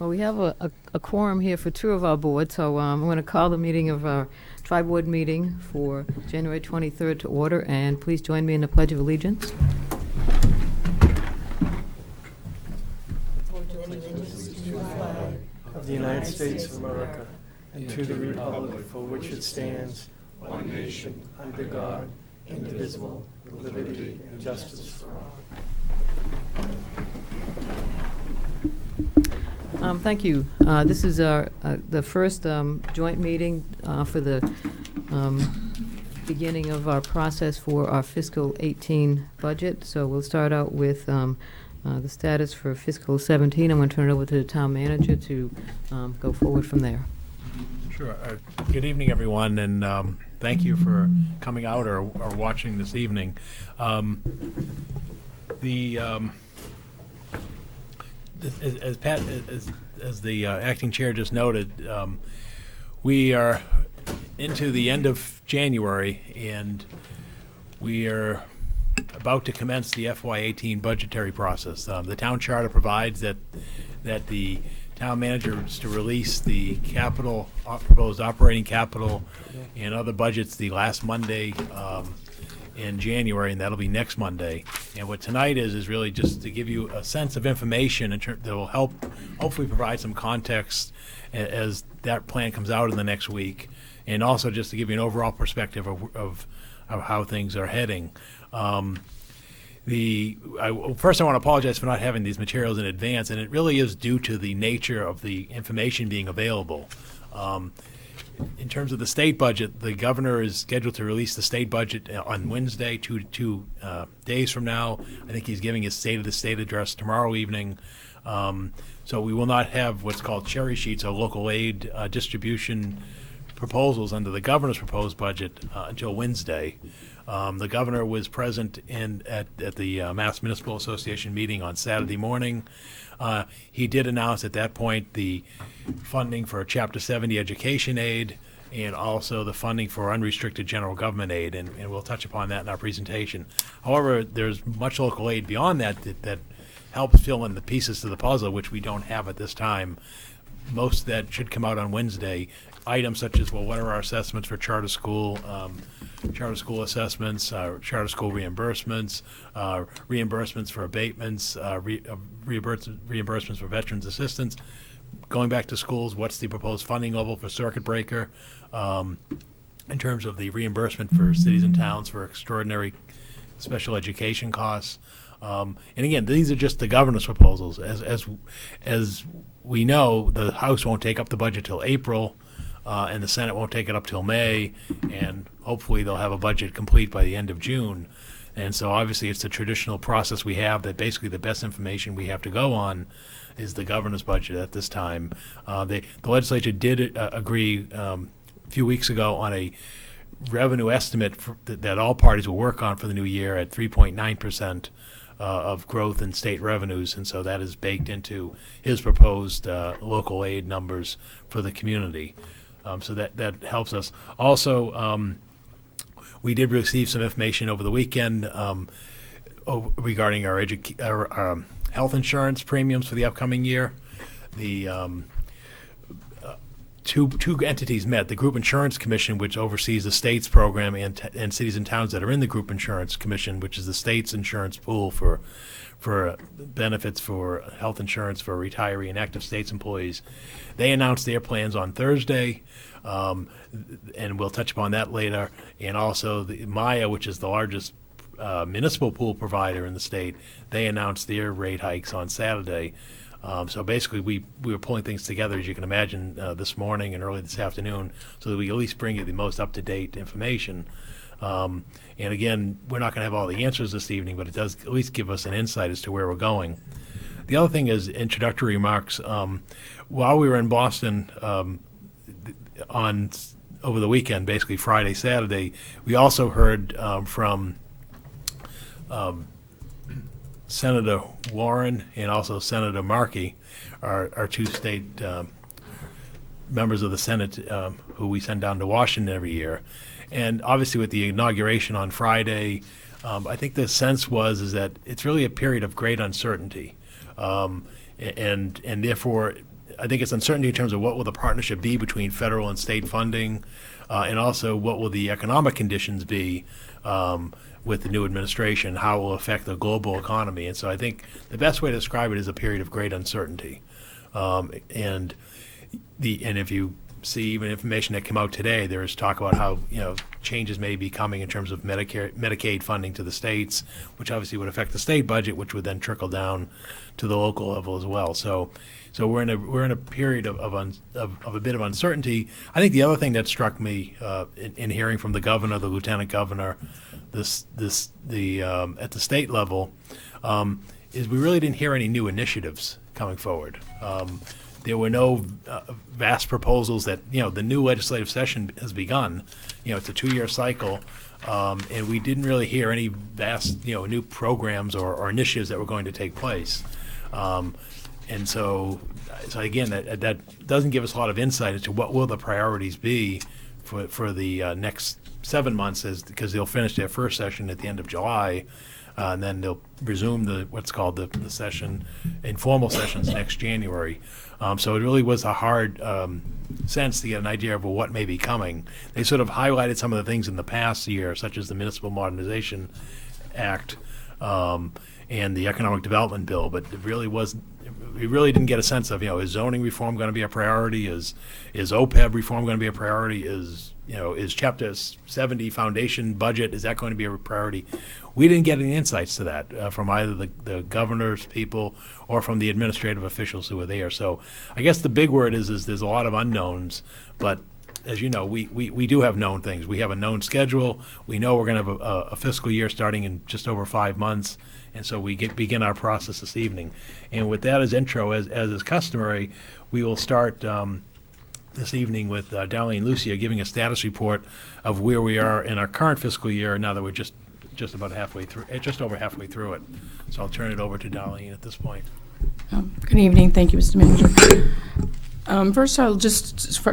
Well, we have a quorum here for two of our boards, so I'm going to call the meeting of our tri-board meeting for January 23rd to order, and please join me in the Pledge of Allegiance. Of the United States of America, and to the republic for which it stands, one nation, under God, indivisible, with liberty and justice for all. Thank you. This is the first joint meeting for the beginning of our process for our fiscal 18 budget. So we'll start out with the status for fiscal 17. I'm going to turn it over to the town manager to go forward from there. Sure. Good evening, everyone, and thank you for coming out or watching this evening. As the acting chair just noted, we are into the end of January, and we are about to commence the FY18 budgetary process. The town charter provides that the town manager is to release the capital, proposed operating capital and other budgets the last Monday in January, and that'll be next Monday. And what tonight is really just to give you a sense of information that will help hopefully provide some context as that plan comes out in the next week, and also just to give you an overall perspective of how things are heading. First, I want to apologize for not having these materials in advance, and it really is due to the nature of the information being available. In terms of the state budget, the governor is scheduled to release the state budget on Wednesday, two days from now. I think he's giving his State of the State address tomorrow evening. So we will not have what's called cherry sheets or local aid distribution proposals under the governor's proposed budget until Wednesday. The governor was present at the Mass Municipal Association meeting on Saturday morning. He did announce at that point the funding for Chapter 70 education aid and also the funding for unrestricted general government aid, and we'll touch upon that in our presentation. However, there's much local aid beyond that helps fill in the pieces to the puzzle, which we don't have at this time. Most of that should come out on Wednesday. Items such as, well, what are our assessments for charter school assessments, charter school reimbursements, reimbursements for abatements, reimbursements for veterans assistance. Going back to schools, what's the proposed funding level for circuit breaker in terms of the reimbursement for cities and towns for extraordinary special education costs. And again, these are just the governor's proposals. As we know, the House won't take up the budget till April, and the Senate won't take it up till May, and hopefully they'll have a budget complete by the end of June. And so obviously it's the traditional process we have that basically the best information we have to go on is the governor's budget at this time. The legislature did agree a few weeks ago on a revenue estimate that all parties will work on for the new year at 3.9% of growth in state revenues, and so that is baked into his proposed local aid numbers for the community. So that helps us. Also, we did receive some information over the weekend regarding our health insurance premiums for the upcoming year. The two entities met: the Group Insurance Commission, which oversees the state's program, and cities and towns that are in the Group Insurance Commission, which is the state's insurance pool for benefits for health insurance for retiree and active states employees. They announced their plans on Thursday, and we'll touch upon that later. And also the Maya, which is the largest municipal pool provider in the state, they announced their rate hikes on Saturday. So basically, we were pulling things together, as you can imagine, this morning and early this afternoon, so that we at least bring you the most up-to-date information. And again, we're not going to have all the answers this evening, but it does at least give us an insight as to where we're going. The other thing is introductory remarks. While we were in Boston over the weekend, basically Friday, Saturday, we also heard from Senator Warren and also Senator Markey, our two state members of the Senate who we send down to Washington every year. And obviously with the inauguration on Friday, I think the sense is that it's really a period of great uncertainty. And therefore, I think it's uncertainty in terms of what will the partnership be between federal and state funding, and also what will the economic conditions be with the new administration, how it will affect the global economy. And so I think the best way to describe it is a period of great uncertainty. And if you see even information that came out today, there is talk about how, changes may be coming in terms of Medicaid funding to the states, which obviously would affect the state budget, which would then trickle down to the local level as well. So we're in a period of a bit of uncertainty. I think the other thing that struck me in hearing from the governor, the lieutenant governor, at the state level, is we really didn't hear any new initiatives coming forward. There were no vast proposals that, the new legislative session has begun. It's a 2-year cycle, and we didn't really hear any vast, new programs or initiatives that were going to take place. And so again, that doesn't give us a lot of insight into what will the priorities be for the next 7 months, because they'll finish their first session at the end of July. And then they'll resume what's called the session, informal sessions next January. So it really was a hard sense to get an idea of what may be coming. They sort of highlighted some of the things in the past year, such as the Municipal Modernization Act and the Economic Development Bill, but we really didn't get a sense of, is zoning reform going to be a priority? Is OPEB reform going to be a priority? Is Chapter 70 foundation budget, is that going to be a priority? We didn't get any insights to that from either the governor's people or from the administrative officials who were there. So I guess the big word is there's a lot of unknowns, but as you know, we do have known things. We have a known schedule. We know we're going to have a fiscal year starting in just over 5 months, and so we begin our process this evening. And with that as intro, as is customary, we will start this evening with Darlene Lucia giving a status report of where we are in our current fiscal year now that we're just about halfway through, just over halfway through it. So I'll turn it over to Darlene at this point. Good evening. Thank you, Mr. Manager. First, I'll just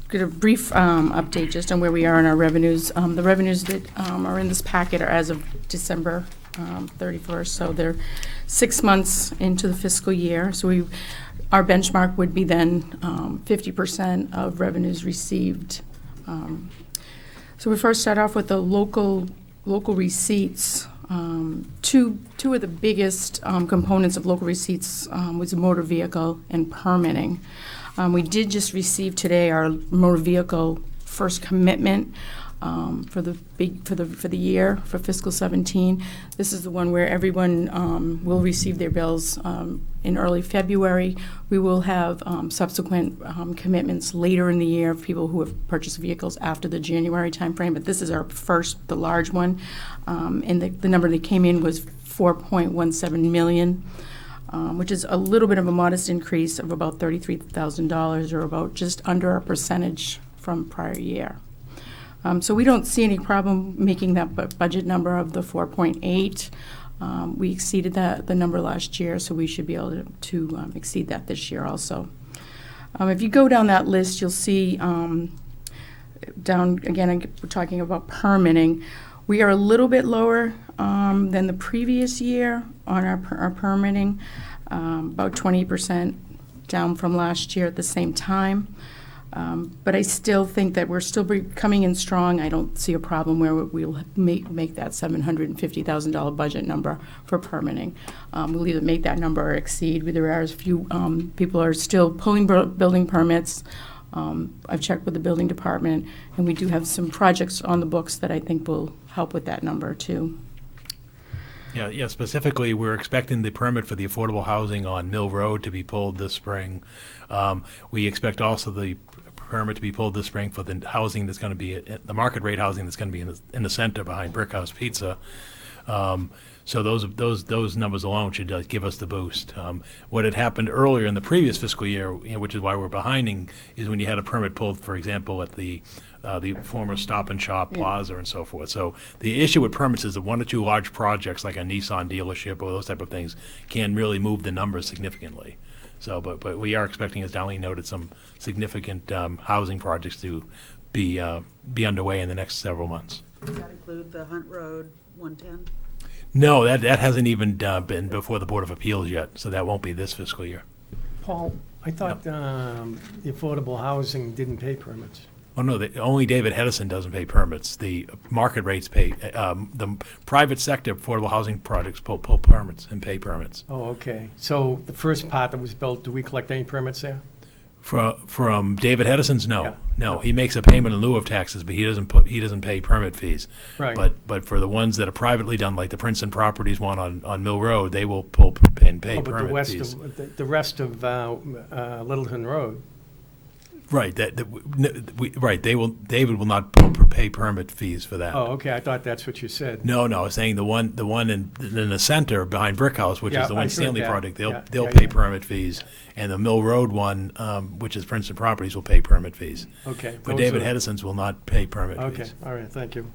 get a brief update just on where we are in our revenues. The revenues that are in this packet are as of December 31st, so they're 6 months into the fiscal year. So our benchmark would be then 50% of revenues received. So we first start off with the local receipts. Two of the biggest components of local receipts was motor vehicle and permitting. We did just receive today our motor vehicle first commitment for the year for fiscal 17. This is the one where everyone will receive their bills in early February. We will have subsequent commitments later in the year of people who have purchased vehicles after the January timeframe, but this is our first, the large one. And the number that came in was $4.17 million, which is a little bit of a modest increase of about $33,000, or about just under a percentage from prior year. So we don't see any problem making that budget number of the 4.8. We exceeded the number last year, so we should be able to exceed that this year also. If you go down that list, you'll see down, again, we're talking about permitting. We are a little bit lower than the previous year on our permitting, about 20% down from last year at the same time. But I still think that we're still coming in strong. I don't see a problem where we'll make that $750,000 budget number for permitting. We'll either make that number or exceed. There are a few people are still pulling building permits. I've checked with the building department, and we do have some projects on the books that I think will help with that number too. Yeah. Specifically, we're expecting the permit for the affordable housing on Mill Road to be pulled this spring. We expect also the permit to be pulled this spring for the housing that's going to be the market rate housing that's going to be in the center behind Brickhouse Pizza. So those numbers alone should give us the boost. What had happened earlier in the previous fiscal year, which is why we're behinding, is when you had a permit pulled, for example, at the former Stop and Shop Plaza and so forth. So the issue with permits is that 1 or 2 large projects like a Nissan dealership or those type of things can really move the numbers significantly. So, but we are expecting, as Darlene noted, some significant housing projects to be underway in the next several months. Does that include the Hunt Road 110? No, that hasn't even been before the Board of Appeals yet, so that won't be this fiscal year. Paul, I thought the affordable housing didn't pay permits. Oh, no, only David Hedison doesn't pay permits. The market rates pay, the private sector affordable housing projects pull permits and pay permits. Oh, okay. So the first part that was built, do we collect any permits there? From David Hedison's, no. Yeah. No, he makes a payment in lieu of taxes, but he doesn't pay permit fees. Right. But for the ones that are privately done, like the Princeton Properties one on Mill Road, they will pull and pay Oh, but permit fees. the rest of Littleton Road, Right, David will not pay permit fees for that. oh, okay, I thought that's what you said. No, I was saying the one in the center behind Brick House, which Yeah, is the I one heard Stanley that. project, Yeah, they'll yeah, pay yeah. permit fees. And the Mill Road one, which is Princeton Properties, will pay permit fees. Okay. But those David are- Hedison's will not pay permit Okay, fees. all right, thank you.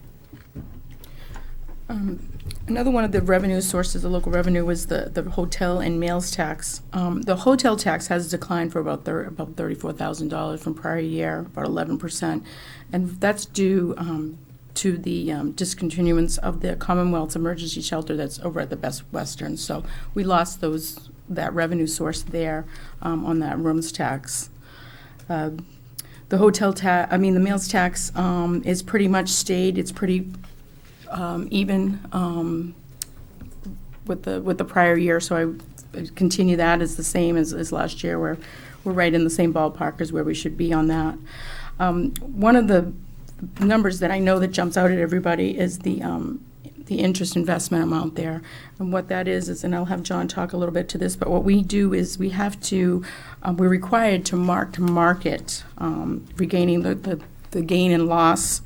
Another one of the revenue sources, the local revenue, was the hotel and meals tax. The hotel tax has declined for about $34,000 from prior year, about 11%. And that's due to the discontinuance of the Commonwealth's emergency shelter that's over at the Best Western. So we lost that revenue source there on that rooms tax. The the meals tax is pretty much stayed. It's pretty even with the prior year, so I continue that as the same as last year. We're right in the same ballpark as where we should be on that. One of the numbers that I know that jumps out at everybody is the interest investment amount there, and what that is, and I'll have John talk a little bit to this. But what we do is we have to, we're required to mark to market, regaining the gain and loss.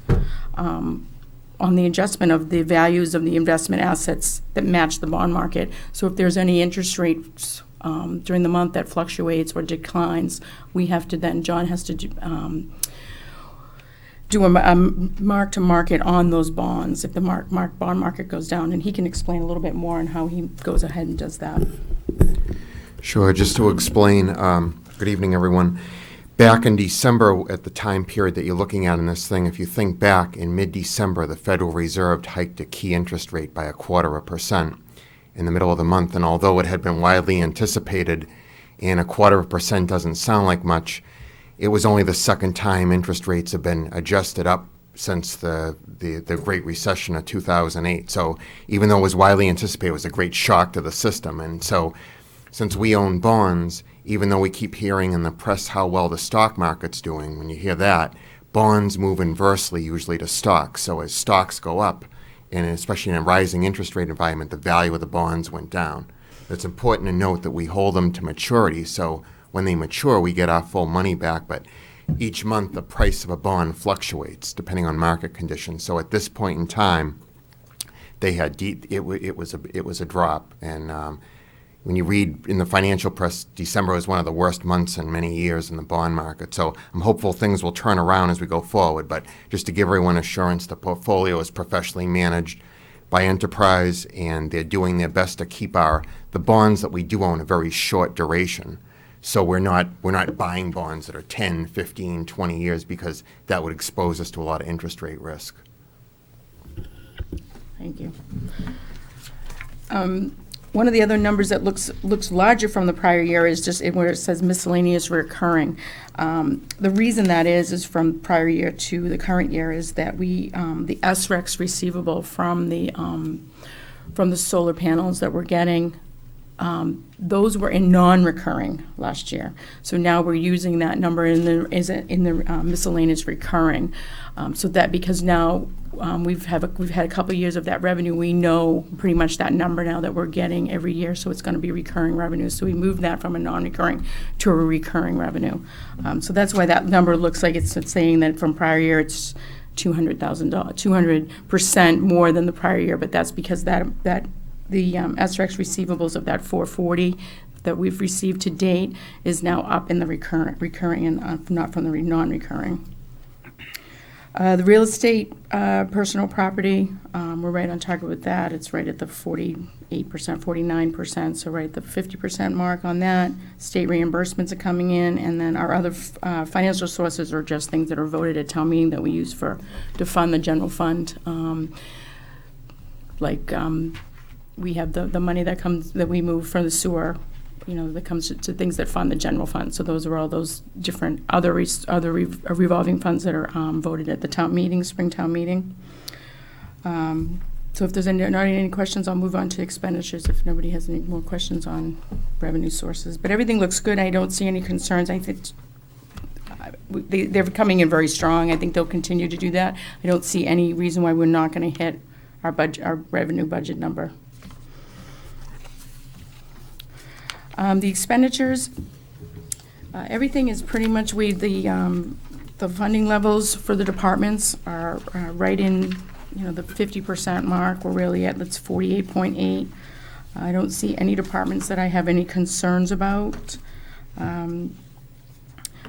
On the adjustment of the values of the investment assets that match the bond market. So if there's any interest rates during the month that fluctuates or declines, we have to then, John has to do a mark to market on those bonds if the bond market goes down. And he can explain a little bit more on how he goes ahead and does that. Sure, just to explain, good evening, everyone. Back in December, at the time period that you're looking at in this thing, if you think back, in mid-December, the Federal Reserve hiked a key interest rate by 0.25% in the middle of the month. And although it had been widely anticipated, and 0.25% doesn't sound like much, it was only the second time interest rates have been adjusted up since the Great Recession of 2008. So even though it was widely anticipated, it was a great shock to the system. And so since we own bonds, even though we keep hearing in the press how well the stock market's doing, when you hear that, bonds move inversely usually to stocks. So as stocks go up, and especially in a rising interest rate environment, the value of the bonds went down. It's important to note that we hold them to maturity, so when they mature, we get our full money back, but each month the price of a bond fluctuates depending on market conditions. So at this point in time, they had it was a drop, and when you read in the financial press, December was one of the worst months in many years in the bond market. So I'm hopeful things will turn around as we go forward. But just to give everyone assurance, the portfolio is professionally managed by Enterprise, and they're doing their best to keep the bonds that we do own a very short duration. So we're not buying bonds that are 10, 15, 20 years, because that would expose us to a lot of interest rate risk. Thank you. One of the other numbers that looks larger from the prior year is just where it says miscellaneous recurring. The reason that is from prior year to the current year is that the SREX receivable from the solar panels that we're getting, those were in non-recurring last year. So now we're using that number in the miscellaneous recurring. So that because now we've had a couple of years of that revenue, we know pretty much that number now that we're getting every year. So it's going to be recurring revenue. So we moved that from a non-recurring to a recurring revenue. So that's why that number looks like it's saying that from prior year it's $200,000, 200% more than the prior year. But that's because the SREX receivables of that 440 that we've received to date is now up in the recurring and not from the non-recurring. The real estate, personal property, we're right on target with that. It's right at the 48%, 49%, so right at the 50% mark on that. State reimbursements are coming in, and then our other financial sources are just things that are voted at town meeting that we use to fund the general fund. We have the money that we move from the sewer that comes to things that fund the general fund. So those are all those different other revolving funds that are voted at the town meeting, spring town meeting. So if there's not any questions, I'll move on to expenditures if nobody has any more questions on revenue sources. But everything looks good. I don't see any concerns. I think they're coming in very strong. I think they'll continue to do that. I don't see any reason why we're not going to hit our revenue budget number. The expenditures, everything is pretty much the funding levels for the departments are right in, the 50% mark. We're really at, that's 48.8. I don't see any departments that I have any concerns about.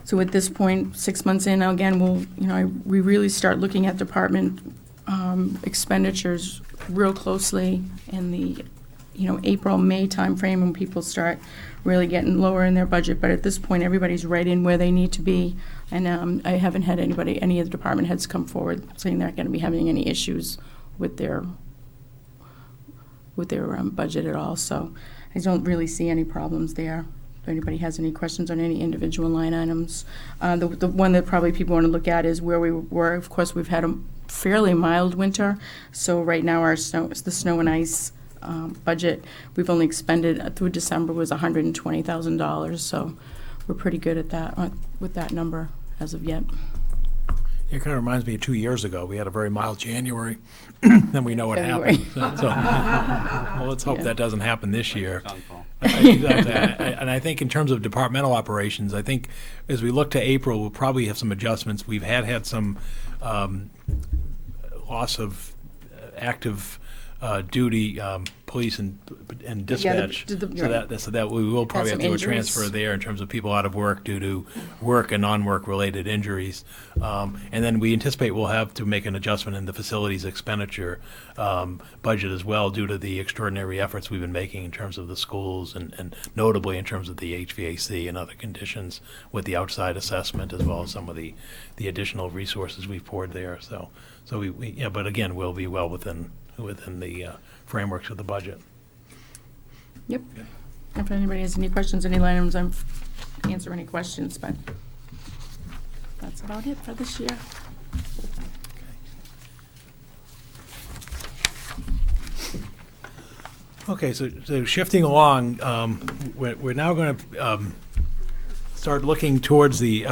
So at this point, 6 months in, again, we really start looking at department expenditures real closely in the, April, May timeframe when people start really getting lower in their budget. But at this point, everybody's right in where they need to be. And I haven't had any of the department heads come forward saying they're going to be having any issues with their budget at all. So I don't really see any problems there. If anybody has any questions on any individual line items. The one that probably people want to look at is where we were. Of course, we've had a fairly mild winter. So right now the snow and ice budget we've only expended through December was $120,000. So we're pretty good at that with that number as of yet. It kind of reminds me of 2 years ago. We had a very mild January, then we know what February. happened. Well, let's hope that doesn't happen this year. And I think in terms of departmental operations, I think as we look to April, we'll probably have some adjustments. We've had some loss of active duty police and dispatch, so that we will probably have to do a transfer there in terms of people out of work due to work and non-work related injuries. And then we anticipate we'll have to make an adjustment in the facilities expenditure budget as well due to the extraordinary efforts we've been making in terms of the schools and notably in terms of the HVAC and other conditions with the outside assessment as well as some of the additional resources we've poured there. So but again, we'll be well within the frameworks of the budget. Yep. If anybody has any questions, any line items, I'm answer any questions, but that's about it for this year. Okay, so shifting along, we're now going to start looking towards the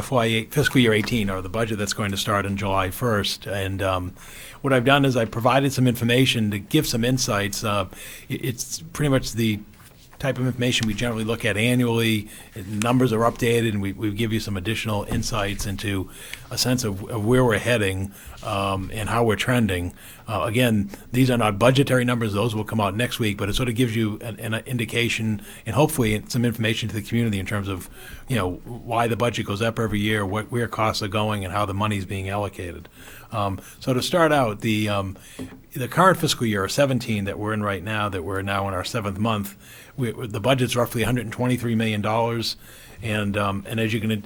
fiscal year 18, or the budget that's going to start on July 1st. And what I've done is I provided some information to give some insights. It's pretty much the type of information we generally look at annually. Numbers are updated, and we give you some additional insights into a sense of where we're heading and how we're trending. Again, these are not budgetary numbers. Those will come out next week, but it sort of gives you an indication and hopefully some information to the community in terms of, why the budget goes up every year, where costs are going, and how the money is being allocated. So to start out, the current fiscal year, 17, that we're in right now, that we're now in our 7th month, the budget's roughly $123 million, and as you can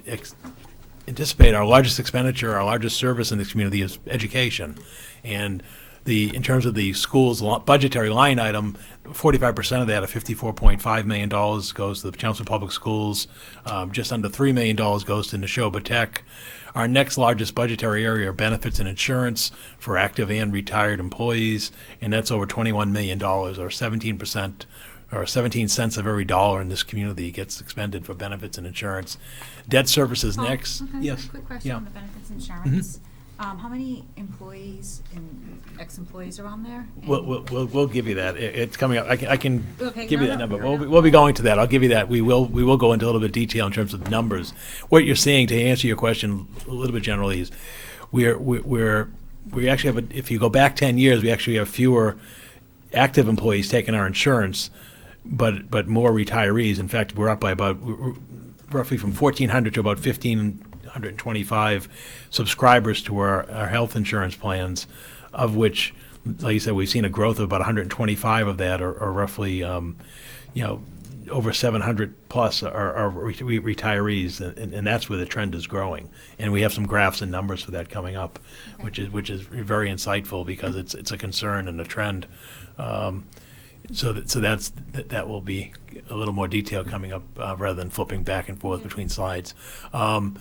anticipate, our largest expenditure, our largest service in this community is education. And in terms of the school's budgetary line item, 45% of that, or $54.5 million, goes to the Chelmsford Public Schools. Just under $3 million goes to Neshoba Tech. Our next largest budgetary area are benefits and insurance for active and retired employees, and that's over $21 million, or 17%, or 17 cents of every dollar in this community gets expended for benefits and insurance. Debt services next. Okay. Yes. Quick question Yeah. on the benefits insurance. How many employees and ex-employees are on there? And- We'll give you that. It's coming up. I can Okay, give you no, that no. number. We'll be going to that. I'll give you that. We will go into a little bit of detail in terms of numbers. What you're seeing, to answer your question a little bit generally, is we actually have if you go back 10 years, we actually have fewer active employees taking our insurance, but more retirees. In fact, we're up by about roughly from 1,400 to about 1,525 subscribers to our health insurance plans, of which, like you said, we've seen a growth of about 125 of that, or roughly, over 700 plus are retirees, and that's where the trend is growing. And we have some graphs and numbers for that coming up, which is very insightful because it's a concern and a trend. that will be a little more detail coming up rather than flipping back and forth between slides. And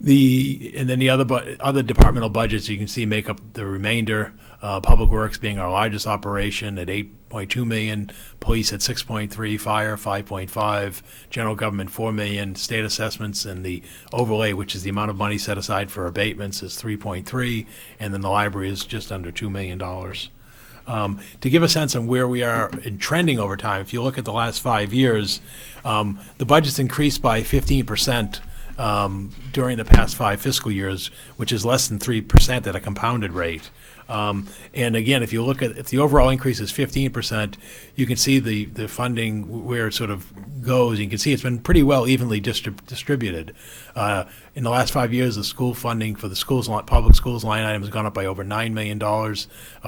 then the other departmental budgets you can see make up the remainder. Public Works being our largest operation at 8.2 million, police at 6.3, fire 5.5, general government 4 million, state assessments and the overlay, which is the amount of money set aside for abatements, is 3.3, and then the library is just under $2 million. To give a sense of where we are in trending over time, if you look at the last 5 years, the budget's increased by 15% during the past 5 fiscal years, which is less than 3% at a compounded rate. And again, if the overall increase is 15%, you can see the funding where it sort of goes. You can see it's been pretty well evenly distributed. In the last 5 years, the school funding for the public schools line item has gone up by over $9 million, or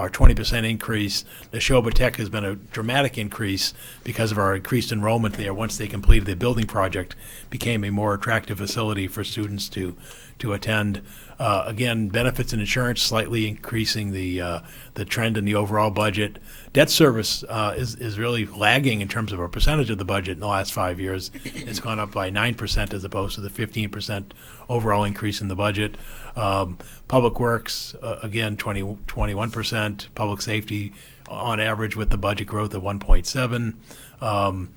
20% increase. The Neshoba Tech has been a dramatic increase because of our increased enrollment there. Once they completed the building project, became a more attractive facility for students to attend. Again, benefits and insurance slightly increasing the trend in the overall budget. Debt service is really lagging in terms of our percentage of the budget in the last 5 years. It's gone up by 9% as opposed to the 15% overall increase in the budget. Public Works, again, 21%. Public safety, on average, with the budget growth of 1.7.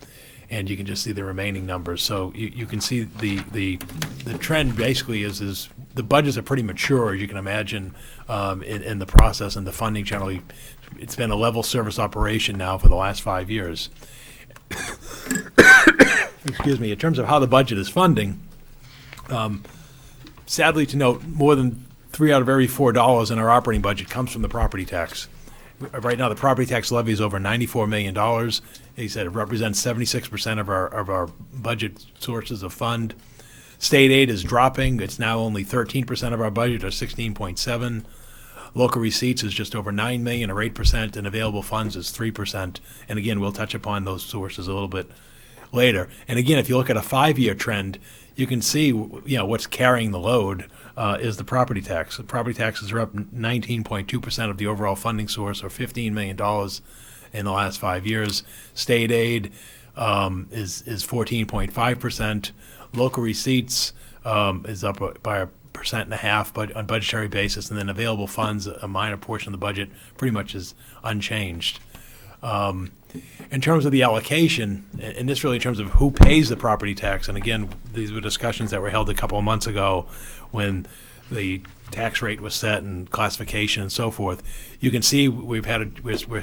And you can just see the remaining numbers. So you can see the trend basically is the budgets are pretty mature, as you can imagine, in the process, and the funding generally, it's been a level service operation now for the last 5 years. Excuse me. In terms of how the budget is funding, sadly to note, more than 3 out of every $4 in our operating budget comes from the property tax. Right now, the property tax levy is over $94 million. He said it represents 76% of our budget sources of fund. State aid is dropping. It's now only 13% of our budget, or 16.7. Local receipts is just over $9 million, or 8%, and available funds is 3%. And again, we'll touch upon those sources a little bit later. And again, if you look at a 5-year trend, you can see what's carrying the load is the property tax. The property taxes are up 19.2% of the overall funding source, or $15 million in the last 5 years. State aid is 14.5%. Local receipts is up by 1.5%, but on budgetary basis, and then available funds, a minor portion of the budget, pretty much is unchanged. In terms of the allocation, and this really in terms of who pays the property tax, and again, these were discussions that were held a couple of months ago when the tax rate was set and classification and so forth. You can see we're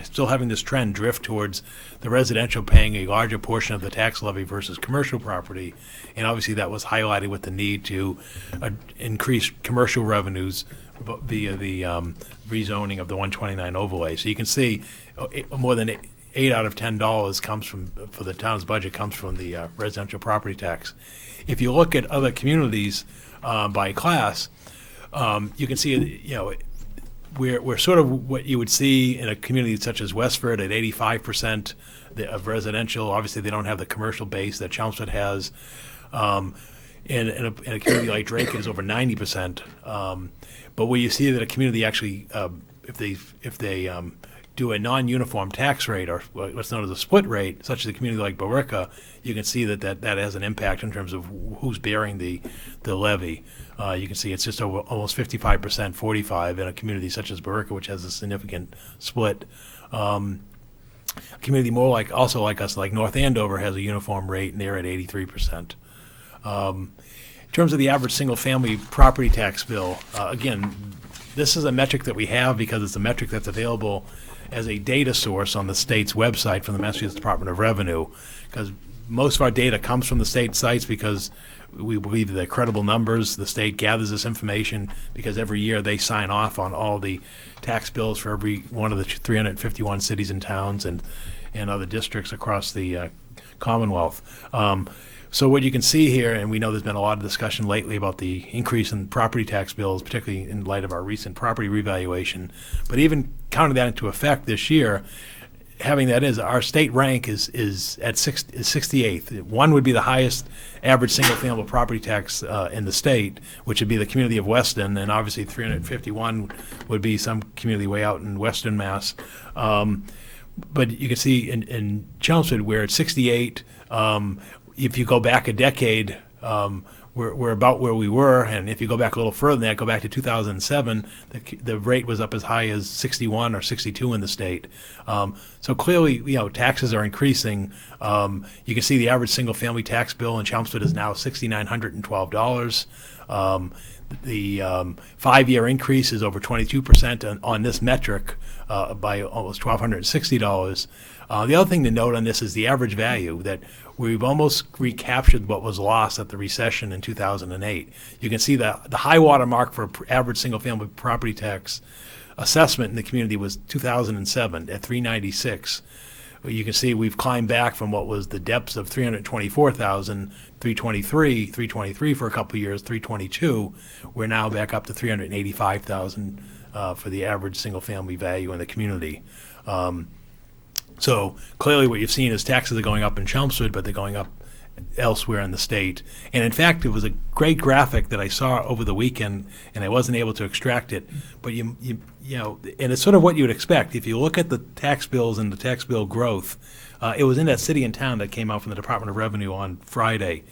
still having this trend drift towards the residential paying a larger portion of the tax levy versus commercial property, and obviously that was highlighted with the need to increase commercial revenues via the rezoning of the 129 overlay. So you can see more than 8 out of $10 comes for the town's budget comes from the residential property tax. If you look at other communities by class, you can see we're sort of what you would see in a community such as Westford at 85% of residential. Obviously, they don't have the commercial base that Chelmsford has. In a community like Drake, it is over 90%. But where you see that a community actually, if they do a non-uniform tax rate, or what's known as a split rate, such as a community like Billerica, you can see that has an impact in terms of who's bearing the levy. You can see it's just over almost 55%, 45 in a community such as Billerica, which has a significant split. A community more like us, like North Andover, has a uniform rate, and they're at 83%. In terms of the average single-family property tax bill, again, this is a metric that we have because it's a metric that's available as a data source on the state's website from the Massachusetts Department of Revenue, because most of our data comes from the state sites because we believe that they're credible numbers. The state gathers this information because every year they sign off on all the tax bills for every one of the 351 cities and towns and other districts across the Commonwealth. So what you can see here, and we know there's been a lot of discussion lately about the increase in property tax bills, particularly in light of our recent property revaluation, but even counting that into effect this year, having that is, our state rank is 68th. One would be the highest average single-family property tax in the state, which would be the community of Weston, and obviously 351 would be some community way out in Western Mass. but you can see in Chelmsford, we're at 68. If you go back a decade, we're about where we were, and if you go back a little further than that, go back to 2007, the rate was up as high as 61 or 62 in the state. So clearly, taxes are increasing. You can see the average single-family tax bill in Chelmsford is now $6,912. The 5-year increase is over 22% on this metric, by almost $1,260. The other thing to note on this is the average value, that we've almost recaptured what was lost at the recession in 2008. You can see the high water mark for average single-family property tax assessment in the community was 2007 at $396. You can see we've climbed back from what was the depths of $324,000, $323 for a couple of years, $322. We're now back up to $385,000 for the average single-family value in the community. So clearly what you've seen is taxes are going up in Chelmsford, but they're going up elsewhere in the state. And in fact, it was a great graphic that I saw over the weekend, and I wasn't able to extract it. But you know, and it's sort of what you would expect. If you look at the tax bills and the tax bill growth, it was in that City and Town that came out from the Department of Revenue on Friday.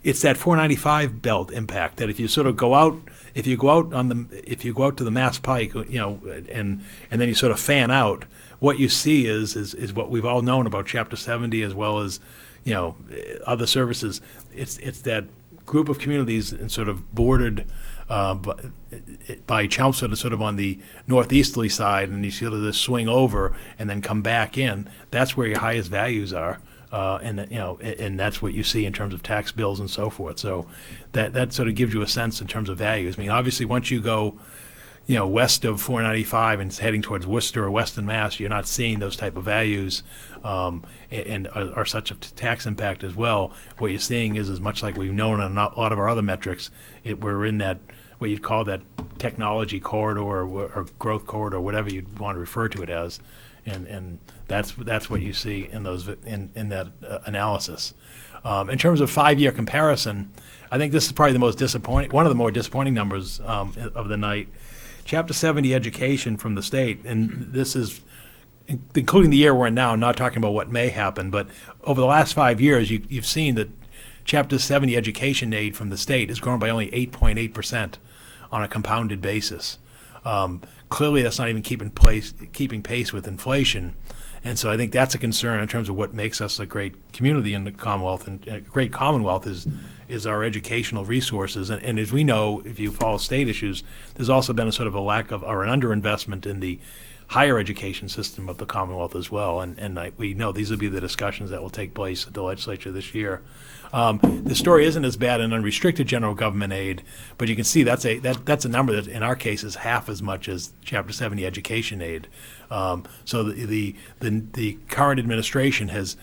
It's that 495 belt impact that if you sort of go out, if you go out to the Mass Pike, and then you sort of fan out, what you see is what we've all known about Chapter 70 as well as other services. It's that group of communities and sort of bordered by Chelmsford, is sort of on the northeasterly side, and you sort of just swing over and then come back in. That's where your highest values are, and that's what you see in terms of tax bills and so forth. So that sort of gives you a sense in terms of values. I mean, obviously, once you go west of 495 and heading towards Worcester or Western Mass, you're not seeing those type of values, and are such a tax impact as well. What you're seeing is much like we've known on a lot of our other metrics, we're in that, what you'd call that technology corridor or growth corridor, whatever you'd want to refer to it as, and that's what you see in those in that analysis. In terms of 5-year comparison, I think this is probably one of the more disappointing numbers of the night. Chapter 70 education from the state, and this is including the year we're in now, I'm not talking about what may happen, but over the last 5 years, you've seen that Chapter 70 education aid from the state has grown by only 8.8% on a compounded basis. Clearly, that's not even keeping pace with inflation. And so I think that's a concern in terms of what makes us a great community in the Commonwealth, and a great Commonwealth is our educational resources. And as we know, if you follow state issues, there's also been a sort of a lack of, or an underinvestment in the higher education system of the Commonwealth as well. And we know these will be the discussions that will take place at the legislature this year. The story isn't as bad in unrestricted general government aid, but you can see that's a number that in our case is half as much as Chapter 70 education aid. So the current administration has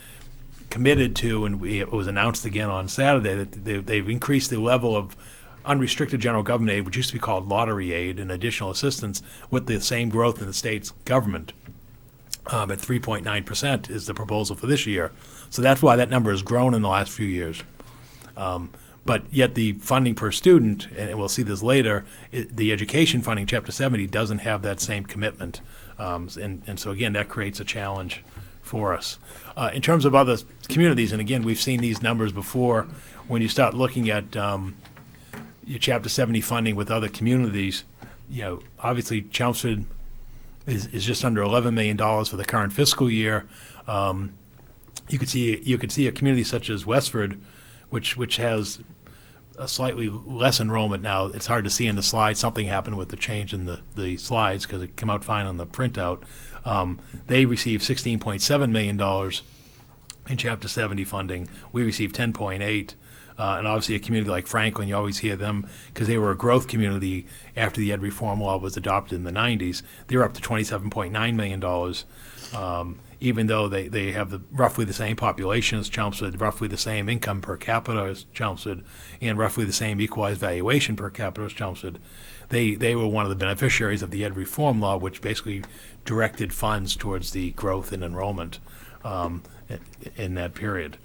committed to, and it was announced again on Saturday, that they've increased the level of unrestricted general government aid, which used to be called lottery aid, and additional assistance with the same growth in the state's government. At 3.9% is the proposal for this year. So that's why that number has grown in the last few years. But yet the funding per student, and we'll see this later, the education funding, Chapter 70, doesn't have that same commitment. And so again, that creates a challenge for us. In terms of other communities, and again, we've seen these numbers before, when you start looking at your Chapter 70 funding with other communities, obviously Chelmsford is just under $11 million for the current fiscal year. You could see a community such as Westford, which has a slightly less enrollment now. It's hard to see in the slides. Something happened with the change in the slides because it came out fine on the printout. They received $16.7 million in Chapter 70 funding. We received 10.8. And obviously a community like Franklin, you always hear them, because they were a growth community after the ed reform law was adopted in the 90s. They're up to $27.9 million, even though they have roughly the same population as Chelmsford, roughly the same income per capita as Chelmsford, and roughly the same equalized valuation per capita as Chelmsford. They were one of the beneficiaries of the ed reform law, which basically directed funds towards the growth in enrollment in that period.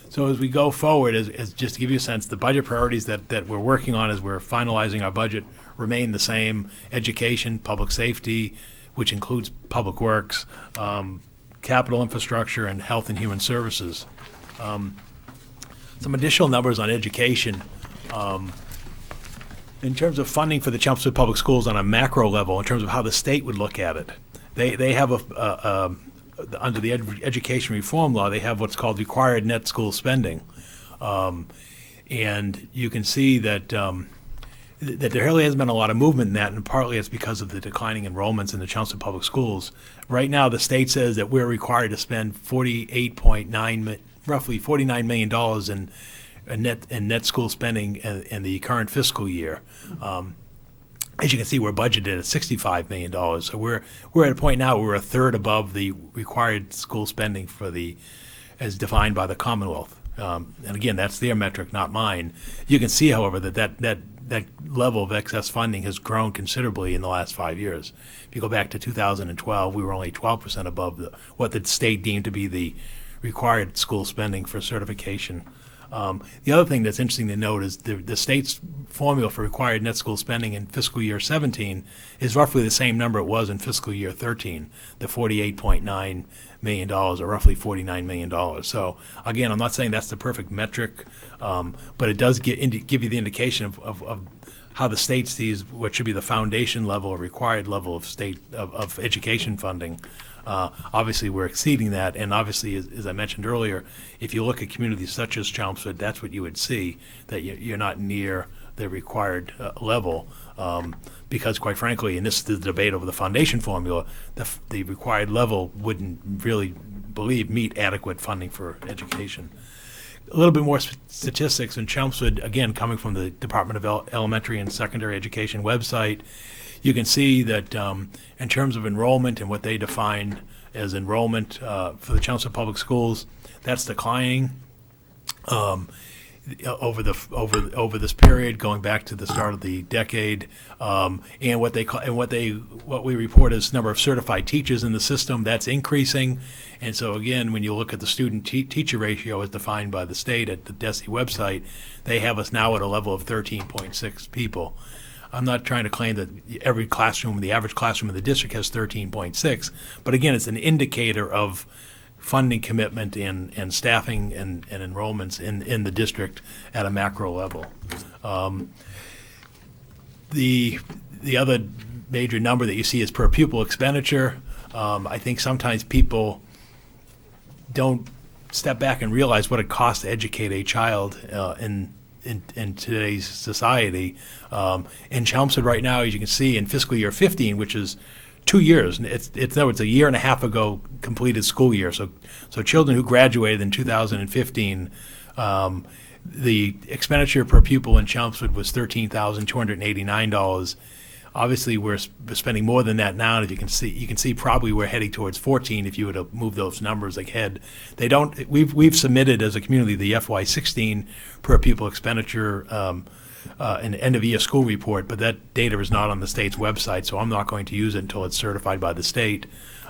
So as we go forward, as just to give you a sense, the budget priorities that we're working on as we're finalizing our budget remain the same: education, public safety, which includes public works, capital infrastructure, and health and human services. Some additional numbers on education. In terms of funding for the Chelmsford Public Schools on a macro level, in terms of how the state would look at it, they have under the education reform law, they have what's called required net school spending. And you can see that that there really hasn't been a lot of movement in that, and partly it's because of the declining enrollments in the Chelmsford Public Schools. Right now, the state says that we're required to spend roughly $49 million in net school spending in the current fiscal year. As you can see, we're budgeted at $65 million. So we're at a point now where we're a third above the required school spending as defined by the Commonwealth. And again, that's their metric, not mine. You can see, however, that level of excess funding has grown considerably in the last 5 years. If you go back to 2012, we were only 12% above what the state deemed to be the required school spending for certification. The other thing that's interesting to note is the state's formula for required net school spending in fiscal year 17 is roughly the same number it was in fiscal year 13, the $48.9 million, or roughly $49 million. So again, I'm not saying that's the perfect metric, but it does give you the indication of how the state sees what should be the foundation level or required level of state of education funding. Obviously, we're exceeding that, and obviously, as I mentioned earlier, if you look at communities such as Chelmsford, that's what you would see, that you're not near the required level, because quite frankly, and this is the debate over the foundation formula, the required level wouldn't really meet adequate funding for education. A little bit more statistics in Chelmsford, again, coming from the Department of Elementary and Secondary Education website. You can see that in terms of enrollment and what they define as enrollment for the Chelmsford Public Schools, that's declining over this period, going back to the start of the decade. And what we report as number of certified teachers in the system, that's increasing. And so again, when you look at the student teacher ratio as defined by the state at the DESE website, they have us now at a level of 13.6 people. I'm not trying to claim that the average classroom in the district has 13.6, but again, it's an indicator of funding commitment and staffing and enrollments in the district at a macro level. The other major number that you see is per pupil expenditure. I think sometimes people don't step back and realize what it costs to educate a child in today's society. In Chelmsford right now, as you can see, in fiscal year 15, which is 2 years, it's a year and a half ago completed school year. So children who graduated in 2015, the expenditure per pupil in Chelmsford was $13,289. Obviously, we're spending more than that now, and you can see probably we're heading towards 14 if you were to move those numbers ahead. They don't. We've submitted as a community the FY16 per pupil expenditure an end of year school report, but that data is not on the state's website, so I'm not going to use it until it's certified by the state.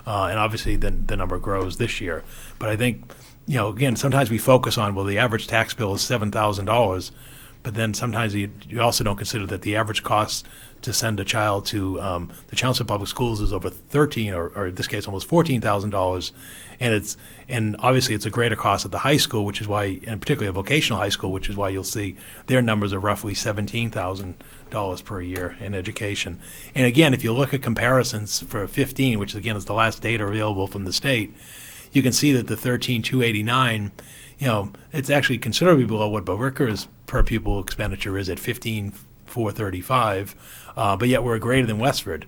And obviously, the number grows this year. But I think, again, sometimes we focus on, well, the average tax bill is $7,000, but then sometimes you also don't consider that the average cost to send a child to the Chelmsford Public Schools is over or in this case almost $14,000, and obviously it's a greater cost at the high school, which is why, and particularly a vocational high school, which is why you'll see their numbers are roughly $17,000 per year in education. And again, if you look at comparisons for 15, which again is the last data available from the state, you can see that the 13,289, it's actually considerably below what Billerica's per pupil expenditure is at 15,435, but yet we're greater than Westford,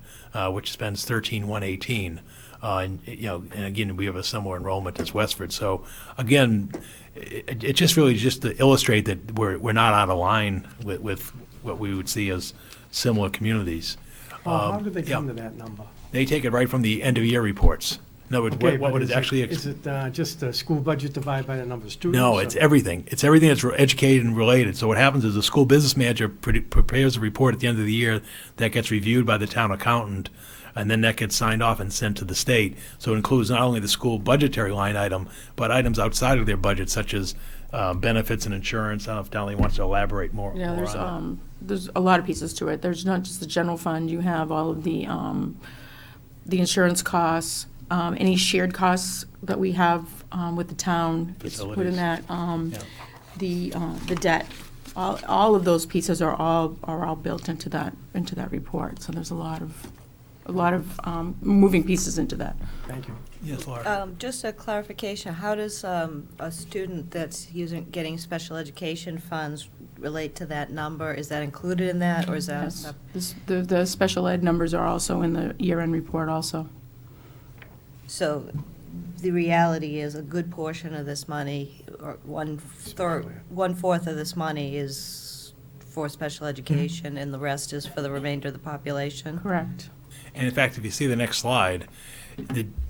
which spends 13,118. And again, we have a similar enrollment as Westford. So again, it just really just to illustrate that we're not out of line with what we would see as similar communities. How do they come to that number? They take it right from the end of year reports. In other words, Okay, what but would it actually? Is it just the school budget divided by the number of students? No, it's everything. It's everything that's educated and related. So what happens is the school business manager prepares a report at the end of the year that gets reviewed by the town accountant, and then that gets signed off and sent to the state. So it includes not only the school budgetary line item, but items outside of their budget, such as benefits and insurance. I don't know if Donnelly wants to elaborate more. Yeah, more on there's a lot of pieces to it. There's not just the general fund. You have all of the the insurance costs, any shared costs that we have with the town. It's put in Facilities. that, Yeah. the debt. All of those pieces are all built into that report. So there's a lot of moving pieces into that. Thank you. Yes, Laura. Just a clarification, how does a student that's getting special education funds relate to that number? Is that included in that, or is that? Yes. The special ed numbers are also in the year-end report also. So the reality is a good portion of this money, or one-fourth of this money is for special education, and the rest is for the remainder of the population? Correct. And in fact, if you see the next slide,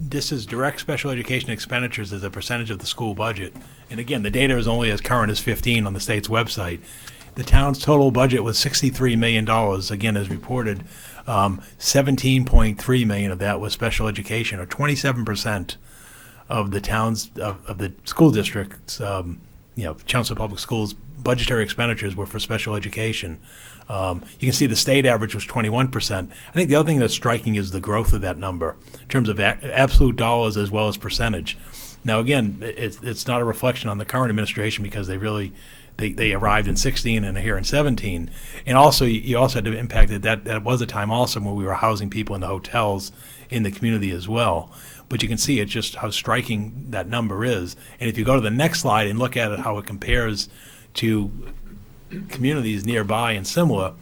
this is direct special education expenditures as a percentage of the school budget. And again, the data is only as current as 15 on the state's website. The town's total budget was $63 million, again, as reported. 17.3 million of that was special education, or 27% of the town's, of the school district's, Chelmsford Public Schools budgetary expenditures were for special education. You can see the state average was 21%. I think the other thing that's striking is the growth of that number in terms of absolute dollars as well as percentage. Now, again, it's not a reflection on the current administration because they arrived in 16 and are here in 17. And also, you also had to impact that was a time also when we were housing people in the hotels in the community as well. But you can see it just how striking that number is. And if you go to the next slide and look at it, how it compares to communities nearby and similar,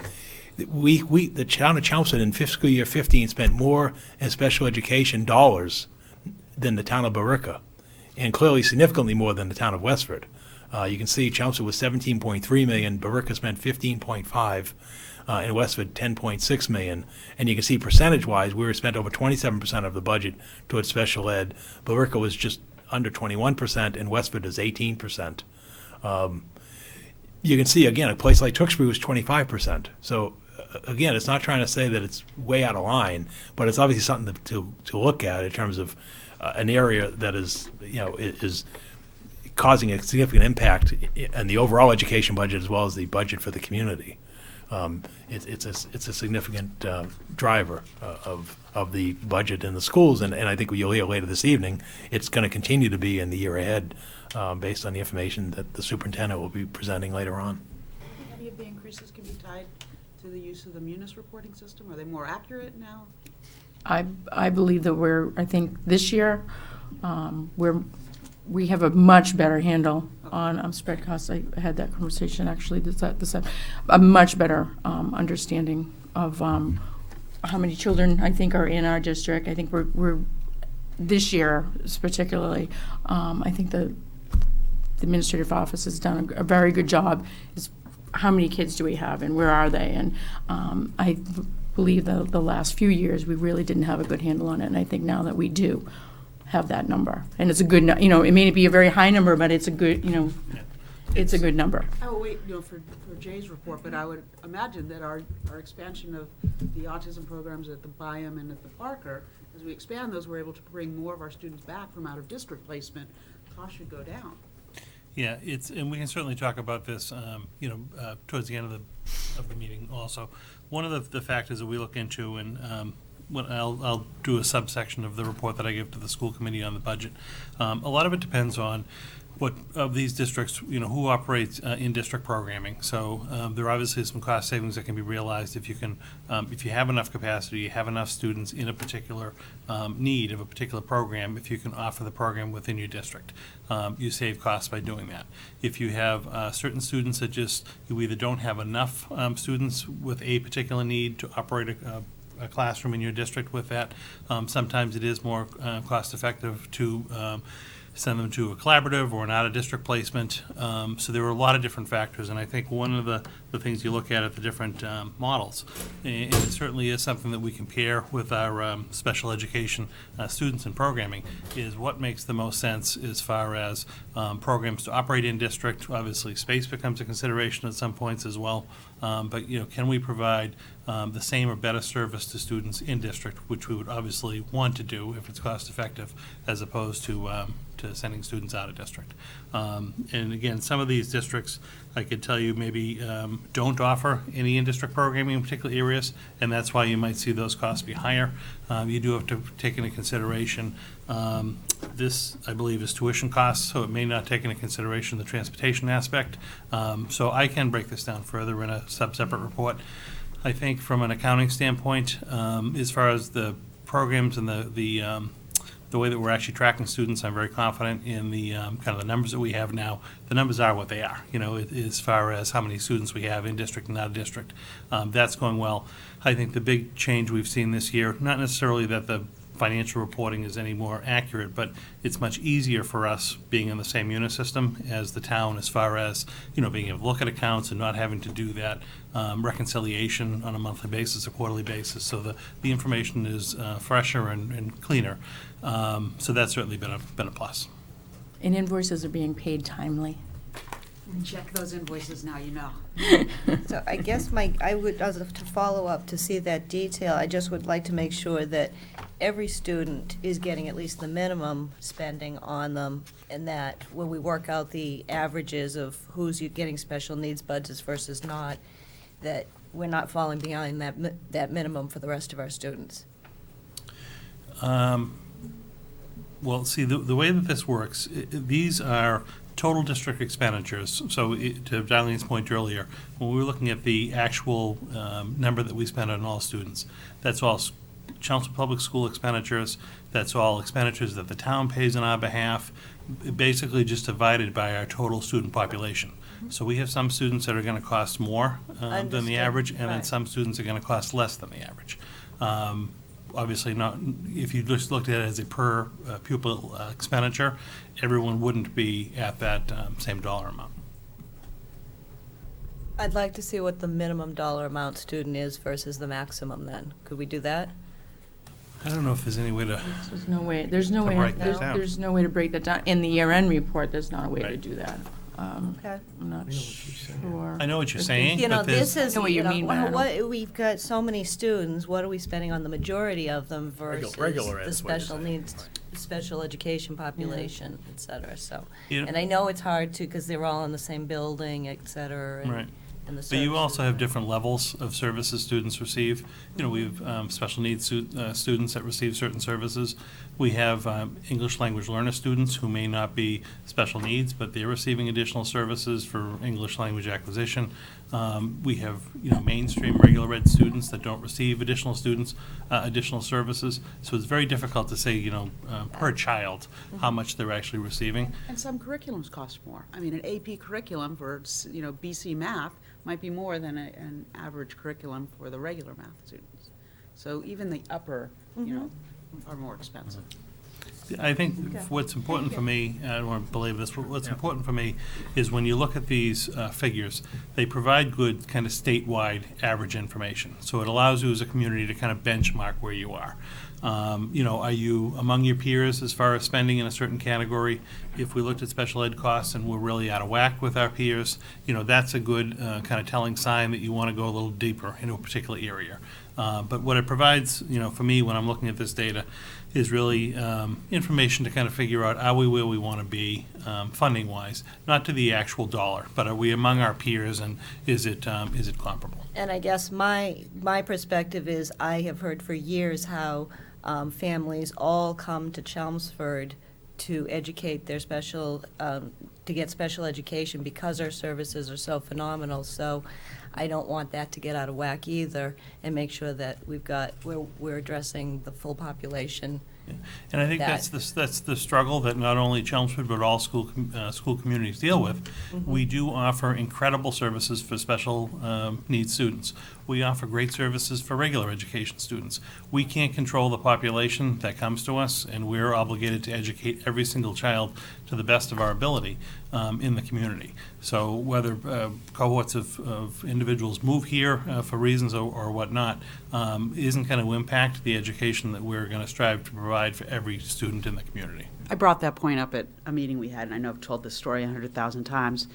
the town of Chelmsford in fiscal year 15 spent more in special education dollars than the town of Barica, and clearly significantly more than the town of Westford. You can see Chelmsford was 17.3 million, Barica spent 15.5, and Westford 10.6 million. And you can see percentage-wise, we were spent over 27% of the budget towards special ed. Barica was just under 21%, and Westford is 18%. You can see, again, a place like Tewksbury was 25%. So, again, it's not trying to say that it's way out of line, but it's obviously something to look at in terms of an area that is causing a significant impact in the overall education budget as well as the budget for the community. It's a significant driver of the budget in the schools, and I think you'll hear later this evening, it's going to continue to be in the year ahead based on the information that the superintendent will be presenting later on. Any of the increases can be tied to the use of the Munis reporting system? Are they more accurate now? I believe that I think this year, we have a much better handle on spread costs. I had that conversation actually a much better understanding of how many children I think are in our district. I think we're this year particularly, I think the administrative office has done a very good job. Is how many kids do we have and where are they? And I believe the last few years we really didn't have a good handle on it, and I think now that we do have that number, and it's a good, it may not be a very high number, but it's a good, it's a good number. I will wait, for Jay's report, but I would imagine that our expansion of the autism programs at the Byam and at the Parker, as we expand those, we're able to bring more of our students back from out-of-district placement. Costs should go down. Yeah, and we can certainly talk about this, towards the end of the meeting also. One of the factors that we look into, and I'll do a subsection of the report that I give to the school committee on the budget. A lot of it depends on what of these districts, who operates in district programming. So there are obviously some cost savings that can be realized if you can, if you have enough capacity, you have enough students in a particular need of a particular program. If you can offer the program within your district, you save costs by doing that. If you have certain students that you either don't have enough students with a particular need to operate a classroom in your district with that, sometimes it is more cost effective to send them to a collaborative or an out-of-district placement. So there are a lot of different factors, and I think one of the things you look at the different models, and it certainly is something that we compare with our special education students and programming, is what makes the most sense as far as programs to operate in district. Obviously, space becomes a consideration at some points as well, but can we provide the same or better service to students in district, which we would obviously want to do if it's cost effective, as opposed to to sending students out of district. And again, some of these districts, I could tell you, maybe don't offer any in-district programming in particular areas, and that's why you might see those costs be higher. You do have to take into consideration this, I believe, is tuition costs, so it may not take into consideration the transportation aspect. So I can break this down further in a separate report. I think from an accounting standpoint, as far as the programs and the way that we're actually tracking students, I'm very confident in the kind of the numbers that we have now. The numbers are what they are, as far as how many students we have in district and out of district. That's going well. I think the big change we've seen this year, not necessarily that the financial reporting is any more accurate, but it's much easier for us being in the same unit system as the town, as far as, being able to look at accounts and not having to do that reconciliation on a monthly basis, a quarterly basis. So the information is fresher and cleaner. So that's certainly been a plus. And invoices are being paid timely. Check those invoices now, So I guess to follow up, to see that detail, I just would like to make sure that every student is getting at least the minimum spending on them, and that when we work out the averages of who's getting special needs budgets versus not, that we're not falling behind that minimum for the rest of our students. Well, see, the way that this works, these are total district expenditures. So to Darlene's point earlier, when we were looking at the actual number that we spend on all students, that's all Chelmsford Public School expenditures, that's all expenditures that the town pays on our behalf, basically just divided by our total student population. So we have some students that are going to cost more than the Understood. average, and then Right. some students are going to cost less than the average. Obviously not, if you just looked at it as a per pupil expenditure, everyone wouldn't be at that same dollar amount. I'd like to see what the minimum dollar amount student is versus the maximum then. Could we do that? I don't know if there's any way to, There's no way, there's no To way, break that there's down. there's no way to break that down. In the year-end report, there's not a way to Right. do that. Okay. I'm not sure. I know what you're saying, You know, but there's, this is, I know what you you know, mean, but I don't- we've got so many students, what are we spending on the majority of them versus regular ed the is what you're special saying. needs, special education population, et cetera, so. You know- And I know it's hard to, because they're all in the same building, et cetera, right. and the But you also services. have different levels of services students receive. We have special needs students that receive certain services. We have English language learner students who may not be special needs, but they're receiving additional services for English language acquisition. We have, mainstream regular ed students that don't receive additional services. So it's very difficult to say, per child, how much they're actually receiving. And some curriculums cost more. I mean, an AP curriculum for, BC math might be more than an average curriculum for the regular math students. So even the upper, are more expensive. I think what's important for me, I don't want to belabor this, but what's important for me is when you look at these figures, they provide good kind of statewide average information. So it allows you as a community to kind of benchmark where you are. Are you among your peers as far as spending in a certain category? If we looked at special ed costs and we're really out of whack with our peers, that's a good kind of telling sign that you want to go a little deeper into a particular area. But what it provides, for me, when I'm looking at this data, is really information to kind of figure out, are we where we want to be funding-wise? Not to the actual dollar, but are we among our peers, and is it comparable? And I guess my perspective is, I have heard for years how families all come to Chelmsford to educate their to get special education because our services are so phenomenal. So I don't want that to get out of whack either, and make sure that we're addressing the full population. Yeah. And I think that's the struggle that not only Chelmsford but all school communities deal with. We do offer incredible services for special needs students. We offer great services for regular education students. We can't control the population that comes to us, and we're obligated to educate every single child to the best of our ability in the community. So whether cohorts of individuals move here for reasons or whatnot isn't going to impact the education that we're going to strive to provide for every student in the community. I brought that point up at a meeting we had, and I know I've told this story 100,000 times,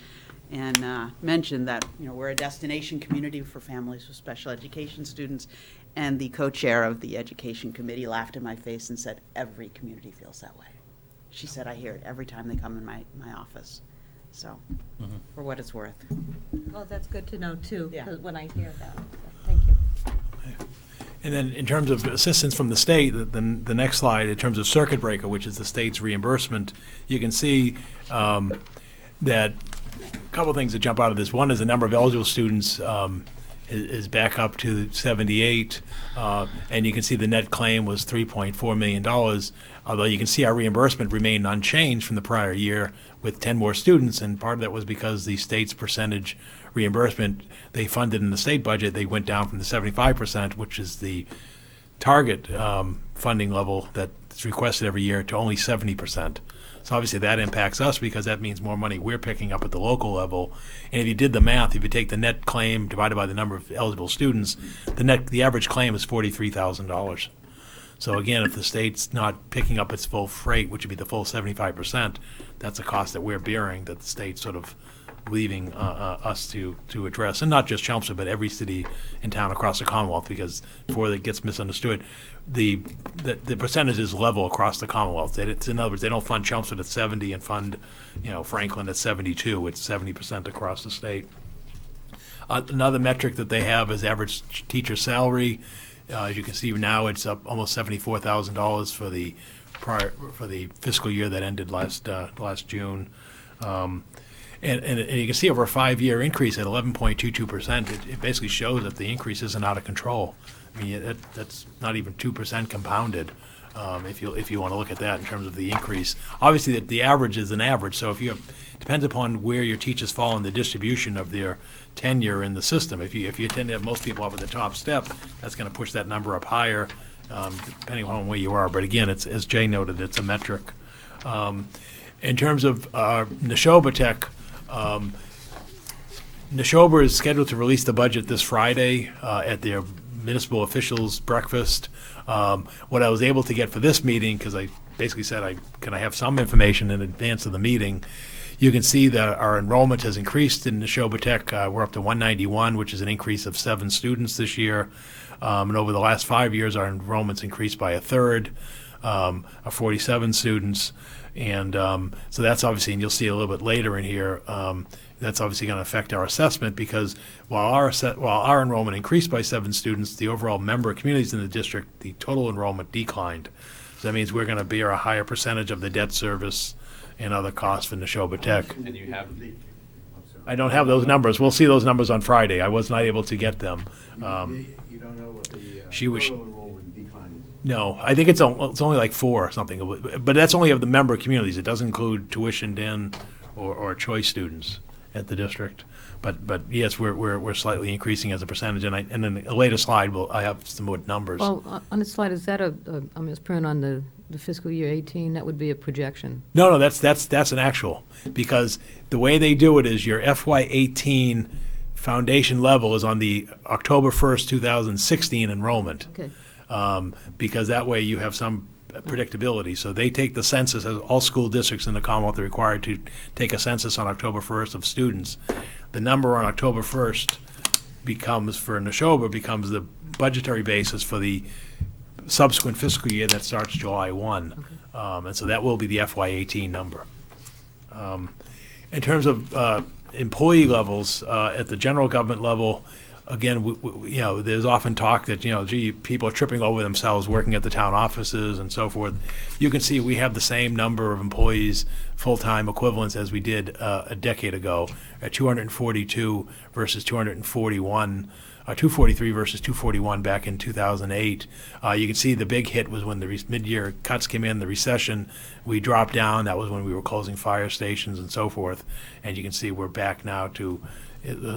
and mentioned that, we're a destination community for families with special education students, and the co-chair of the education committee laughed in my face and said, every community feels that way. she said, I hear it every time they come in my office. So, for what it's worth. Well, that's good to know, too, Yeah. 'cause when I hear that. Thank you. And then in terms of assistance from the state, the next slide, in terms of circuit breaker, which is the state's reimbursement, you can see that a couple things that jump out of this. One is the number of eligible students is back up to 78, and you can see the net claim was $3.4 million, although you can see our reimbursement remained unchanged from the prior year with 10 more students, and part of that was because the state's percentage reimbursement they funded in the state budget, they went down from the 75%, which is the target funding level that's requested every year, to only 70%. So obviously that impacts us because that means more money we're picking up at the local level. And if you did the math, if you take the net claim divided by the number of eligible students, the average claim is $43,000. So again, if the state's not picking up its full freight, which would be the full 75%, that's a cost that we're bearing, that the state's sort of leaving us to address. And not just Chelmsford, but every city and town across the Commonwealth, because before it gets misunderstood, the percentage is level across the Commonwealth. In other words, they don't fund Chelmsford at 70 and fund, Franklin at 72. It's 70% across the state. Another metric that they have is average teacher salary. As you can see now, it's up almost $74,000 for the fiscal year that ended last June. And you can see over a 5-year increase at 11.22%. It basically shows that the increase isn't out of control. I mean, that's not even 2% compounded. If you want to look at that in terms of the increase. Obviously, the average is an average. So depends upon where your teachers fall in the distribution of their tenure in the system. If you tend to have most people up at the top step, that's going to push that number up higher, depending on where you are. But again, as Jay noted, it's a metric. In terms of Neshoba Tech, Neshoba is scheduled to release the budget this Friday at their municipal officials breakfast. What I was able to get for this meeting, because I basically said, can I have some information in advance of the meeting? You can see that our enrollment has increased in Neshoba Tech. We're up to 191, which is an increase of 7 students this year. And over the last 5 years, our enrollment's increased by a third, of 47 students. And so that's obviously, and you'll see a little bit later in here, that's obviously going to affect our assessment, because while our enrollment increased by 7 students, the overall member communities in the district, the total enrollment declined. So that means we're going to bear a higher percentage of the debt service and other costs for Neshoba Tech. And you have I don't have those numbers. We'll see those numbers on Friday. I was not able to get them. you don't know what the She was- total enrollment decline is. No, I think it's only like 4 or something, but that's only of the member communities. It doesn't include tuitioned in or choice students at the district. But yes, we're slightly increasing as a percentage, and in a later slide, I have some more numbers. Well, on the slide, is that I'm just putting on the fiscal year 18, that would be a projection. No, that's an actual, because the way they do it is your FY18 foundation level is on the October 1st, 2016 enrollment. Okay. Because that way you have some predictability. So they take the census, as all school districts in the Commonwealth are required to take a census on October 1st of students. The number on October 1st for Neshoba becomes the budgetary basis for the subsequent fiscal year that starts July 1. Okay. And so that will be the FY18 number. In terms of employee levels, at the general government level, again, there's often talk that, people are tripping over themselves working at the town offices and so forth. You can see we have the same number of employees, full-time equivalents, as we did a decade ago, at 242 versus 241, 243 versus 241 back in 2008. You can see the big hit was when the mid-year cuts came in, the recession. We dropped down. That was when we were closing fire stations and so forth. And you can see we're back now to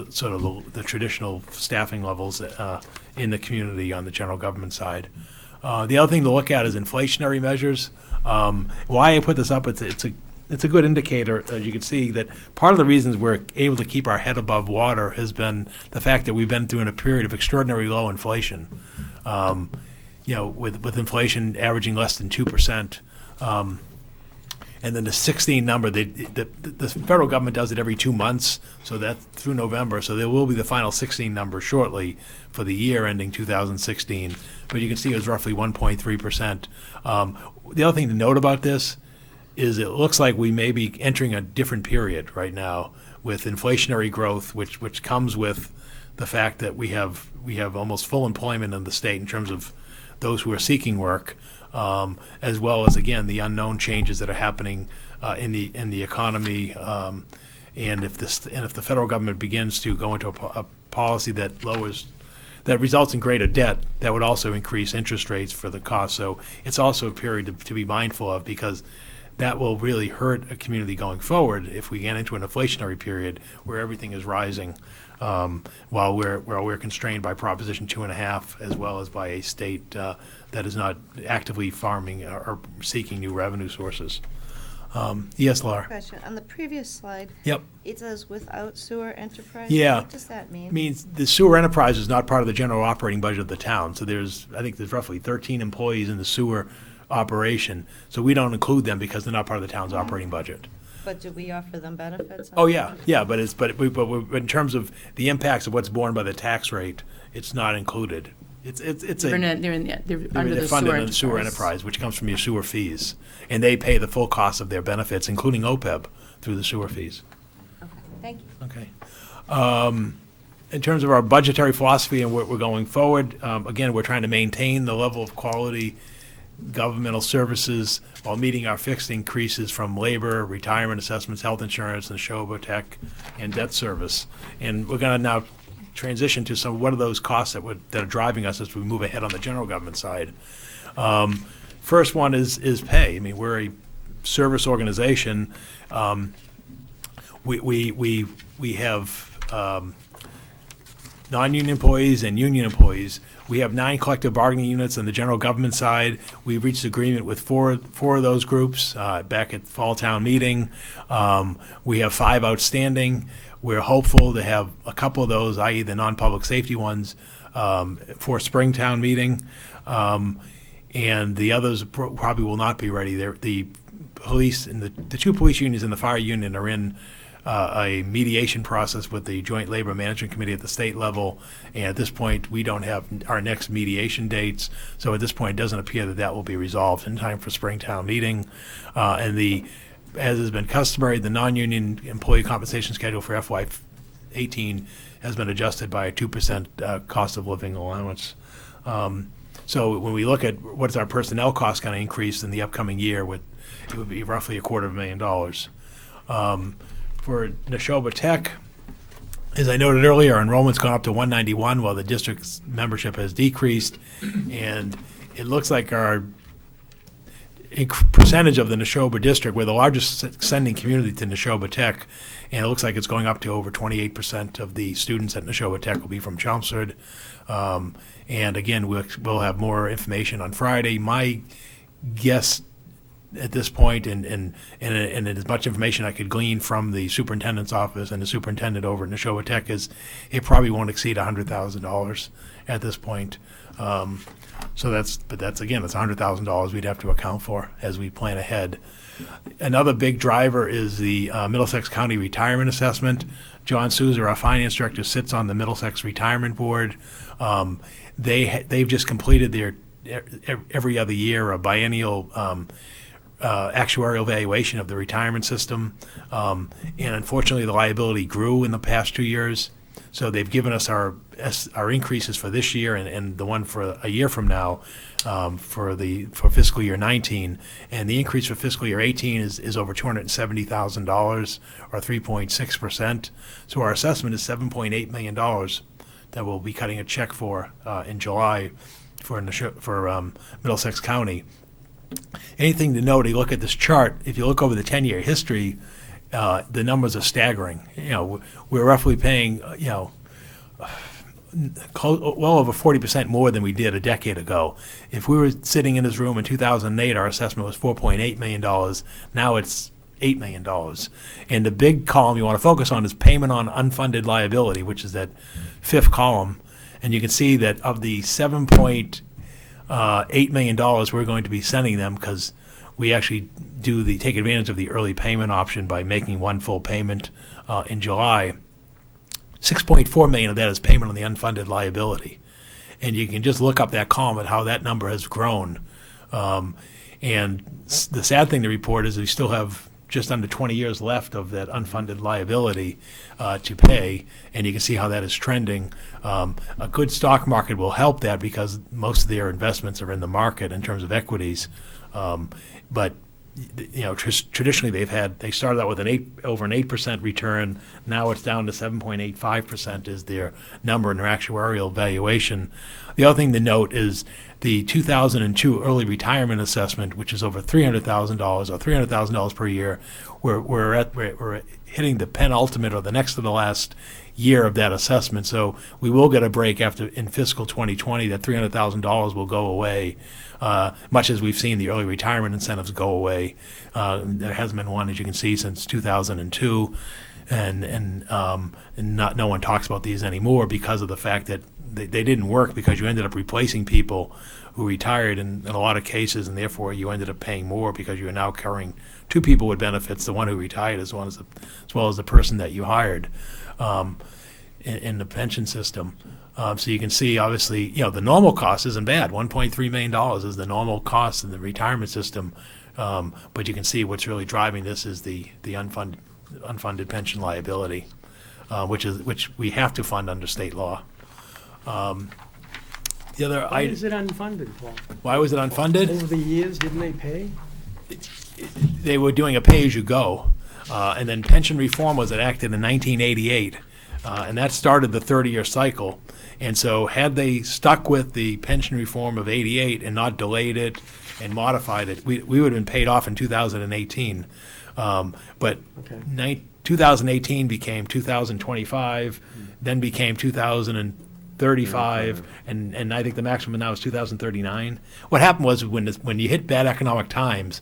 sort of the traditional staffing levels in the community on the general government side. The other thing to look at is inflationary measures. Why I put this up, it's a good indicator. As you can see, that part of the reasons we're able to keep our head above water has been the fact that we've been through a period of extraordinary low inflation. With inflation averaging less than 2%. And then the 16 number, the federal government does it every 2 months, so that's through November. So there will be the final 16 number shortly for the year ending 2016. But you can see it was roughly 1.3%. The other thing to note about this is it looks like we may be entering a different period right now with inflationary growth, which comes with the fact that we have almost full employment in the state in terms of those who are seeking work, as well as, again, the unknown changes that are happening in the economy. And if the federal government begins to go into a policy that results in greater debt, that would also increase interest rates for the cost. So it's also a period to be mindful of, because that will really hurt a community going forward if we get into an inflationary period where everything is rising, while we're constrained by Proposition 2.5, as well as by a state that is not actively farming or seeking new revenue sources. Yes, Laura? Question, on the previous slide, Yep. it says without sewer enterprise. Yeah. What does that mean? Means the sewer enterprise is not part of the general operating budget of the town. So I think there's roughly 13 employees in the sewer operation. So we don't include them because they're not part of the town's operating budget. But do we offer them benefits? Oh, yeah, but in terms of the impacts of what's borne by the tax rate, it's not included. They're under the funded in the sewer enterprise, which comes from your sewer fees. And they pay the full cost of their benefits, including OPEB, through the sewer fees. Okay, thank you. Okay. In terms of our budgetary philosophy and what we're going forward, again, we're trying to maintain the level of quality governmental services while meeting our fixed increases from labor, retirement assessments, health insurance, Neshoba Tech, and debt service. And we're going to now transition to what are those costs that are driving us as we move ahead on the general government side. First one is pay. I mean, we're a service organization. We have non-union employees and union employees. We have 9 collective bargaining units on the general government side. We've reached agreement with four of those groups back at fall town meeting. We have 5 outstanding. We're hopeful to have a couple of those, i.e. the non-public safety ones, for spring town meeting. And the others probably will not be ready. The police and the 2 police unions and the fire union are in a mediation process with the Joint Labor Management Committee at the state level, and at this point we don't have our next mediation dates, so at this point it doesn't appear that will be resolved in time for Springtown meeting. As has been customary, the non-union employee compensation schedule for FY18 has been adjusted by a 2% cost of living allowance. So when we look at what's our personnel cost going to increase in the upcoming year, it would be roughly $250,000. For Neshoba Tech, as I noted earlier, our enrollment's gone up to 191 while the district's membership has decreased, and it looks like our percentage of the Neshoba district, we're the largest sending community to Neshoba Tech, and it looks like it's going up to over 28% of the students at Neshoba Tech will be from Chelmsford. And again, we'll have more information on Friday. My guess at this point, and as much information I could glean from the superintendent's office and the superintendent over at Neshoba Tech, is it probably won't exceed $100,000 at this point. So that's again, it's $100,000 we'd have to account for as we plan ahead. Another big driver is the Middlesex County Retirement Assessment. John Souza, our finance director, sits on the Middlesex Retirement Board. They've just completed their every other year a biennial actuarial valuation of the retirement system, and unfortunately the liability grew in the past 2 years. So they've given us our increases for this year and the one for a year from now for fiscal year 19, and the increase for fiscal year 18 is over $270,000 or 3.6%. So our assessment is $7.8 million that we'll be cutting a check for in July for Middlesex County. Anything to note, you look at this chart, if you look over the 10-year history, the numbers are staggering. We're roughly paying, well over 40% more than we did a decade ago. If we were sitting in this room in 2008, our assessment was $4.8 million. Now it's $8 million. And the big column you want to focus on is payment on unfunded liability, which is that 5th column. And you can see that of the $7.8 million we're going to be sending them, because we actually take advantage of the early payment option by making one full payment in July. $6.4 million of that is payment on the unfunded liability. And you can just look up that column at how that number has grown. And the sad thing to report is we still have just under 20 years left of that unfunded liability to pay, and you can see how that is trending. A good stock market will help that because most of their investments are in the market in terms of equities. But traditionally they started out with over an 8% return. Now it's down to 7.85% is their number in their actuarial valuation. The other thing to note is the 2002 early retirement assessment, which is over $300,000 or $300,000 per year. We're hitting the penultimate or the next to the last year of that assessment. So we will get a break in fiscal 2020. That $300,000 will go away. Much as we've seen the early retirement incentives go away. There hasn't been one, as you can see, since 2002, and no one talks about these anymore because of the fact that they didn't work, because you ended up replacing people who retired in a lot of cases, and therefore you ended up paying more because you are now carrying two people with benefits, the one who retired as well as the person that you hired in the pension system. So you can see, obviously, the normal cost isn't bad. $1.3 million is the normal cost in the retirement system. But you can see what's really driving this is the unfunded pension liability, which we have to fund under state law. The other Why is it unfunded, Paul? Why was it unfunded? Over the years, didn't they pay? They were doing a pay-as-you-go, and then pension reform was enacted in 1988, and that started the 30-year cycle. And so had they stuck with the pension reform of 88 and not delayed it and modified it, we would have been paid off in 2018. But 2018 became 2025, then became 2035, and I think the maximum now is 2039. What happened was when you hit bad economic times,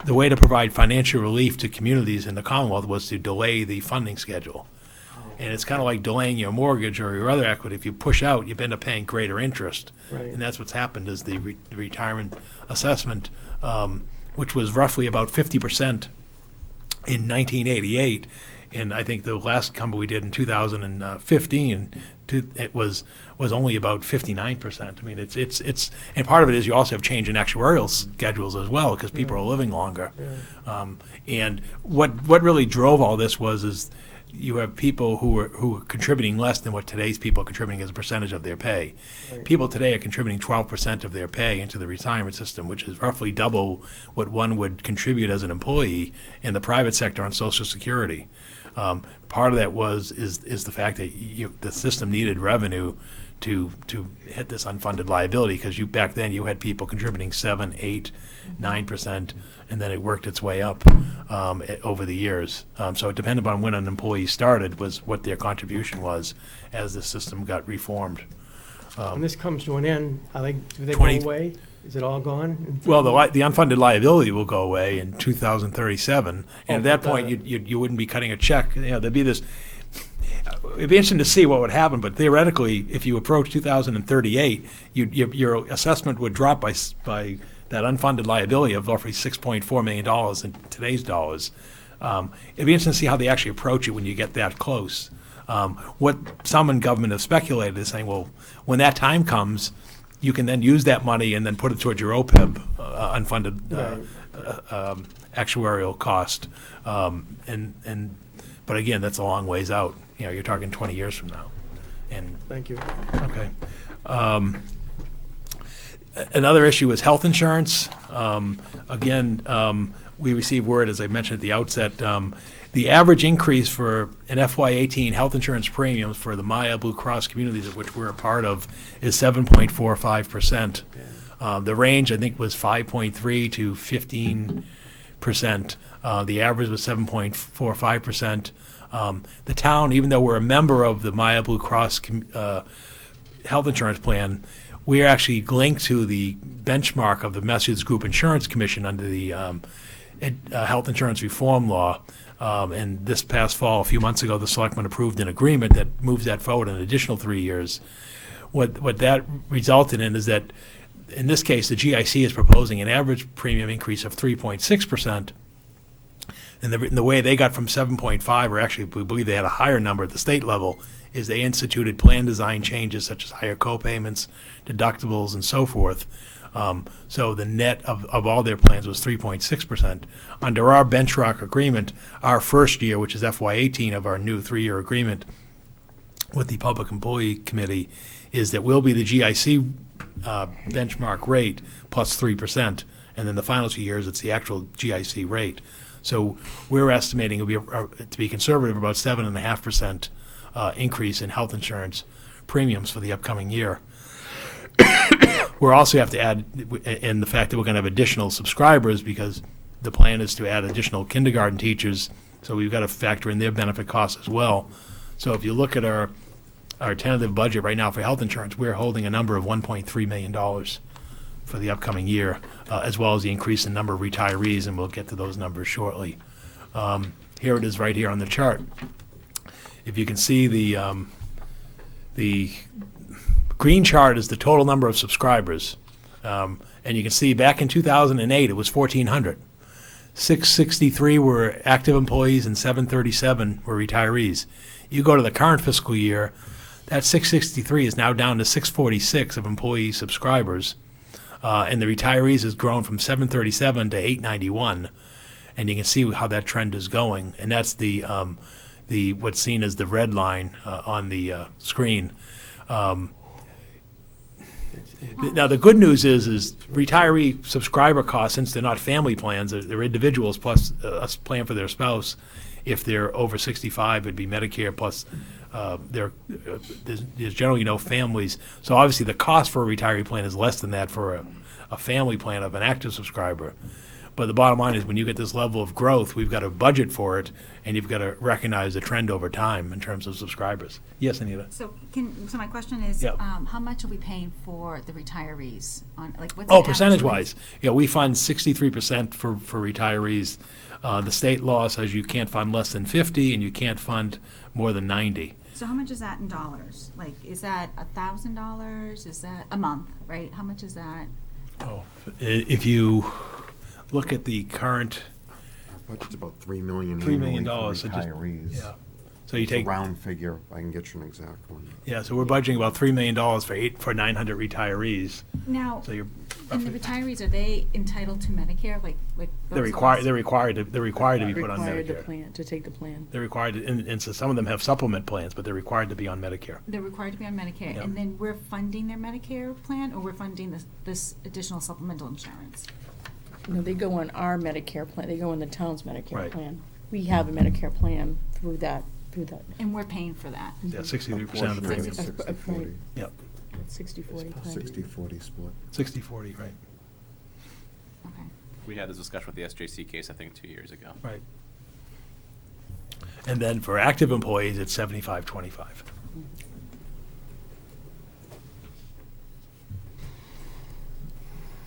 the way to provide financial relief to communities in the Commonwealth was to delay the funding schedule. And it's kind of like delaying your mortgage or your other equity. If you push out, you end up paying greater interest. Right. And that's what's happened is the retirement assessment, which was roughly about 50% in 1988. And I think the last number we did in 2015, it was only about 59%. I mean, it's and part of it is you also have change in actuarial schedules as well because people are living longer. Yeah. And what really drove all this is you have people who are contributing less than what today's people are contributing as a percentage of their pay. Right. People today are contributing 12% of their pay into the retirement system, which is roughly double what one would contribute as an employee in the private sector on Social Security. Part of that is the fact that the system needed revenue to hit this unfunded liability because back then you had people contributing 7, 8, 9%, and then it worked its way up over the years. So it depended on when an employee started was what their contribution was as the system got reformed. When this comes to an end, do they 20 go away? Is it all gone? Well, the unfunded liability will go away in 2037, and at that point you wouldn't be cutting a check. There'd be this. It'd be interesting to see what would happen, but theoretically, if you approach 2038, your assessment would drop by that unfunded liability of roughly $6.4 million in today's dollars. It'd be interesting to see how they actually approach it when you get that close. What some in government have speculated is saying, well, when that time comes, you can then use that money and then put it towards your OPEB, unfunded actuarial cost. But again, that's a long ways out. You're talking 20 years from now. And Thank you. okay. Another issue is health insurance. We received word, as I mentioned at the outset, the average increase for an FY18 health insurance premiums for the Maya Blue Cross communities of which we're a part of is 7.45%. The range, I think, was 5.3 to 15%. The average was 7.45%. The town, even though we're a member of the Maya Blue Cross health insurance plan, we are actually linked to the benchmark of the Massachusetts Group Insurance Commission under the health insurance reform law. And this past fall, a few months ago, the Selectmen approved an agreement that moves that forward an additional 3 years. What that resulted in is that, in this case, the GIC is proposing an average premium increase of 3.6%. And the way they got from 7.5, or actually we believe they had a higher number at the state level, is they instituted plan design changes such as higher co-payments, deductibles, and so forth. So the net of all their plans was 3.6%. Under our benchmark agreement, our first year, which is FY18 of our new 3-year agreement with the Public Employee Committee, is that we'll be the GIC benchmark rate plus 3%, and then the final 2 years, it's the actual GIC rate. So we're estimating it'll be, to be conservative, about 7.5% increase in health insurance premiums for the upcoming year. We'll also have to add in the fact that we're going to have additional subscribers, because the plan is to add additional kindergarten teachers, so we've got to factor in their benefit costs as well. So if you look at our tentative budget right now for health insurance, we're holding a number of $1.3 million for the upcoming year, as well as the increase in number of retirees, and we'll get to those numbers shortly. Here it is right here on the chart. If you can see the green chart is the total number of subscribers, and you can see back in 2008 it was 1,400. 663 were active employees and 737 were retirees. You go to the current fiscal year, that 663 is now down to 646 of employee subscribers, and the retirees has grown from 737 to 891, and you can see how that trend is going, and that's the what's seen as the red line on the screen. Now, the good news is retiree subscriber costs, since they're not family plans, they're individuals plus a plan for their spouse. If they're over 65, it'd be Medicare plus there's generally no families. So obviously the cost for a retiree plan is less than that for a family plan of an active subscriber. But the bottom line is, when you get this level of growth, we've got to budget for it, and you've got to recognize the trend over time in terms of subscribers. Yes, Anita? So my question is, Yep. how much are we paying for the retirees on, like, what's the Oh, average percentage-wise, rate? yeah, we fund 63% for retirees. The state law says you can't fund less than 50, and you can't fund more than 90. So how much is that in dollars? Like, is that $1,000? Is that a month, right? How much is that? Oh, if you look at the current Our budget's about $3 million $3 million, annually so for just- retirees. yeah. So you It's a take, round figure. I can get you an exact one. yeah, so we're budgeting about $3 million for 900 retirees. Now, So you're and the retirees, are they entitled to Medicare, like they're those required. ones? They're required to be put on Required to Medicare. to take the plan. They're required, and so some of them have supplement plans, but they're required to be on Medicare. They're required to be on Medicare, Yep. and then we're funding their Medicare plan, or we're funding this additional supplemental insurance? No, they go on our Medicare plan, they go on the town's Medicare Right. plan. We have a Medicare plan through that. And we're paying for that. Yeah, 63% of the Unfortunately, premium. it's Premium. 60/40. Yep, 60/40 plan. 60/40 split. 60/40, right, Okay. We had this discussion with the SJC case, I think, 2 years ago. right. And then for active employees, it's 75/25.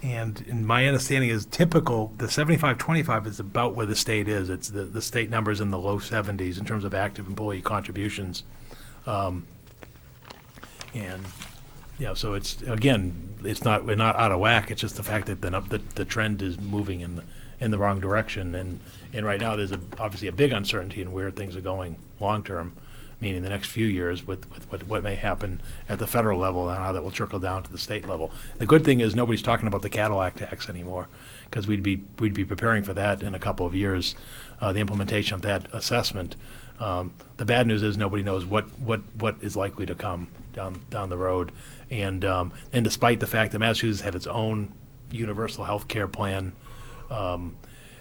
And in my understanding is typical, the 75/25 is about where the state is. It's the state number's in the low 70s in terms of active employee contributions. And, you know, so it's, again, we're not out of whack. It's just the fact that the trend is moving in the wrong direction. And right now, there's obviously a big uncertainty in where things are going long-term, meaning the next few years with what may happen at the federal level and how that will trickle down to the state level. The good thing is nobody's talking about the Cadillac tax anymore, because we'd be preparing for that in a couple of years, the implementation of that assessment. The bad news is nobody knows what is likely to come down the road. And despite the fact that Massachusetts had its own universal health care plan,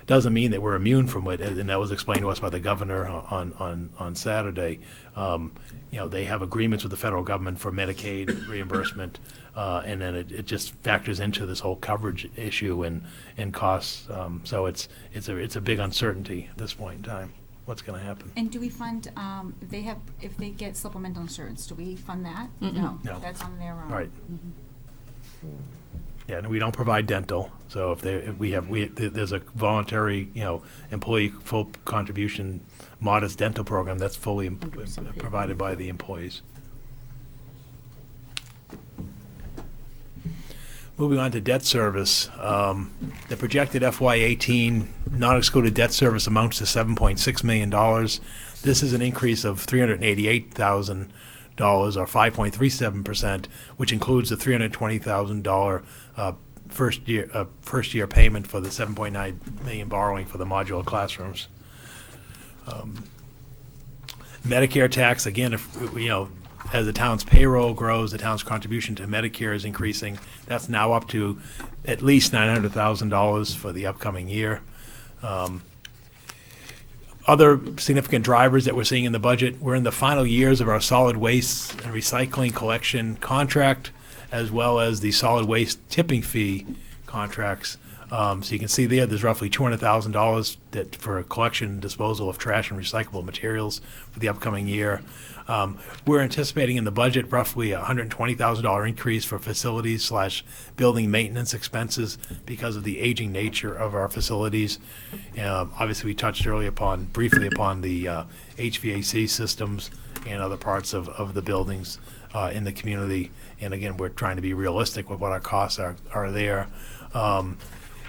doesn't mean that we're immune from it, and that was explained to us by the governor on Saturday. You know, they have agreements with the federal government for Medicaid reimbursement, and then it just factors into this whole coverage issue and costs. So it's a big uncertainty at this point in time, what's going to happen. And do we fund, if they get supplemental insurance, do we fund that? No, No. that's on their own. Right. Yeah, and we don't provide dental, so if there's a voluntary, employee full contribution modest dental program that's fully provided by the employees. Moving on to debt service, the projected FY18 non-excluded debt service amounts to $7.6 million. This is an increase of $388,000 or 5.37%, which includes the $320,000 first year payment for the $7.9 million borrowing for the modular classrooms. Medicare tax, again, if, as the town's payroll grows, the town's contribution to Medicare is increasing. That's now up to at least $900,000 for the upcoming year. Other significant drivers that we're seeing in the budget, we're in the final years of our solid waste and recycling collection contract, as well as the solid waste tipping fee contracts. So you can see there's roughly $200,000 that for collection and disposal of trash and recyclable materials for the upcoming year. We're anticipating in the budget roughly a $120,000 increase for facilities/building maintenance expenses because of the aging nature of our facilities. Obviously, we touched briefly upon the HVAC systems and other parts of the buildings in the community. And again, we're trying to be realistic with what our costs are there.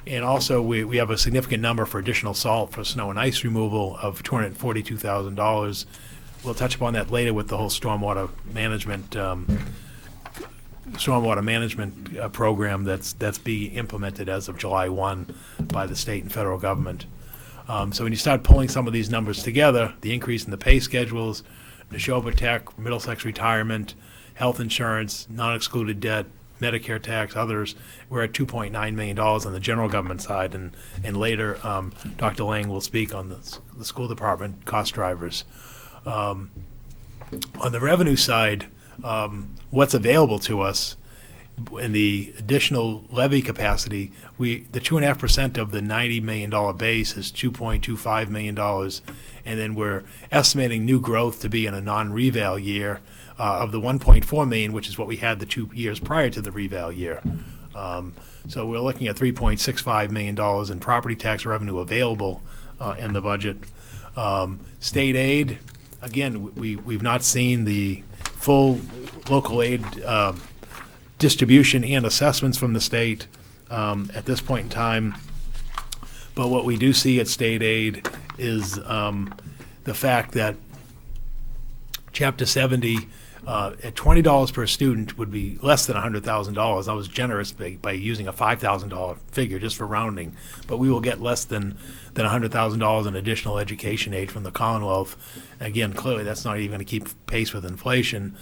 And also, we have a significant number for additional salt for snow and ice removal of $242,000. We'll touch upon that later with the whole stormwater management program that's being implemented as of July 1 by the state and federal government. So when you start pulling some of these numbers together, the increase in the pay schedules, Neshoba Tech, Middlesex Retirement, health insurance, non-excluded debt, Medicare tax, others, we're at $2.9 million on the general government side, and later Dr. Lang will speak on the school department cost drivers. On the revenue side, what's available to us in the additional levy capacity, the 2.5% of the $90 million base is $2.25 million, and then we're estimating new growth to be in a non-reval year of the $1.4 million, which is what we had the 2 years prior to the reval year. So we're looking at $3.65 million in property tax revenue available in the budget. State aid, again, we've not seen the full local aid distribution and assessments from the state at this point in time. But what we do see at state aid is the fact that Chapter 70 at $20 per student would be less than $100,000. I was generous by using a $5,000 figure just for rounding, but we will get less than $100,000 in additional education aid from the Commonwealth. Again, clearly that's not even going to keep pace with inflation.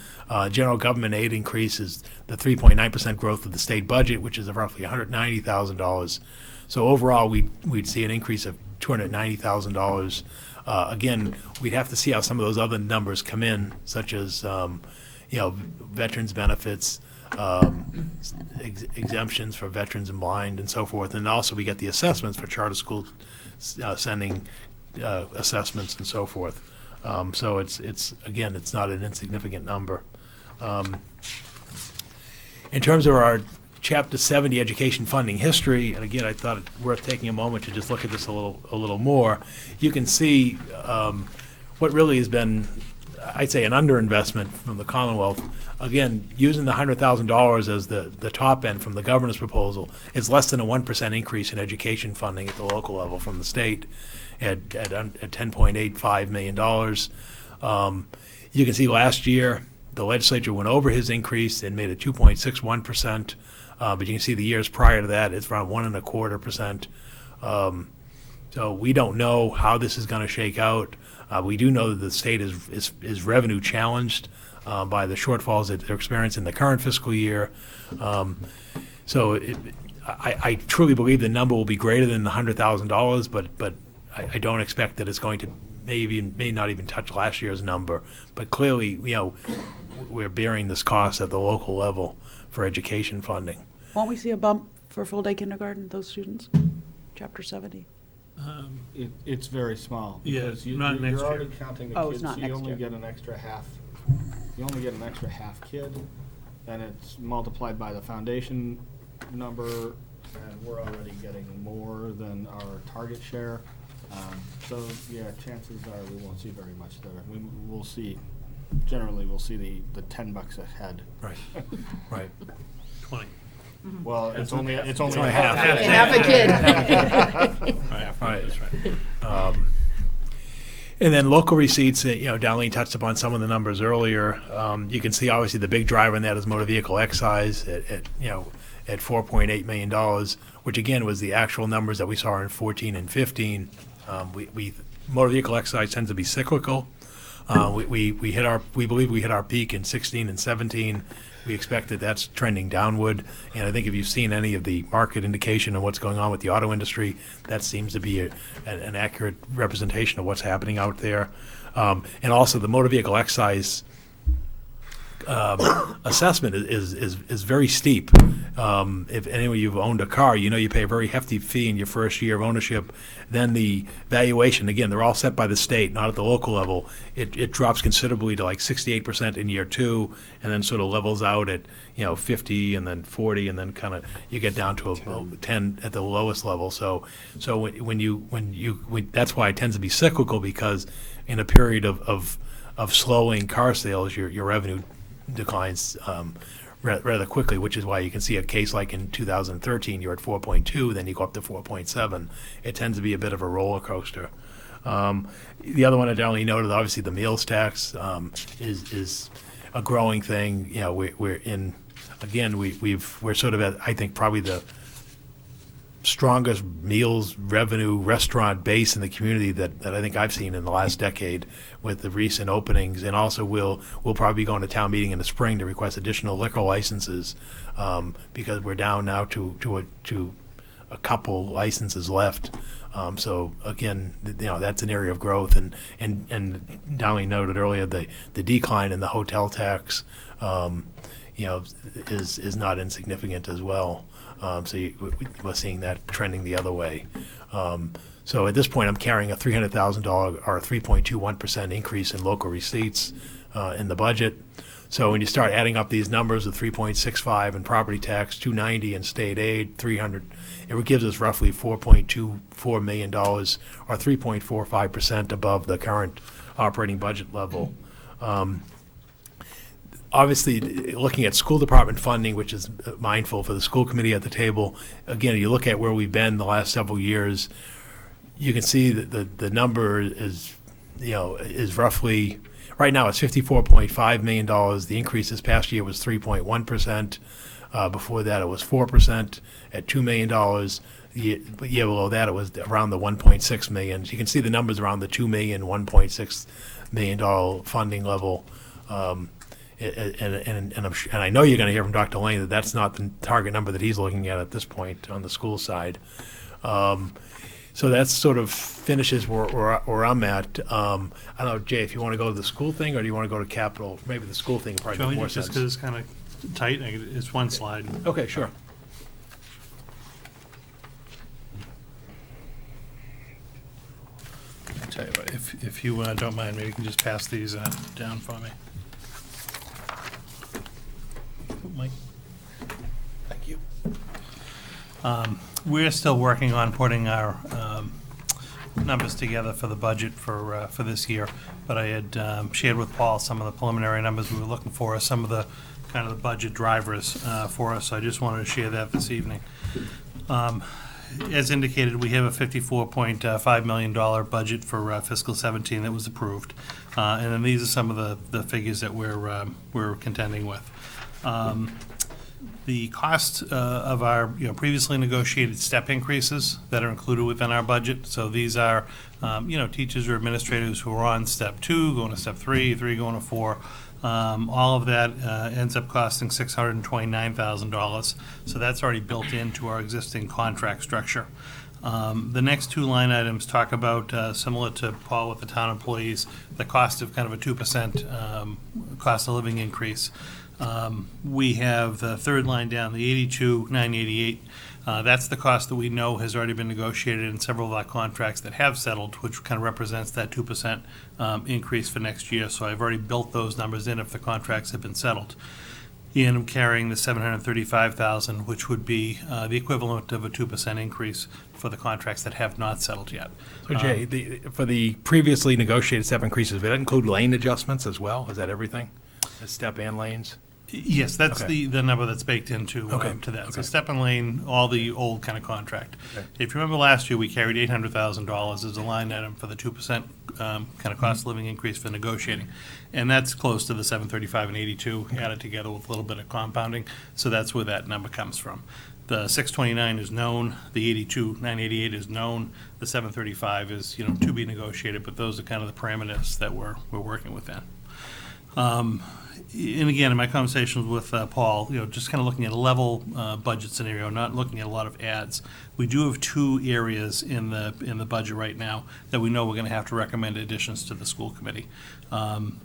General government aid increases the 3.9% growth of the state budget, which is roughly $190,000. So overall, we'd see an increase of $290,000. Again, we'd have to see how some of those other numbers come in, such as veterans benefits, exemptions for veterans and blind, and so forth. And also, we get the assessments for charter schools sending assessments and so forth. So it's not an insignificant number. In terms of our Chapter 70 education funding history, and again, I thought it worth taking a moment to just look at this a little more. You can see what really has been, I'd say, an underinvestment from the Commonwealth. Again, using the $100,000 as the top end from the governor's proposal, is less than a 1% increase in education funding at the local level from the state at $10.85 million. You can see last year the legislature went over his increase and made it 2.61%. But you can see the years prior to that, it's around 1.25%. So we don't know how this is going to shake out. We do know that the state is revenue challenged by the shortfalls that they're experiencing in the current fiscal year. So I truly believe the number will be greater than the $100,000, but I don't expect that it's going to may not even touch last year's number. But clearly, we're bearing this cost at the local level for education funding. Won't we see a bump for full-day kindergarten, those students? Chapter 70? It's very small. Yeah, because not next You're already year. counting the Oh, kids, it's not so you next only year. get an extra half. You only get an extra half kid, and it's multiplied by the foundation number, and we're already getting more than our target share. So yeah, chances are we won't see very much there. We'll see. Generally, we'll see the $10 a head. Right. Right. 20. Well, it's only It's only half. Half a kid. Right. That's right. And then local receipts, Darlene touched upon some of the numbers earlier. You can see obviously the big driver in that is motor vehicle excise at at $4.8 million, which again was the actual numbers that we saw in 14 and 15. Motor vehicle excise tends to be cyclical. We believe we hit our peak in 16 and 17. We expect that that's trending downward. And I think if you've seen any of the market indication of what's going on with the auto industry, that seems to be an accurate representation of what's happening out there. And also the motor vehicle excise assessment is very steep. If any of you have owned a car, you know you pay a very hefty fee in your first year of ownership. Then the valuation, again, they're all set by the state, not at the local level. It drops considerably to like 68% in year 2, and then sort of levels out at 50 and then 40, and then kind of you get down to a 10 at the lowest level. So when that's why it tends to be cyclical, because in a period of slowing car sales, your revenue declines rather quickly, which is why you can see a case like in 2013, you're at 4.2, then you go up to 4.7. It tends to be a bit of a roller coaster. The other one I generally noted, obviously, the meals tax is a growing thing. We're in, again, we're sort of at, I think, probably the strongest meals revenue restaurant base in the community that I think I've seen in the last decade with the recent openings. And also we'll probably be going to town meeting in the spring to request additional liquor licenses, because we're down now to a couple licenses left. So again, that's an area of growth, and Dolly noted earlier the decline in the hotel tax is not insignificant as well. So we're seeing that trending the other way. So at this point, I'm carrying a $300,000 or a 3.21% increase in local receipts in the budget. So when you start adding up these numbers of 3.65 in property tax, 290 in state aid, 300, it gives us roughly $4.24 million, or 3.45% above the current operating budget level. Obviously, looking at school department funding, which is mindful for the school committee at the table, again, you look at where we've been the last several years, you can see that the number is roughly, right now it's $54.5 million. The increase this past year was 3.1%. Before that, it was 4% at $2 million. The year below that, it was around the 1.6 million. So you can see the numbers around the 2 million, $1.6 million funding level. And I know you're going to hear from Dr. Lane that that's not the target number that he's looking at this point on the school side. So that sort of finishes where I'm at. I don't know, Jay, if you want to go to the school thing, or do you want to go to capital? Maybe the school thing probably makes more sense. Just because it's kind of tight, it's one slide. Okay, sure. I'll tell you what, if you don't mind, maybe you can just pass these down for me. Mike. Thank you. We're still working on putting our numbers together for the budget for this year, but I had shared with Paul some of the preliminary numbers we were looking for, some of the kind of the budget drivers for us, so I just wanted to share that this evening. As indicated, we have a $54.5 million budget for fiscal 17 that was approved, and then these are some of the figures that we're contending with. The cost of our previously negotiated step increases that are included within our budget. So these are teachers or administrators who are on step 2 going to step 3, 3 going to 4. All of that ends up costing $629,000. So that's already built into our existing contract structure. The next two line items talk about, similar to Paul with the town employees, the cost of kind of a 2% cost of living increase. We have the third line down, the $82,988. That's the cost that we know has already been negotiated in several of our contracts that have settled, which kind of represents that 2% increase for next year. So I've already built those numbers in if the contracts have been settled. And I'm carrying the $735,000, which would be the equivalent of a 2% increase for the contracts that have not settled yet. So Jay, for the previously negotiated step increases, would that include lane adjustments as well? Is that everything? Step and lanes? Yes, that's Okay. the number that's baked into, Okay, to that. So okay. step and lane, all the old kind of contract. Okay. If you remember last year, we carried $800,000 as a line item for the 2% kind of cost of living increase for negotiating. And that's close to the 735 and 82 added together with a little bit of compounding. So that's where that number comes from. The 629 is known, the 82, 988 is known, the 735 is, to be negotiated, but those are kind of the parameters that we're working within. And again, in my conversations with Paul, just kind of looking at a level budget scenario, not looking at a lot of ads. We do have two areas in the budget right now that we know we're going to have to recommend additions to the school committee.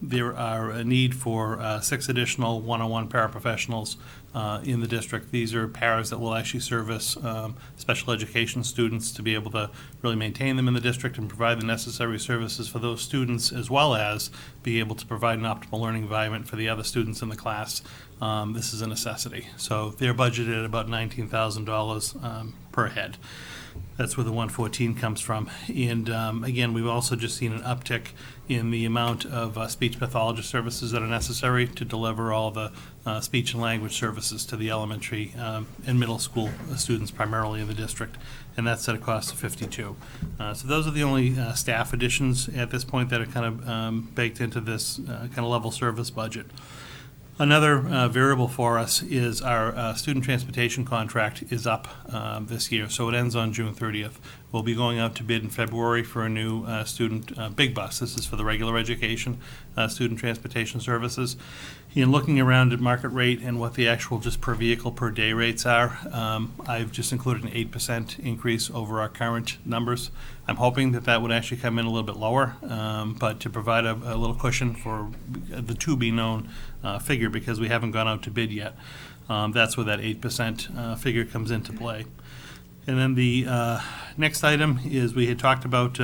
There are a need for 6 additional one-on-one paraprofessionals in the district. These are paras that will actually service special education students to be able to really maintain them in the district and provide the necessary services for those students, as well as be able to provide an optimal learning environment for the other students in the class. This is a necessity. So they're budgeted at about $19,000 per head. That's where the 114 comes from. And again, we've also just seen an uptick in the amount of speech pathologist services that are necessary to deliver all the speech and language services to the elementary and middle school students primarily in the district. And that's at a cost of $52. So those are the only staff additions at this point that are kind of baked into this kind of level service budget. Another variable for us is our student transportation contract is up this year, so it ends on June 30th. We'll be going out to bid in February for a new student big bus. This is for the regular education student transportation services. In looking around at market rate and what the actual just per vehicle per day rates are, I've just included an 8% increase over our current numbers. I'm hoping that would actually come in a little bit lower, but to provide a little cushion for the to-be-known figure, because we haven't gone out to bid yet, that's where that 8% figure comes into play. And then the next item is we had talked about,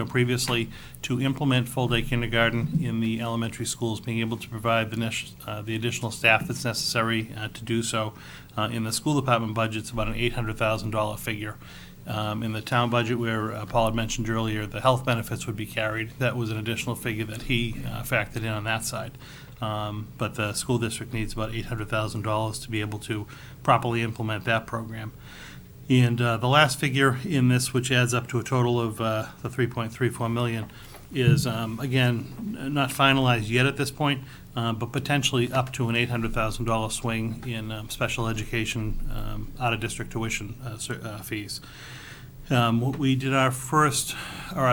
previously, to implement full-day kindergarten in the elementary schools, being able to provide the additional staff that's necessary to do so. In the school department budget, it's about an $800,000 figure. In the town budget, where Paul had mentioned earlier, the health benefits would be carried. That was an additional figure that he factored in on that side. But the school district needs about $800,000 to be able to properly implement that program. And the last figure in this, which adds up to a total of the $3.34 million, is, again, not finalized yet at this point, but potentially up to an $800,000 swing in special education out-of-district tuition fees. We did our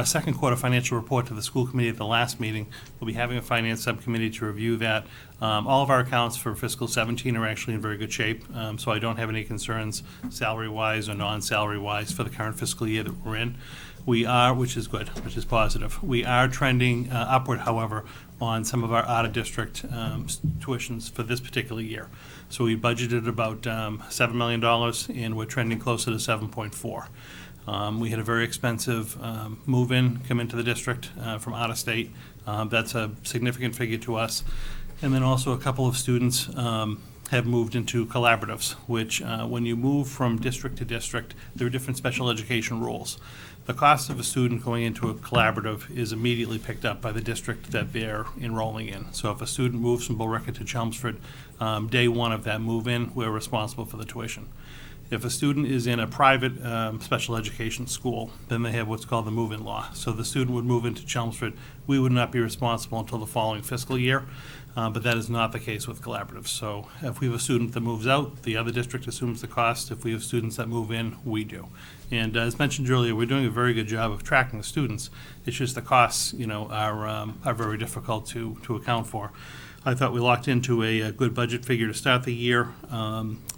second quarter financial report to the school committee at the last meeting. We'll be having a finance subcommittee to review that. All of our accounts for fiscal 17 are actually in very good shape, so I don't have any concerns salary-wise or non-salary-wise for the current fiscal year that we're in. We are, which is good, which is positive. We are trending upward, however, on some of our out-of-district tuitions for this particular year. So we budgeted about $7 million, and we're trending closer to 7.4. We had a very expensive move-in come into the district from out of state. That's a significant figure to us. And then also a couple of students have moved into collaboratives, which when you move from district to district, there are different special education rules. The cost of a student going into a collaborative is immediately picked up by the district that they're enrolling in. So if a student moves from Billerica to Chelmsford, day one of that move-in, we're responsible for the tuition. If a student is in a private special education school, then they have what's called the move-in law. So the student would move into Chelmsford. We would not be responsible until the following fiscal year, but that is not the case with collaboratives. So if we have a student that moves out, the other district assumes the cost. If we have students that move in, we do. And as mentioned earlier, we're doing a very good job of tracking the students. It's just the costs, are very difficult to account for. I thought we locked into a good budget figure to start the year.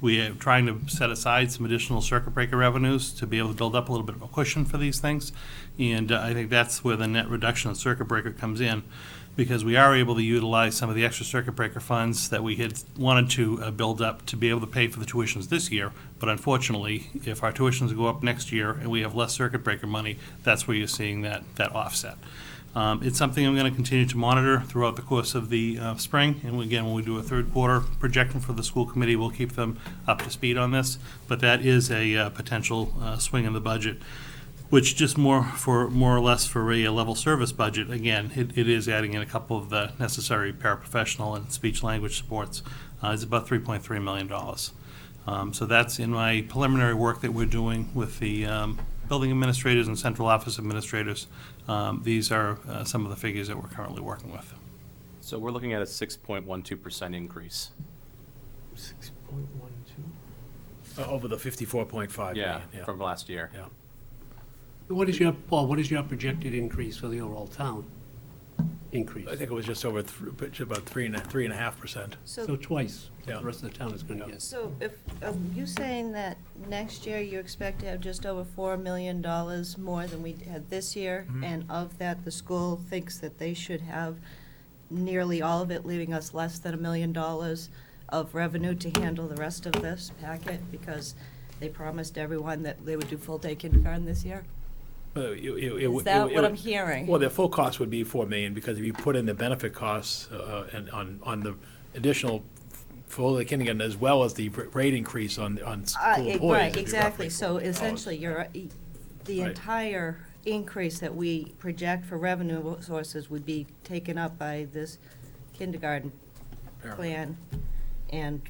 We are trying to set aside some additional circuit breaker revenues to be able to build up a little bit of a cushion for these things. And I think that's where the net reduction of circuit breaker comes in, because we are able to utilize some of the extra circuit breaker funds that we had wanted to build up to be able to pay for the tuitions this year. But unfortunately, if our tuitions go up next year and we have less circuit breaker money, that's where you're seeing that offset. It's something I'm going to continue to monitor throughout the course of the spring. And again, when we do a third quarter projection for the school committee, we'll keep them up to speed on this. But that is a potential swing in the budget. which just more or less for a level service budget, again, it is adding in a couple of the necessary paraprofessional and speech language supports. It's about $3.3 million. So that's in my preliminary work that we're doing with the building administrators and central office administrators. These are some of the figures that we're currently working with. So we're looking at a 6.12% increase. 6.12. Over the 54.5 million. Yeah, from last year. Yeah. What is your, Paul, what is your projected increase for the overall town increase? I think it was just over, about 3.5%. So twice Yeah. what the rest of the town is gonna get. So if, are you saying that next year you expect to have just over $4 million more than we had this year? And of that, the school thinks that they should have nearly all of it, leaving us less than $1 million of revenue to handle the rest of this packet? Because they promised everyone that they would do full-day kindergarten this year? Is that what I'm hearing? Well, the full cost would be $4 million, because if you put in the benefit costs and on the additional full-day kindergarten, as well as the rate increase on school employees. Right, it'd be exactly. roughly So $4 million. essentially, the Right. entire increase that we project for revenue sources would be taken up by this kindergarten plan, and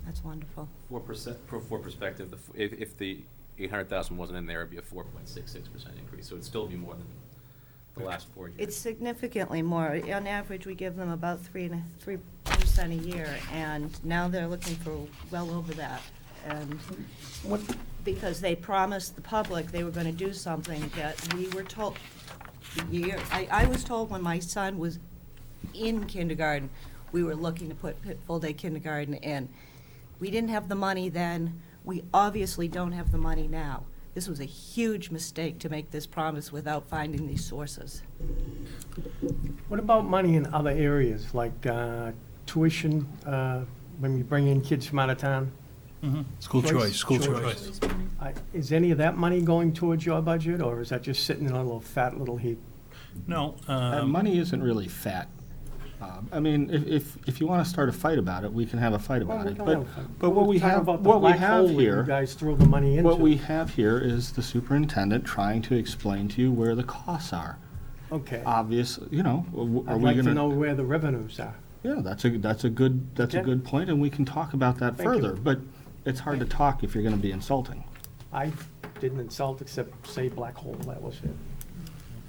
that's wonderful. 4%, for perspective, if the 800,000 wasn't in there, it'd be a 4.66% increase, so it'd still be more than the last 4 years. It's significantly more. On average, we give them about 3% a year, and now they're looking for well over that. And because they promised the public they were gonna do something that we were told, I was told when my son was in kindergarten, we were looking to put full-day kindergarten in. We didn't have the money then. We obviously don't have the money now. This was a huge mistake to make this promise without finding these sources. What about money in other areas, like tuition, when you bring in kids from out of town? School choice. Is any of that money going towards your budget, or is that just sitting in a little fat little heap? No. Money isn't really fat. I mean, if you want to start a fight about it, we can have a fight about it. But what we have, You guys throw the money into. what we have here is the superintendent trying to explain to you where the costs are. Okay. Obvious, you know, are I'd we like to gonna? know where the revenues are. Yeah, that's a good point, and we can talk about that Thank you. further. But it's hard to talk if you're going to be insulting. I didn't insult except say black hole, that was it.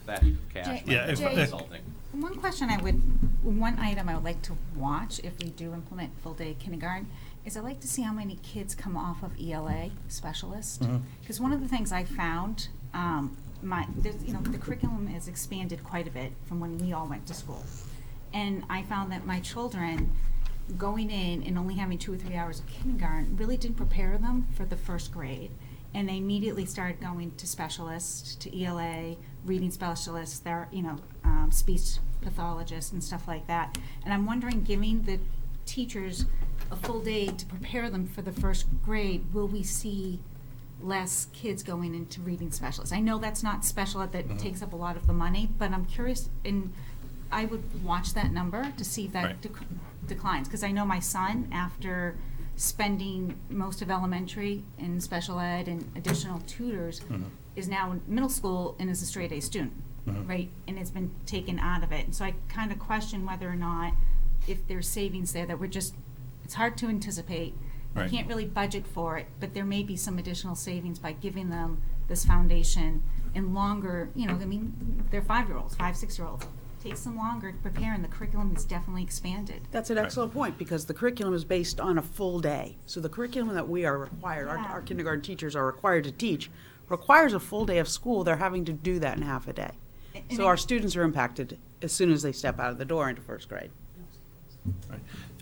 That cash. Yeah, if- might be insulting. One item I would like to watch if we do implement full-day kindergarten is I'd like to see how many kids come off of ELA specialist. Because one of the things I found, the curriculum has expanded quite a bit from when we all went to school. And I found that my children going in and only having 2 or 3 hours of kindergarten really didn't prepare them for the first grade. And they immediately started going to specialists, to ELA, reading specialists, speech pathologists and stuff like that. And I'm wondering, giving the teachers a full day to prepare them for the first grade, will we see less kids going into reading specialists? I know that's not special ed, that takes up a lot of the money, but I'm curious, and I would watch that number to see if that declines. Because I know my son, after spending most of elementary in special ed and additional tutors, is now in middle school and is a straight A student, right? And it's been taken out of it. And so I kind of question whether or not, if there's savings there that we're just, it's hard to anticipate. Right. I can't really budget for it, but there may be some additional savings by giving them this foundation and longer, they're 5-year-olds, 5, 6-year-olds. Takes them longer to prepare, and the curriculum is definitely expanded. That's an excellent point, because the curriculum is based on a full day. So the curriculum that we are required, our kindergarten teachers are required to teach, requires a full day of school. They're having to do that in half a day. So our students are impacted as soon as they step out of the door into first grade.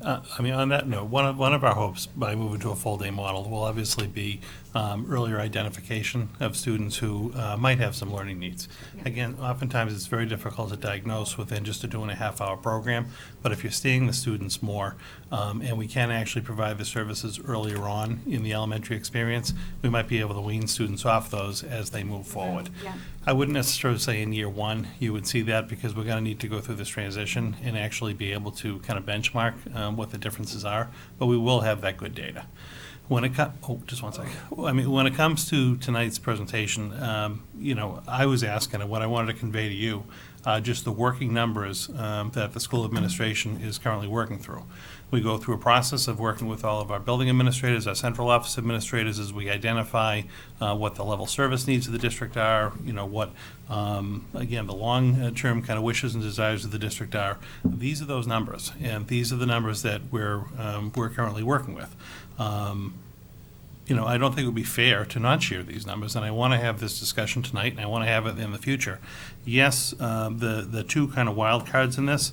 On that note, one of our hopes by moving to a full-day model will obviously be earlier identification of students who might have some learning needs. Again, oftentimes it's very difficult to diagnose within just a 2.5-hour program, but if you're seeing the students more, and we can actually provide the services earlier on in the elementary experience, we might be able to wean students off those as they move forward. Yeah. I wouldn't necessarily say in year 1 you would see that, because we're going to need to go through this transition and actually be able to kind of benchmark what the differences are, but we will have that good data. When it just one second. I mean, when it comes to tonight's presentation, I was asking, and what I wanted to convey to you, just the working numbers that the school administration is currently working through. We go through a process of working with all of our building administrators, our central office administrators, as we identify what the level service needs of the district are, what, again, the long-term kind of wishes and desires of the district are. These are those numbers, and these are the numbers that we're currently working with. I don't think it would be fair to not share these numbers, and I want to have this discussion tonight, and I want to have it in the future. Yes, the two kind of wild cards in this,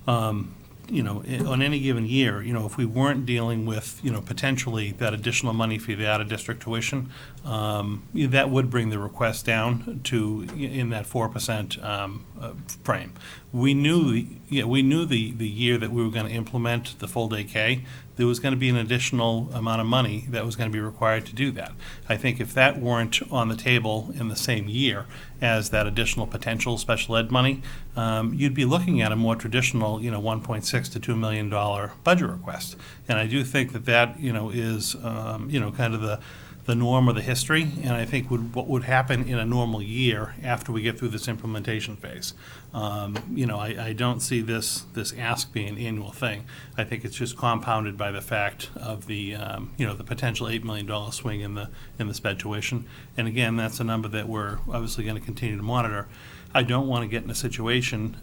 on any given year, if we weren't dealing with, potentially that additional money for the out-of-district tuition, that would bring the request down to in that 4% frame. We knew the year that we were going to implement the full-day K, there was going to be an additional amount of money that was going to be required to do that. I think if that weren't on the table in the same year as that additional potential special ed money, you'd be looking at a more traditional, $1.6 to $2 million budget request. And I do think that is, kind of the norm or the history, and I think what would happen in a normal year after we get through this implementation phase. I don't see this ask being an annual thing. I think it's just compounded by the fact of the the potential $8 million swing in the sped tuition. And again, that's a number that we're obviously going to continue to monitor. I don't want to get in a situation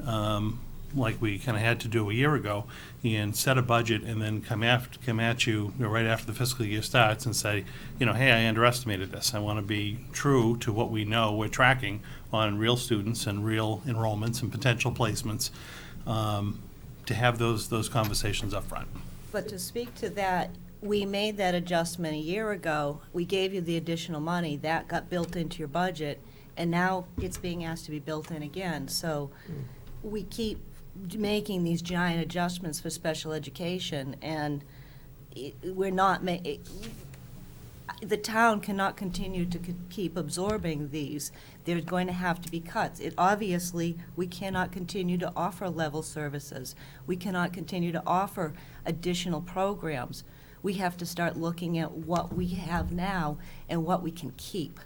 like we kind of had to do a year ago, and set a budget and then come at you, right after the fiscal year starts and say, hey, I underestimated this. I want to be true to what we know we're tracking on real students and real enrollments and potential placements, to have those conversations up front. But to speak to that, we made that adjustment a year ago. We gave you the additional money. That got built into your budget, and now it's being asked to be built in again. So we keep making these giant adjustments for special education, and we're not the town cannot continue to keep absorbing these. There's going to have to be cuts. Obviously, we cannot continue to offer level services. We cannot continue to offer additional programs. We have to start looking at what we have now and what we can keep.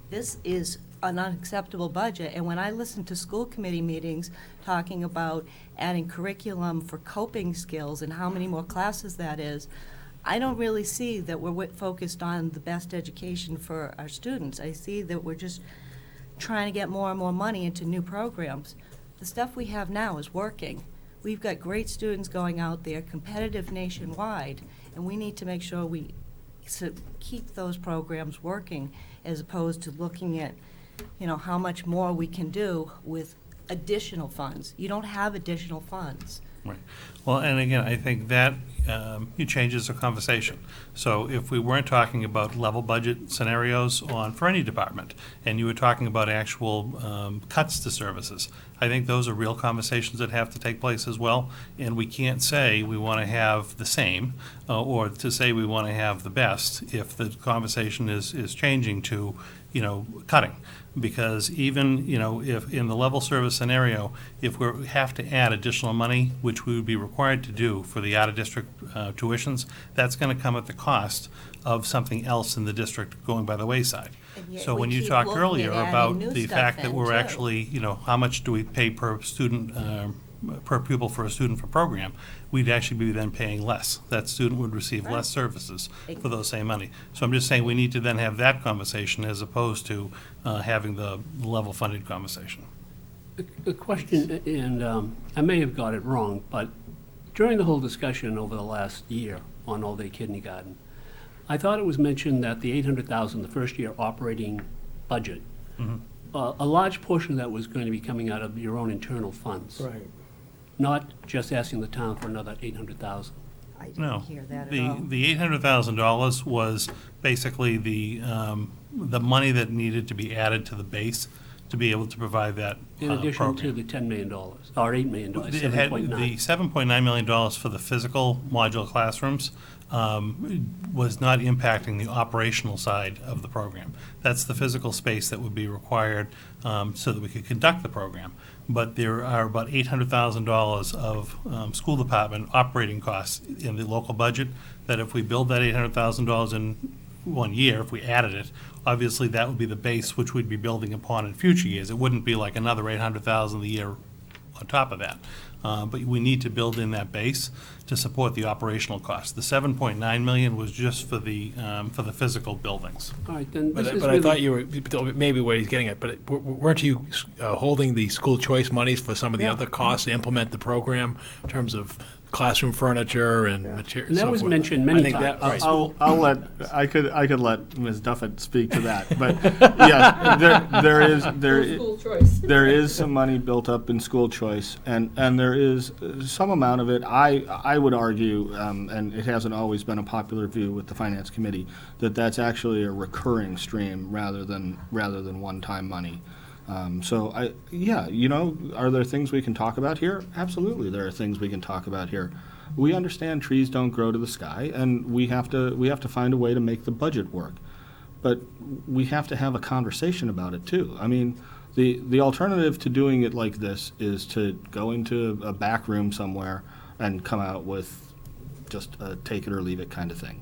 This is an unacceptable budget, and when I listen to school committee meetings talking about adding curriculum for coping skills and how many more classes that is, I don't really see that we're focused on the best education for our students. I see that we're just trying to get more and more money into new programs. The stuff we have now is working. We've got great students going out there, competitive nationwide, and we need to make sure we keep those programs working, as opposed to looking at how much more we can do with additional funds. You don't have additional funds. Right. Well, and again, I think that changes the conversation. So if we weren't talking about level budget scenarios for any department, and you were talking about actual cuts to services, I think those are real conversations that have to take place as well. And we can't say we want to have the same, or to say we want to have the best, if the conversation is changing to cutting. Because even, if in the level service scenario, if we have to add additional money, which we would be required to do for the out-of-district tuitions, that's going to come at the cost of something else in the district going by the wayside. So when you talked earlier about the fact that we're actually, how much do we pay per student, per pupil for a student for program, we'd actually be then paying less. That student would receive less services for those same money. So I'm just saying we need to then have that conversation as opposed to having the level funded conversation. A question, and I may have got it wrong, but during the whole discussion over the last year on all-day kindergarten, I thought it was mentioned that the $800,000, the first year operating budget, a large portion of that was going to be coming out of your own internal funds. Right. Not just asking the town for another $800,000. I didn't No, hear that at all. the $800,000 was basically the money that needed to be added to the base to be able to provide that In addition to program. the $10 million, or $8 million, It had the $7.9. $7.9 million for the physical modular classrooms was not impacting the operational side of the program. That's the physical space that would be required so that we could conduct the program. But there are about $800,000 of school department operating costs in the local budget, that if we build that $800,000 in 1 year, if we added it, obviously that would be the base which we'd be building upon in future years. It wouldn't be like another $800,000 a year on top of that. But we need to build in that base to support the operational costs. The $7.9 million was just for the physical buildings. All right, then But this is I really- thought you were, maybe where he's getting at, but weren't you holding the school choice monies for some of the other costs to implement the program in terms of classroom furniture and materials? And that was mentioned many times. Right. I'll let, I could let Ms. Duffett speak to that, but yes, there is some money built up in school choice, and there is some amount of it, I would argue, and it hasn't always been a popular view with the Finance Committee, that that's actually a recurring stream rather than one-time money. So are there things we can talk about here? Absolutely, there are things we can talk about here. We understand trees don't grow to the sky, and we have to find a way to make the budget work. But we have to have a conversation about it too. I mean, the alternative to doing it like this is to go into a back room somewhere and come out with just a take it or leave it kind of thing.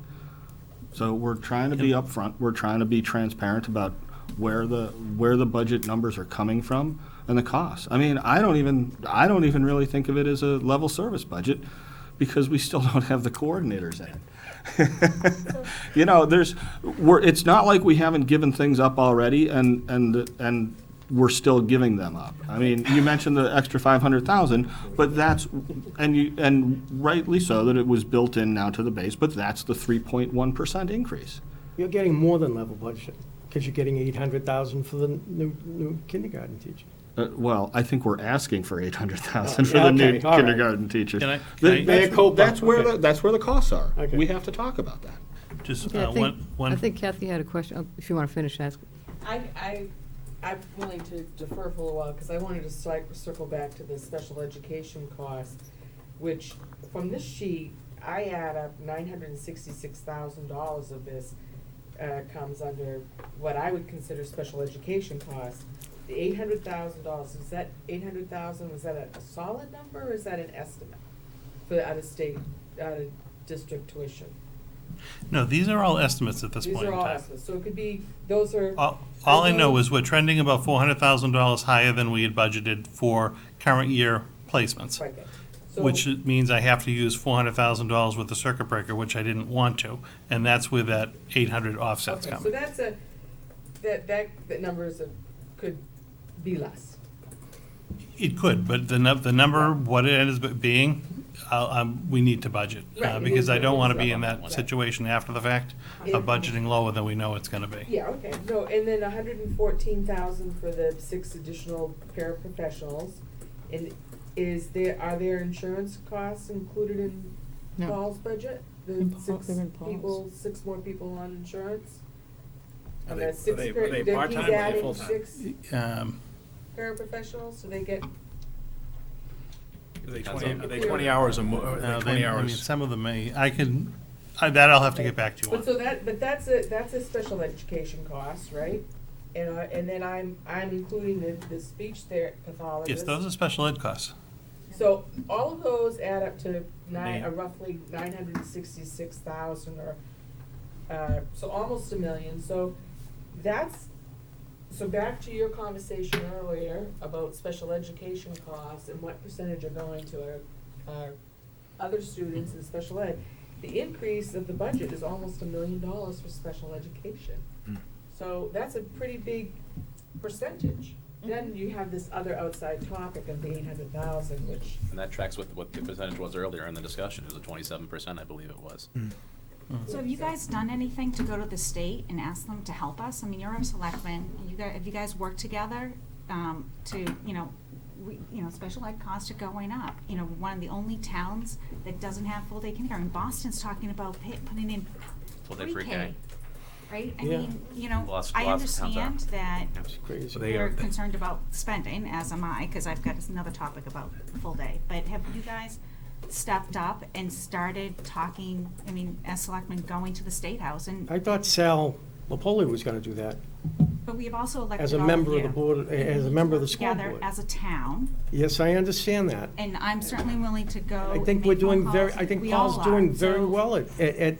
So we're trying to be upfront. We're trying to be transparent about where the budget numbers are coming from and the costs. I mean, I don't even really think of it as a level service budget because we still don't have the coordinators in it. It's not like we haven't given things up already and we're still giving them up. I mean, you mentioned the extra 500,000, but that's, and rightly so that it was built in now to the base, but that's the 3.1% increase. You're getting more than level budget, because you're getting 800,000 for the new kindergarten teacher. Well, I think we're asking for 800,000 for the new all right. kindergarten teachers. Can I- That's where the costs are. Okay. We have to talk about that. Just Okay, one. I think Kathy had a question. Oh, if you want to finish, ask. I'm willing to defer for a little while, because I wanted to circle back to the special education cost, which, from this sheet, I add up $966,000 of this comes under what I would consider special education costs. The $800,000, is that $800,000, was that a solid number, or is that an estimate for the out-of-state, out-of-district tuition? No, these are all estimates at this These point are in all time. estimates, so it could be, those are. All I know is we're trending about $400,000 higher than we had budgeted for current year placements. Right, so- Which means I have to use $400,000 with the circuit breaker, which I didn't want to, and that's where that 800 offsets Okay, so come. that's that number could be less. It could, but the number, what it ends up being, we need to budget. Right, it Because is I don't want to what it be is. in that situation after the fact Yeah. of budgeting lower than we know it's going to be. Yeah, okay, no, and then 114,000 for the 6 additional paraprofessionals. And are there insurance costs included in No. Paul's budget? The In Paul- 6 they're in Paul's. people, 6 more people on insurance? Are And they- the 6 are they he's part-time or are they adding full-time? 6 Um, paraprofessionals, so they get, Are they Depends 20 on- are they 20 hours or more? Are they no, 20 I mean, hours? some of them may, that I'll have to get back to you but on. so that's a special education cost, right? And then I'm including the speech pathologist. Yes, those are special ed costs. So all of those add up to Yeah. roughly 966,000, or so almost $1 million. So back to your conversation earlier about special education costs and what percentage are going to our other students in special ed. The increase of the budget is almost $1 million for special education. So that's a pretty big percentage. Then you have this other outside topic of the 800,000, which, And that tracks with what the percentage was earlier in the discussion. It was a 27%, I believe it was. So have you guys done anything to go to the state and ask them to help us? I mean, you're a selectman, have you guys worked together to, special ed costs are going up. One of the only towns that doesn't have full-day kindergarten. Boston's talking about putting in Full-day pre-K. right? I Yeah. mean, Lots I of towns are. understand that it's crazy. you're concerned about spending, as am I, because I've got another topic about full day. But have you guys stepped up and started talking, I mean, as selectmen, going to the State House, and, I thought Sal Lapoli was gonna do that, but we have also elected as a all member of you. the board, We as a need member to of the work school together board. as a town, Yes, I understand that. and I'm certainly willing to go. I think and we're make phone doing very, calls. I think We Paul's all are. doing very So- well at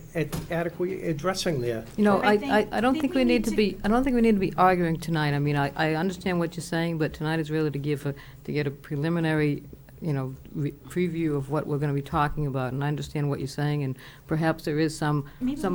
adequately addressing there. You know, But I don't think we need to be, I don't think we need to be arguing tonight. I mean, I understand what you're saying, but tonight is really to get a preliminary, you know, preview of what we're gonna be talking about, and I understand what you're saying, and perhaps there is some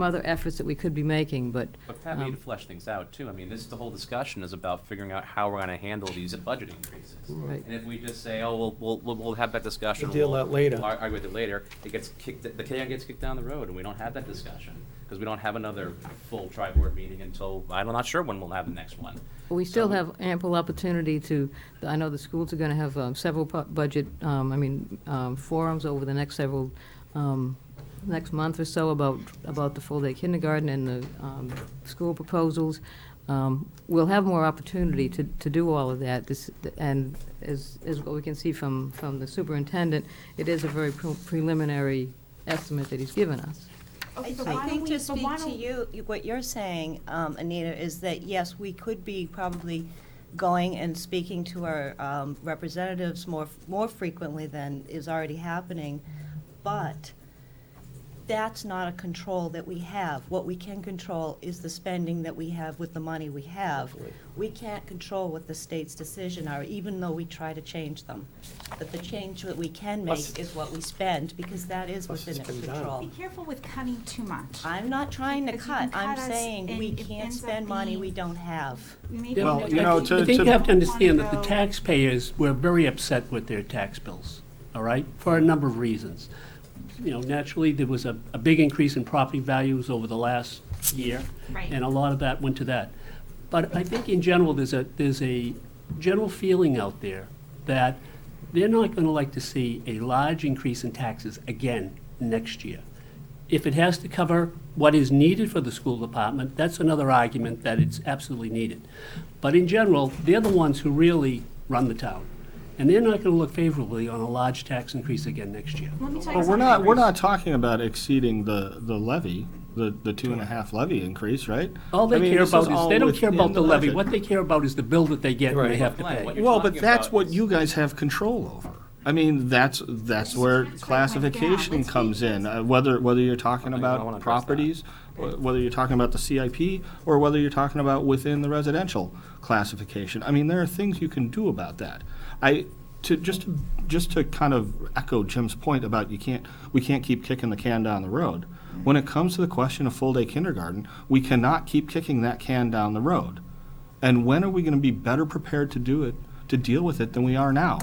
other efforts that we could be making, but. But Pat, we need to flesh things out too. I mean, the whole discussion is about figuring out how we're gonna handle these budget increases. Right. And if we just say, oh, we'll have that discussion. We'll deal that later. We'll argue with it later, it gets kicked, the can gets kicked down the road, and we don't have that discussion. Because we don't have another full tri-board meeting until, I'm not sure when we'll have the next one. We still have ample opportunity to, I know the schools are gonna have several budget, forums over the next several, next month or so about the full-day kindergarten and the school proposals. We'll have more opportunity to do all of that. And as what we can see from the superintendent, it is a very preliminary estimate that he's given us. Okay, but I why don't think we- to but speak why to don't- you, what you're saying, Anita, is that yes, we could be probably going and speaking to our representatives more frequently than is already happening, but that's not a control that we have. What we can control is the spending that we have with the money we have. We can't control what the state's decision are, even though we try to change them. But the change that we can make is what we spend, because that is Plus within it's our been done. control. Be careful with cutting too much. I'm not trying to Because you cut, can I'm cut us saying we and it can't ends up spend money being- we don't have. We may Yeah, be- Well, you know, I think you have to understand that the Wanna go- taxpayers were very upset with their tax bills, all right, for a number of reasons. You know, naturally, there was a big increase in property values over the last year. Right. And a lot of that went to that. But I think in general, there's a general feeling out there that they're not gonna like to see a large increase in taxes again next year. If it has to cover what is needed for the school department, that's another argument that it's absolutely needed. But in general, they're the ones who really run the town. And they're not gonna look favorably on a large tax increase again next year. Let me tell you But something. we're not talking about exceeding the levy, the 2.5 levy increase, right? All I they mean, care this is about is, all they don't care within about the levy. budget. What they care about is the bill that they get and they Right. have to Glenn, pay. what you're Well, talking but that's about what is- you guys have control over. I mean, that's where tax rate went down. classification Let's comes be- in, whether you're talking I wanna about address properties, whether you're talking about the CIP, or whether you're talking about within the residential classification. I mean, there are things you can do about that. Just to kind of echo Jim's point about we can't keep kicking the can down the road. When it comes to the question of full-day kindergarten, we cannot keep kicking that can down the road. And when are we going to be better prepared to deal with it than we are now?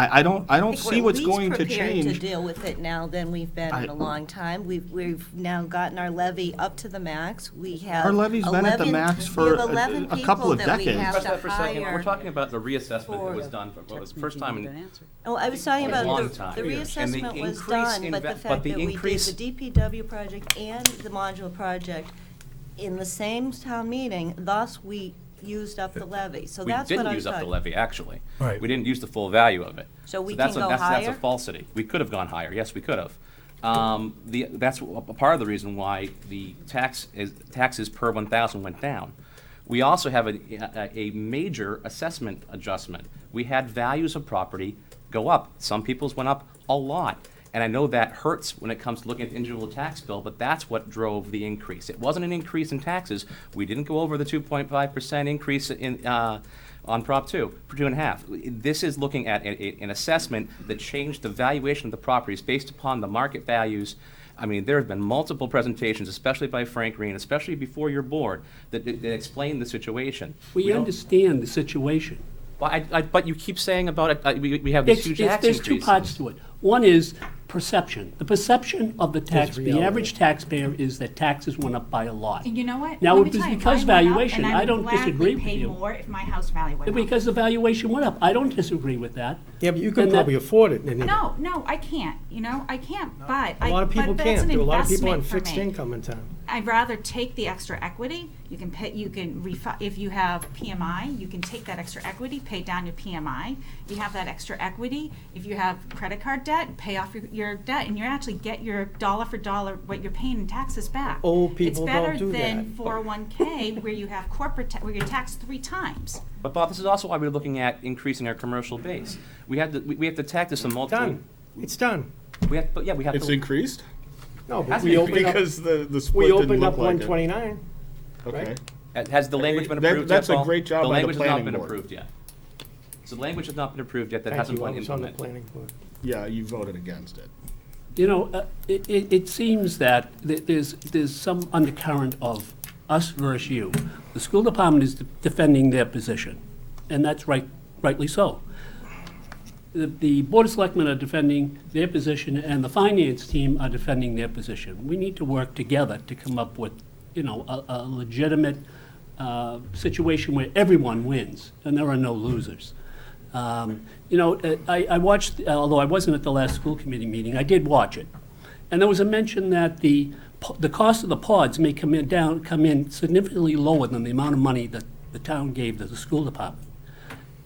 I don't see what's going to We're at least prepared to change. deal with it now than we've been in a long time. We've now gotten our levy up to the max. We have Our levy's been at the 11 max we for have 11 a couple people of that we decades. have Press to that for a second. We're hire. talking about the reassessment that for- was done for the first time in Oh, I was talking a about long the time. the And the reassessment was increase done, in but the but fact the that we did increase- the DPW project and the module project in the same town meeting, thus we used up the levy. So We that's what didn't I'm use up the talking. levy, actually. Right. We didn't use the full value of it. So we that's can a- go That's higher? a falsity. We could have gone higher, yes, we could have. That's a part of the reason why the taxes per 1,000 went down. We also have a major assessment adjustment. We had values of property go up. Some people's went up a lot. And I know that hurts when it comes to looking at the individual tax bill, but that's what drove the increase. It wasn't an increase in taxes. We didn't go over the 2.5% increase on Prop 2 for 2.5. This is looking at an assessment that changed the valuation of the properties based upon the market values. I mean, there have been multiple presentations, especially by Frank Green, especially before your board, that explain the situation. We don't- understand the situation. Well, but you keep saying about it, we have these huge tax There's increases. two parts to it. One is perception. The perception of the reality. average taxpayer is that taxes went up by a lot. And you know what? Now, Let me it was tell you, because mine went up, valuation. and I don't would gladly disagree with pay you. more if my house value went up. Because the valuation went up. I don't disagree with that. Yeah, but you could And that- probably afford it. Anita. No, I can't, I can't, but. A lot of people but that's can't. an There are a lot of people on investment for fixed me. income in town. I'd rather take the extra equity. You can pay, you can if you have PMI, you can take that extra equity, pay down your PMI. You have that extra equity. If you have credit card debt, pay off your debt, and you actually get your dollar for dollar what you're paying in taxes back. Old people don't do It's better than that. 401k where you have corporate where you're taxed 3 times. But Bob, this is also why we're looking at increasing our commercial base. We have to tack this on multiple. Done. It's done. We have to. It's increased? No, but Has we been opened up, Because the we split didn't opened look up like it. 129. Okay. Has the language been That- approved that's yet, a Paul? great job The by the language has not planning been board. approved yet. So the language has not been approved yet. That Thank hasn't you, I been was on the implemented. planning board. Yeah, you voted against it. You know, it seems that there's some undercurrent of us versus you. The school department is defending their position, and that's rightly so. The Board of Selectmen are defending their position, and the finance team are defending their position. We need to work together to come up with, you know, a legitimate situation where everyone wins, and there are no losers. You know, I watched, although I wasn't at the last school committee meeting, I did watch it. And there was a mention that the cost of the pods may come in significantly lower than the amount of money that the town gave to the school department.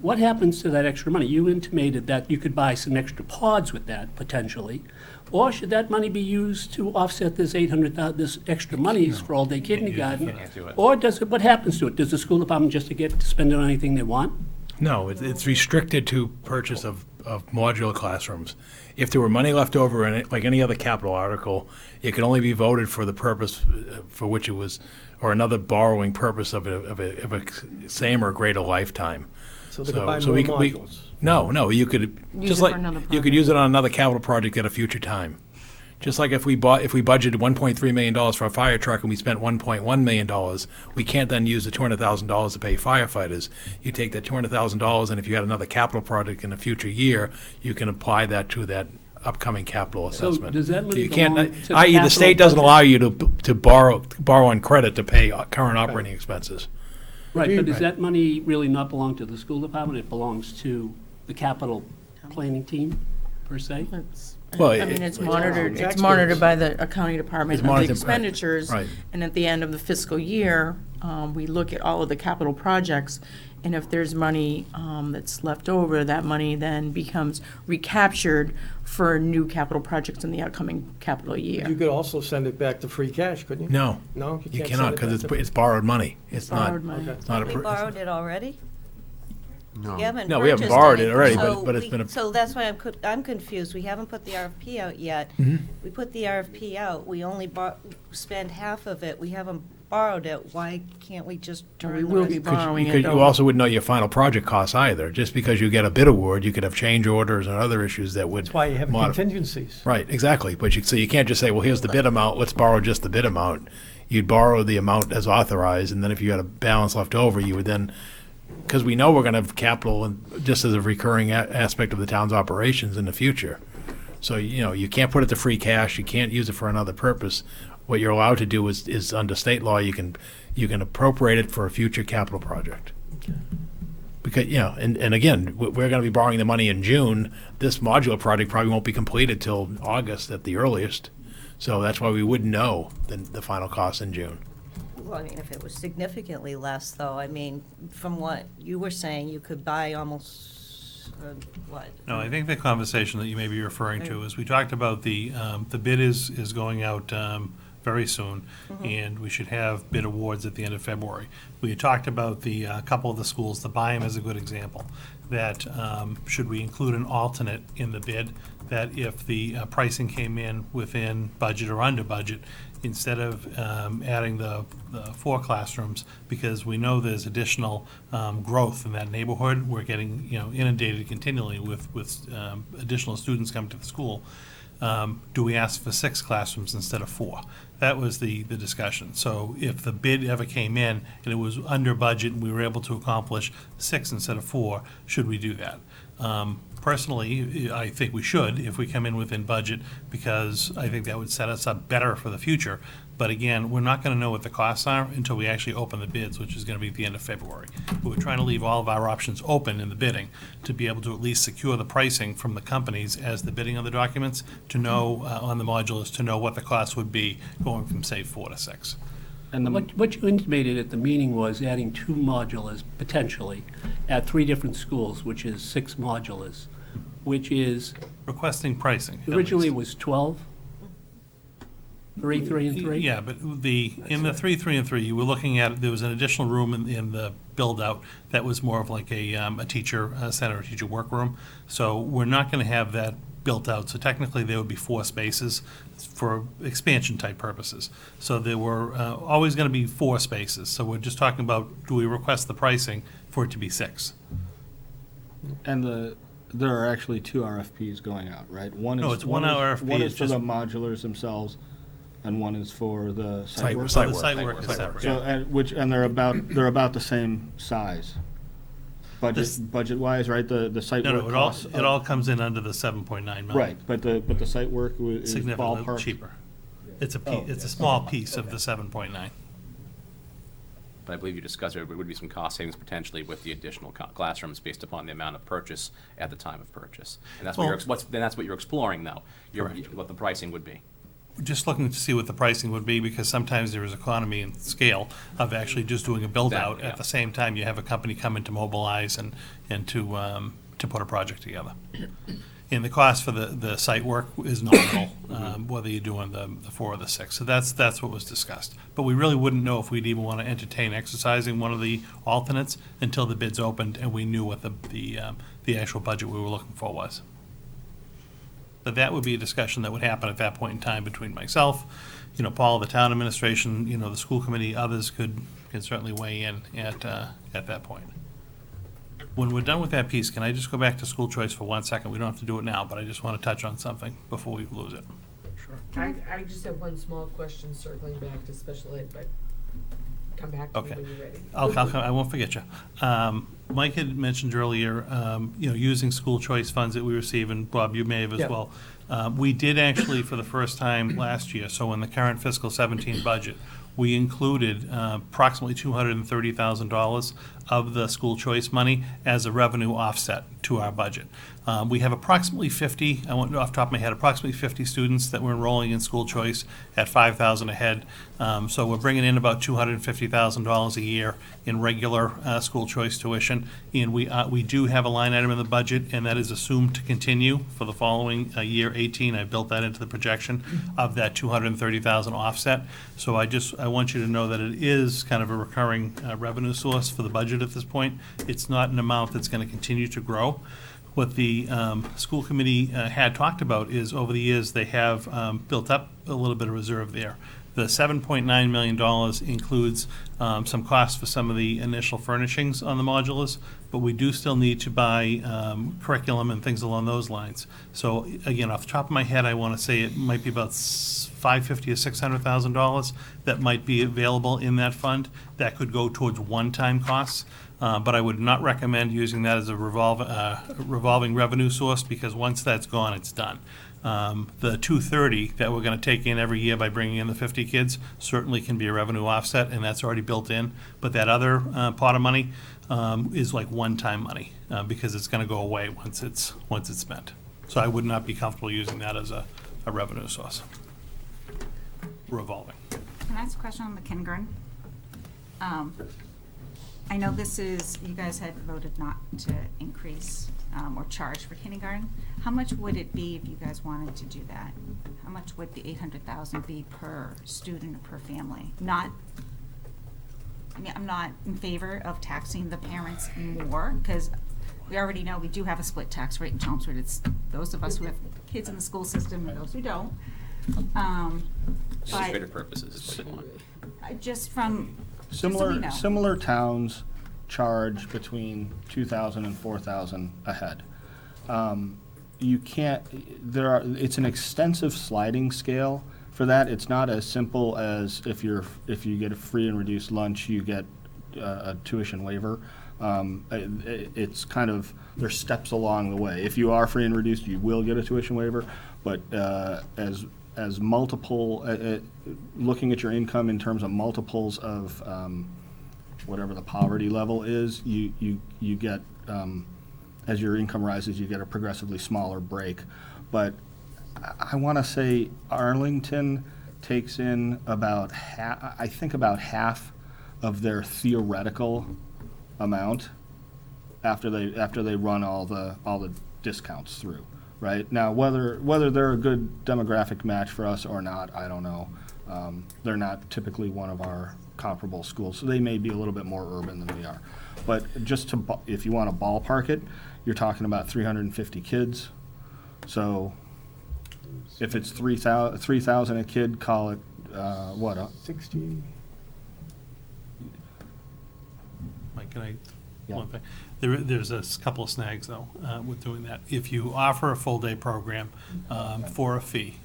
What happens to that extra money? You intimated that you could buy some extra pods with that, potentially. Or should that money be used to offset this this extra monies for all-day kindergarten? can't do it. Or what happens to it? Does the school department just get to spend it on anything they want? No, it's restricted to purchase of modular classrooms. If there were money left over in it, like any other capital article, it could only be voted for the purpose for which it was, or another borrowing purpose of a same or greater lifetime. So they could buy So more we modules. No, you could, Use just it like, for another you could project. use it on another capital project at a future time. Just like if we budgeted $1.3 million for a fire truck and we spent $1.1 million, we can't then use the $200,000 to pay firefighters. You take that $200,000, and if you had another capital project in a future year, you can apply that to that upcoming capital So assessment. does that money You can't, belong to the i.e., the capital state doesn't budget? allow you to borrow on credit to pay current operating expenses. Right, but does that money really not belong to the school department? It belongs to the capital planning team, per se? Well, I mean, it's monitored, it's taxpayers. monitored by the accounting department It's of the monitored, right, expenditures. right. And at the end of the fiscal year, we look at all of the capital projects, and if there's money that's left over, that money then becomes recaptured for new capital projects in the upcoming capital year. You could also send it back to free cash, couldn't you? No, No, you can't cannot, send it because back to- it's borrowed money. It's not, Borrowed money. it's not a. We borrowed it already? No. We haven't No, we haven't purchased borrowed it anything. already, So but it's we- been a- So that's why I'm confused. We haven't put the RFP out yet. Mm-hmm. We put the RFP out. We only spent half of it. We haven't borrowed it. Why can't we just We turn the will be rest? borrowing it. Because you though. also wouldn't know your final project costs either. Just because you get a bid award, you could have change orders and other issues that would. That's why you have modify. contingencies. Right, exactly. But so you can't just say, well, here's the bid amount, let's borrow just the bid amount. You'd borrow the amount as authorized, and then if you had a balance left over, you would then, because we know we're going to have capital and just as a recurring aspect of the town's operations in the future. So, you can't put it to free cash, you can't use it for another purpose. What you're allowed to do is under state law, you can appropriate it for a future capital project. Because, and again, we're going to be borrowing the money in June. This modular project probably won't be completed till August at the earliest. So that's why we wouldn't know the final cost in June. Well, I mean, if it was significantly less, though, I mean, from what you were saying, you could buy almost, what? No, I think the conversation that you may be referring to is, we talked about the bid is going out very soon, and we should have bid awards at the end of February. We had talked about the couple of the schools, the Byam is a good example, that should we include an alternate in the bid, that if the pricing came in within budget or under budget, instead of adding the 4 classrooms, because we know there's additional growth in that neighborhood, we're getting, inundated continually with additional students coming to the school. Do we ask for 6 classrooms instead of 4? That was the discussion. So if the bid ever came in and it was under budget and we were able to accomplish 6 instead of 4, should we do that? Personally, I think we should, if we come in within budget, because I think that would set us up better for the future. But again, we're not gonna know what the costs are until we actually open the bids, which is gonna be at the end of February. But we're trying to leave all of our options open in the bidding, to be able to at least secure the pricing from the companies as the bidding of the documents, to know, on the modulars, to know what the cost would be going from, say, 4 to 6. And the, What you intimated at the meeting was adding 2 modulars potentially at 3 different schools, which is 6 modulars, which is, Requesting pricing. at originally least. was 12? 3, 3, and 3? Yeah, but in the 3, 3, and 3, you were looking at, there was an additional room in the build-out that was more of like a teacher center, a teacher workroom. So we're not gonna have that built out, so technically there would be 4 spaces for expansion-type purposes. So there were always gonna be 4 spaces, so we're just talking about, do we request the pricing for it to be 6? and there are actually 2 RFPs going out, right? One No, is it's one RFP, One it's is for the just- modulars themselves, and one is for the Site site work. site The work. site work is separate. So, and they're about the same size, This- budget-wise, right? The site No, work no, it all, costs. it all comes in under the 7.9 million. Right, but the site work is Significantly ballpark. cheaper. It's Oh, a small piece of the 7.9. But I believe you discussed there would be some cost savings potentially with the additional classrooms based upon the amount of purchase at the time of purchase. And that's what you're, then that's what you're exploring, though, what the pricing would be. Just looking to see what the pricing would be, because sometimes there is economy and scale of actually just doing a build-out. Exactly, yeah. At the same time, you have a company come in to mobilize and to put a project together. And the cost for the site work is nominal, whether you're doing the 4 or the 6. So that's what was discussed. But we really wouldn't know if we'd even want to entertain exercising one of the alternates until the bids opened and we knew what the actual budget we were looking for was. But that would be a discussion that would happen at that point in time between myself, Paul, the town administration, the school committee, others can certainly weigh in at that point. When we're done with that piece, can I just go back to school choice for 1 second? We don't have to do it now, but I just want to touch on something before we lose it. I just have one small question circling back to special ed, but come back to me Okay. when you're ready. I won't forget you. Mike had mentioned earlier, using school choice funds that we receive, and Bob, you may have as Yeah. well. We did actually, for the first time last year, so in the current fiscal 17 budget, we included approximately $230,000 of the school choice money as a revenue offset to our budget. We have approximately 50, I want off the top of my head, approximately 50 students that we're enrolling in school choice at $5,000 a head. So we're bringing in about $250,000 a year in regular school choice tuition. And we do have a line item in the budget, and that is assumed to continue for the following year 18. I built that into the projection of that $230,000 offset. So I want you to know that it is kind of a recurring revenue source for the budget at this point. It's not an amount that's going to continue to grow. What the school committee had talked about is over the years, they have built up a little bit of reserve there. The $7.9 million includes some costs for some of the initial furnishings on the modulars, but we do still need to buy curriculum and things along those lines. So again, off the top of my head, I want to say it might be about $550,000 or $600,000 that might be available in that fund. That could go towards one-time costs. But I would not recommend using that as a revolving revenue source, because once that's gone, it's done. The $230 that we're going to take in every year by bringing in the 50 kids certainly can be a revenue offset, and that's already built in. But that other pot of money is like one-time money, because it's going to go away once it's spent. So I would not be comfortable using that as a revenue source. Revolving. Can I ask a question on the kindergarten? I know you guys had voted not to increase or charge for kindergarten. How much would it be if you guys wanted to do that? How much would the 800,000 be per student or per family? I'm not in favor of taxing the parents more, because we already know we do have a split tax rate in Chelmsford. It's those of us who have kids in the school system and those who don't. Administrative purposes is what they want. Just from, so we know. Similar towns charge between $2,000 and $4,000 a head. You can't, it's an extensive sliding scale for that. It's not as simple as if you get a free and reduced lunch, you get a tuition waiver. It's kind of, there's steps along the way. If you are free and reduced, you will get a tuition waiver, but as multiple, looking at your income in terms of multiples of whatever the poverty level is, you get, as your income rises, you get a progressively smaller break. But I want to say Arlington takes in about half of their theoretical amount after they run all the discounts through, right? Now, whether they're a good demographic match for us or not, I don't know. They're not typically one of our comparable schools, so they may be a little bit more urban than we are. But just if you want to ballpark it, you're talking about 350 kids. So if it's 3,000 a kid, call it, 60. Mike, can I, Yeah. one thing? There's a couple of snags, though, with doing that. If you offer a full-day program for a fee,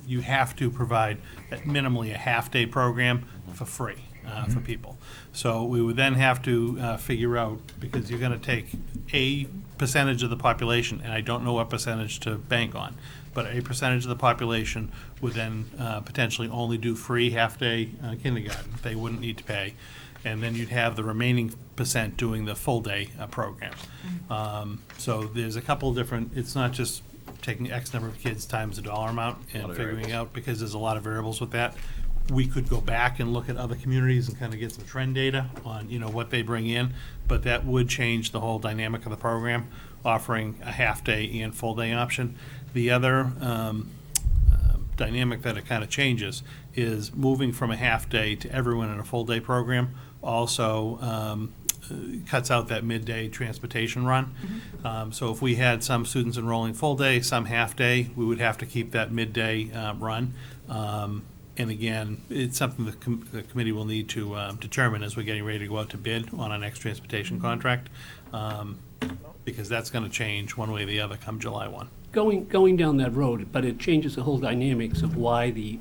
you have to provide at minimally a half-day program for free for people. So we would then have to figure out, because you're going to take a percentage of the population, and I don't know what percentage to bank on, but a percentage of the population would then potentially only do free half-day kindergarten. They wouldn't need to pay. And then you'd have the remaining percent doing the full-day program. So there's a couple of different, it's not just taking X number of kids times the dollar amount and figuring out, because there's a lot of variables with that. We could go back and look at other communities and kind of get some trend data on, what they bring in, but that would change the whole dynamic of the program, offering a half-day and full-day option. The other dynamic that it kind of changes is moving from a half-day to everyone in a full-day program also cuts out that midday transportation run. So if we had some students enrolling full-day, some half-day, we would have to keep that midday run. And again, it's something the committee will need to determine as we're getting ready to go out to bid on our next transportation contract, because that's going to change one way or the other come July 1. Going down that road, but it changes the whole dynamics of why the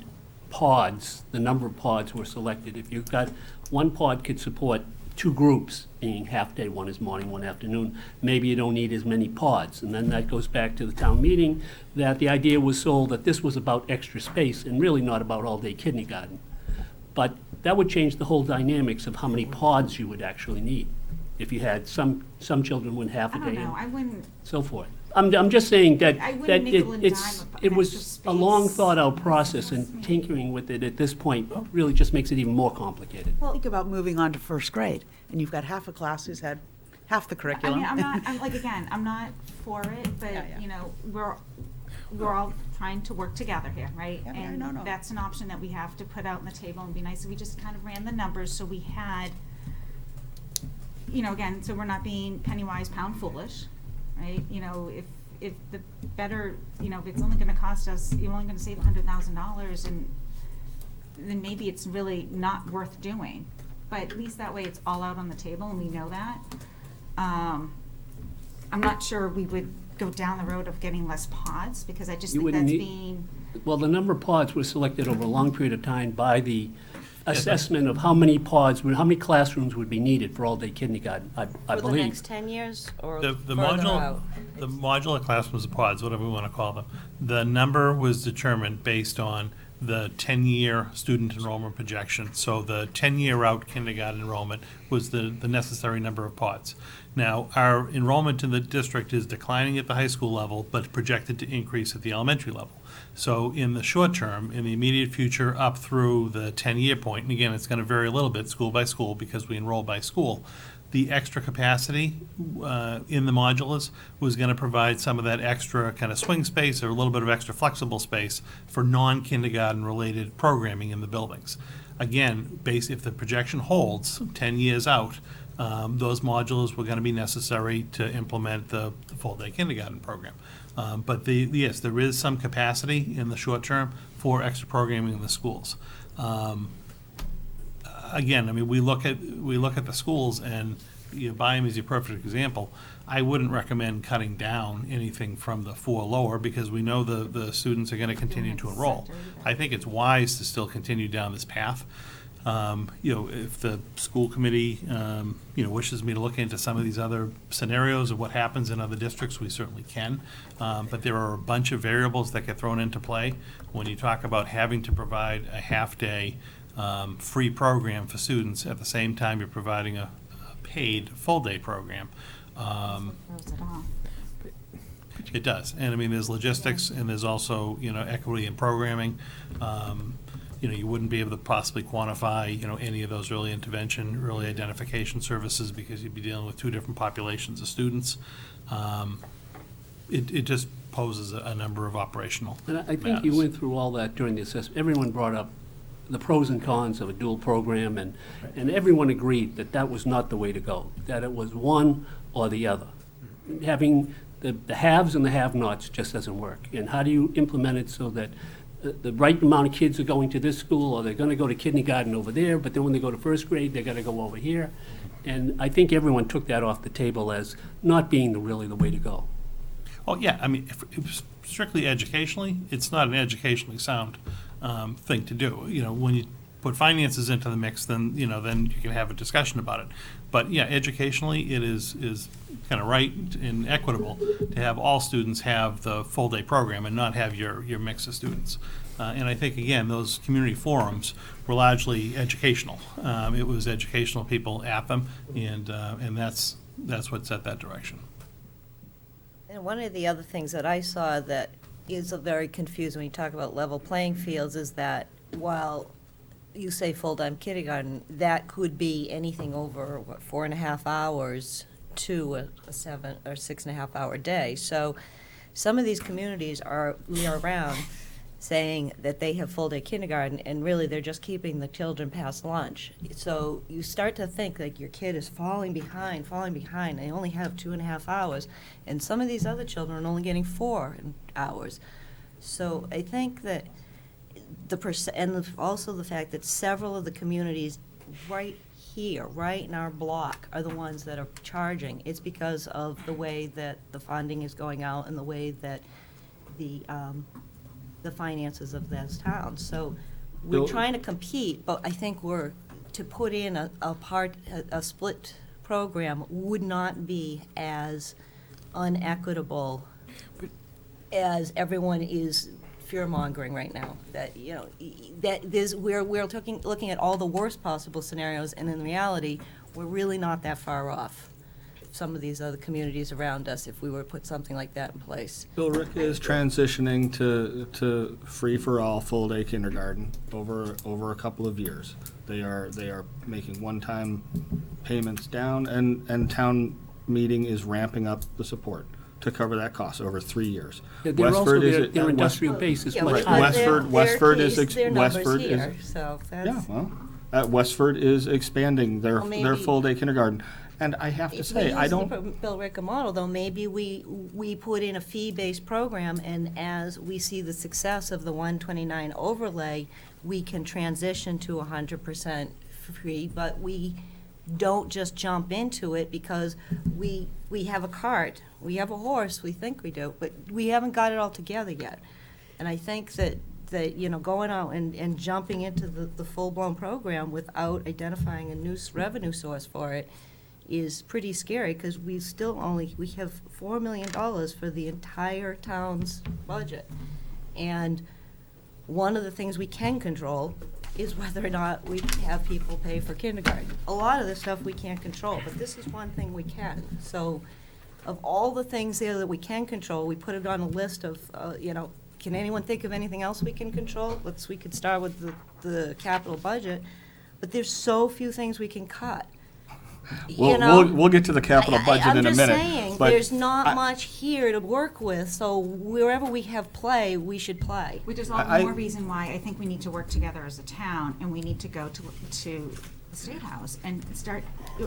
number of pods were selected. If you've got one pod could support two groups, being half-day, one is morning, one afternoon, maybe you don't need as many pods. And then that goes back to the town meeting, that the idea was sold that this was about extra space and really not about all-day kindergarten. But that would change the whole dynamics of how many pods you would actually need. If you had some children went half a I day don't know, I and wouldn't, so forth. I'm just saying that, I wouldn't that nickel and it dime it an was extra a long space. thought-out process, and tinkering with it at this point really just makes it even more complicated. Think about moving on to first grade, and you've got half a class who's had half the I curriculum. mean, I'm not for it, but, Yeah. we're all trying to work together here, right? Yeah, And no. that's an option that we have to put out on the table, and be nice if we just kind of ran the numbers, so we had, again, so we're not being penny wise, pound foolish, right? If the better, if it's only gonna cost us, you're only gonna save $100,000, and then maybe it's really not worth doing. But at least that way it's all out on the table and we know that. I'm not sure we would go down the road of getting less pods, because I just You think wouldn't that's need- being, Well, the number of pods was selected over a long period of time by the assessment of how many classrooms would be needed for all-day kindergarten, I For the believe. next 10 years or The further modular, out? the modular classrooms or pods, whatever we want to call them, the number was determined based on the 10-year student enrollment projection. So the 10-year out kindergarten enrollment was the necessary number of pods. Now, our enrollment in the district is declining at the high school level, but projected to increase at the elementary level. So in the short term, in the immediate future, up through the 10-year point, and again, it's going to vary a little bit school by school because we enroll by school, the extra capacity in the modulars was going to provide some of that extra kind of swing space or a little bit of extra flexible space for non-kindergarten related programming in the buildings. Again, if the projection holds 10 years out, those modulars were going to be necessary to implement the full-day kindergarten program. But yes, there is some capacity in the short term for extra programming in the schools. Again, I mean, we look at the schools, and Byam is your perfect example. I wouldn't recommend cutting down anything from the 4 lower, because we know the students are going to continue to enroll. I think it's wise to still continue down this path. If the school committee, wishes me to look into some of these other scenarios of what happens in other districts, we certainly can. But there are a bunch of variables that get thrown into play when you talk about having to provide a half-day free program for students at the same time you're providing a paid full-day program. Throws it off. It does. And I mean, there's logistics and there's also, equity in programming. You wouldn't be able to possibly quantify, any of those early intervention, early identification services because you'd be dealing with two different populations of students. It just poses a number of operational And I think you matters. went through all that during the assessment. Everyone brought up the pros and cons of a dual program, and everyone agreed that that was not the way to go, that it was one or the other. Having the haves and the have-nots just doesn't work. And how do you implement it so that the right amount of kids are going to this school, or they're going to go to kindergarten over there, but then when they go to first grade, they're going to go over here? And I think everyone took that off the table as not being really the way to go. Oh, yeah, I mean, if it was strictly educationally, it's not an educationally sound thing to do. When you put finances into the mix, then you can have a discussion about it. But yeah, educationally, it is kind of right and equitable to have all students have the full-day program and not have your mix of students. And I think, again, those community forums were largely educational. It was educational people at them, and that's what set that direction. And one of the other things that I saw that is very confusing when you talk about level playing fields is that while you say full-time kindergarten, that could be anything over, 4.5 hours to a 7 or 6.5 hour day. So some of these communities are around saying that they have full-day kindergarten, and really they're just keeping the children past lunch. So you start to think like your kid is falling behind. They only have 2.5 hours, and some of these other children are only getting 4 hours. So I think that also the fact that several of the communities right here, right in our block, are the ones that are charging. It's because of the way that the funding is going out and the way that the finances of those towns. So we're Bill- trying to compete, but I think to put in a split program would not be as unequitable as everyone is fear-mongering right now. That, we're looking at all the worst possible scenarios, and in reality, we're really not that far off some of these other communities around us if we were to put something like that in place. Bill, Rick is transitioning to free-for-all full-day kindergarten over a couple of years. They are making one-time payments down, and town meeting is ramping up the support to cover that cost over 3 years. They're also, their industrial base is Yeah, much but higher. Westford is their numbers Westford here, is so that's. yeah. Well, Westford is expanding their Well, maybe- full-day kindergarten, and I have to If say, I don't. we use the Bill Ricker model, though, maybe we put in a fee-based program, and as we see the success of the 129 overlay, we can transition to 100% free, but we don't just jump into it because we have a cart, we have a horse, we think we do, but we haven't got it all together yet. And I think that going out and jumping into the full-blown program without identifying a new revenue source for it is pretty scary, because we have $4 million for the entire town's budget. And one of the things we can control is whether or not we have people pay for kindergarten. A lot of this stuff we can't control, but this is one thing we can. So of all the things there that we can control, we put it on a list of, can anyone think of anything else we can control? We could start with the capital budget, but there's so few things we can cut. We'll get to the capital budget in a minute. I'm just saying, but there's not much here to work with, so wherever we have play, we should play. Which is all the more reason why I think we need to work together as a town, and we need to go to the State House and start,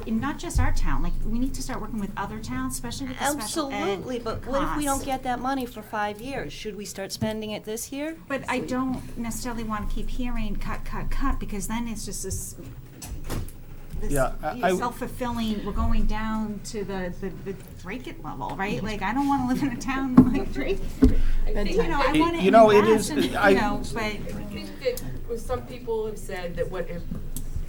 and not just our town, like, we need to start working with other towns, especially with the special ed Absolutely, but what if we don't costs. get that money for 5 years? Should we start spending it this year? But I don't necessarily want to keep hearing cut, because then it's just this Yeah, I- self-fulfilling, we're going down to the Drake-it level, right? Like, I don't want to live in a town like Drake. I want to You know, it invest, is- and, I- but I think that some people have said that what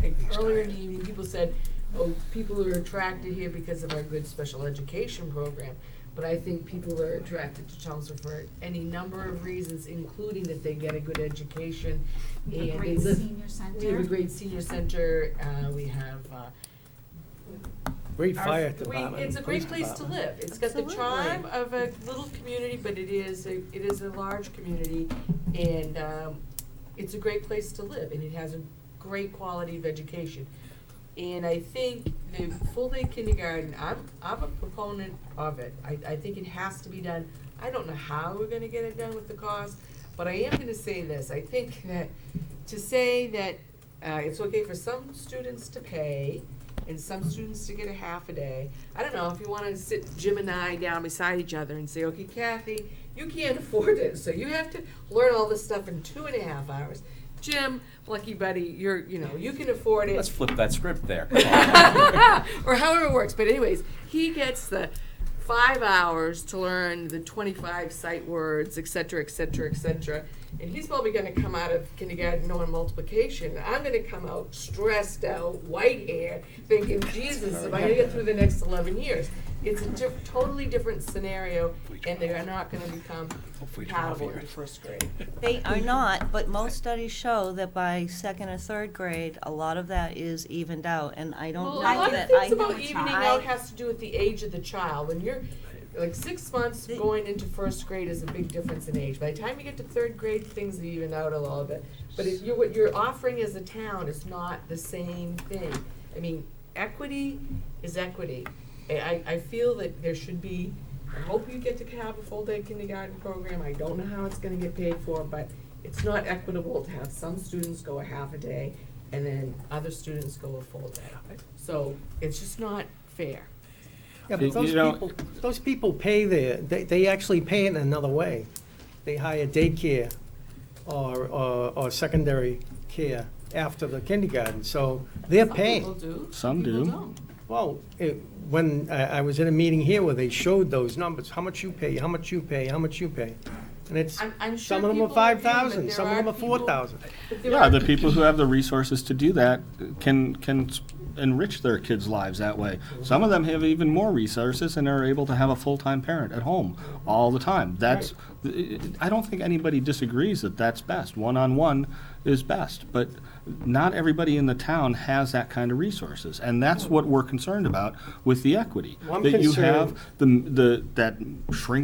like, earlier in the evening, people said, oh, people are attracted here because of our good special education program. But I think people are attracted to Chelmsford for any number of reasons, including that they get a good education. We have and a they great live- senior center. We have a great senior center, we have, Great our- fire we- department. It's a police great place to department. live. It's got the Absolutely. charm of a little community, but it is a large community, and it's a great place to live, and it has a great quality of education. And I think the full-day kindergarten, I'm a proponent of it. I think it has to be done. I don't know how we're gonna get it done with the cost, but I am gonna say this. I think that, to say that it's okay for some students to pay and some students to get a half a day, I don't know, if you wanna sit Jim and I down beside each other and say, okay, Kathy, you can't afford it, so you have to learn all this stuff in 2.5 hours. Jim, lucky buddy, you can afford it. Let's flip that script there. Or however it works, but anyways, he gets the 5 hours to learn the 25 sight words, et cetera, et cetera, et cetera. And he's probably gonna come out of kindergarten knowing multiplication. I'm gonna come out stressed out, white hair, thinking, Jesus, am I gonna get through the next 11 years? It's a totally different scenario, and they are not gonna become compatible in first grade. They are not, but most studies show that by second or third grade, a lot of that is evened out, and I don't Well, know a lot of that things I. about evening out has to do with the age of the child. When you're like 6 months going into first grade is a big difference in age. By the time you get to third grade, things even out a little bit. But what you're offering as a town is not the same thing. I mean, equity is equity. I feel that there should be, I hope you get to have a full-day kindergarten program. I don't know how it's gonna get paid for, but it's not equitable to have some students go a half a day and then other students go a full day. So it's just not fair. Yeah, but those people pay they actually pay it in another way. They hire daycare or secondary care after the kindergarten, so they're paying. Some people do. Some people do. don't. Well, when I was in a meeting here where they showed those numbers, how much you pay, how much you pay, how much you pay. And it's, I'm sure some of them are people are paying, 5,000, but some of there them are are people- 4,000. But there Yeah, are the people who have the resources to do that can enrich their kids' lives that way. Some of them have even more resources and are able to have a full-time parent at home all the time. That's, I don't think anybody disagrees that that's best. One-on-one is best, but not everybody in the town has that kind of resources, and that's what we're concerned about with the equity. Well, I'm that you concerned- have that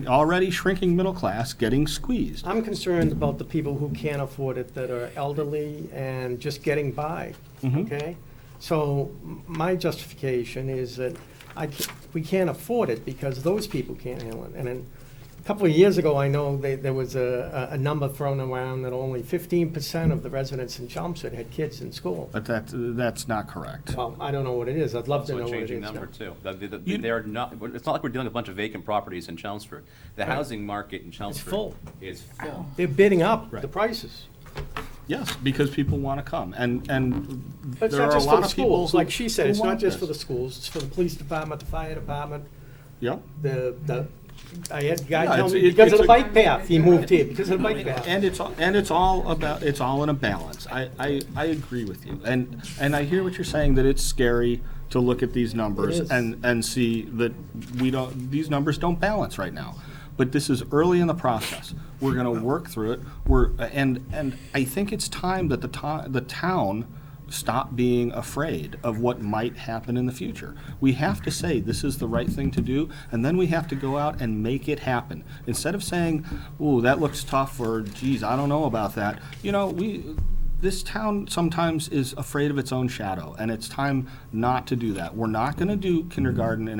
already shrinking middle class getting squeezed. I'm concerned about the people who can't afford it, that are elderly and just getting by, okay? So my justification is that we can't afford it because those people can't handle it. And then a couple of years ago, I know there was a number thrown around that only 15% of the residents in Chelmsford had kids in school. But that's not correct. Well, I don't know what it is. I'd love to Also know a what it changing is now. number too. They're not, it's not like we're dealing with a bunch of vacant properties in Chelmsford. The housing market in Chelmsford full. is full. They're bidding up Right. the prices. Yes, because people want to come, and But it's there not are a just for lot the of people schools, who- like she said, who it's not want just for this. the schools, it's for the police department, the fire department, Yep. I had a guy Yeah, tell it's- me, it- because of it's the a- bike path, he moved here, because of the bike path. And it's all in a balance. I agree with you, and I hear what you're saying, that it's scary to look at these numbers is. and see that these numbers don't balance right now. But this is early in the process. We're going to work through it. And I think it's time that the town stop being afraid of what might happen in the future. We have to say this is the right thing to do, and then we have to go out and make it happen. Instead of saying, "Ooh, that looks tough," or "Geez, I don't know about that." This town sometimes is afraid of its own shadow, and it's time not to do that. We're not going to do kindergarten in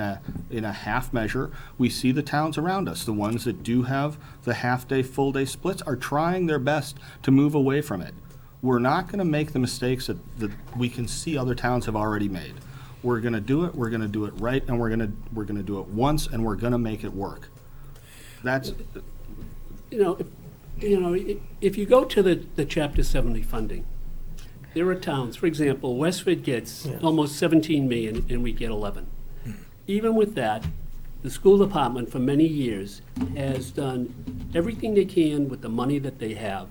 a half measure. We see the towns around us, the ones that do have the half-day, full-day splits, are trying their best to move away from it. We're not going to make the mistakes that we can see other towns have already made. We're going to do it. We're going to do it right, and we're going to do it once, and we're going to make it work. That's If you go to the Chapter 70 funding, there are towns, for example, Westford gets almost 17 million and we get 11. Even with that, the school department for many years has done everything they can with the money that they have,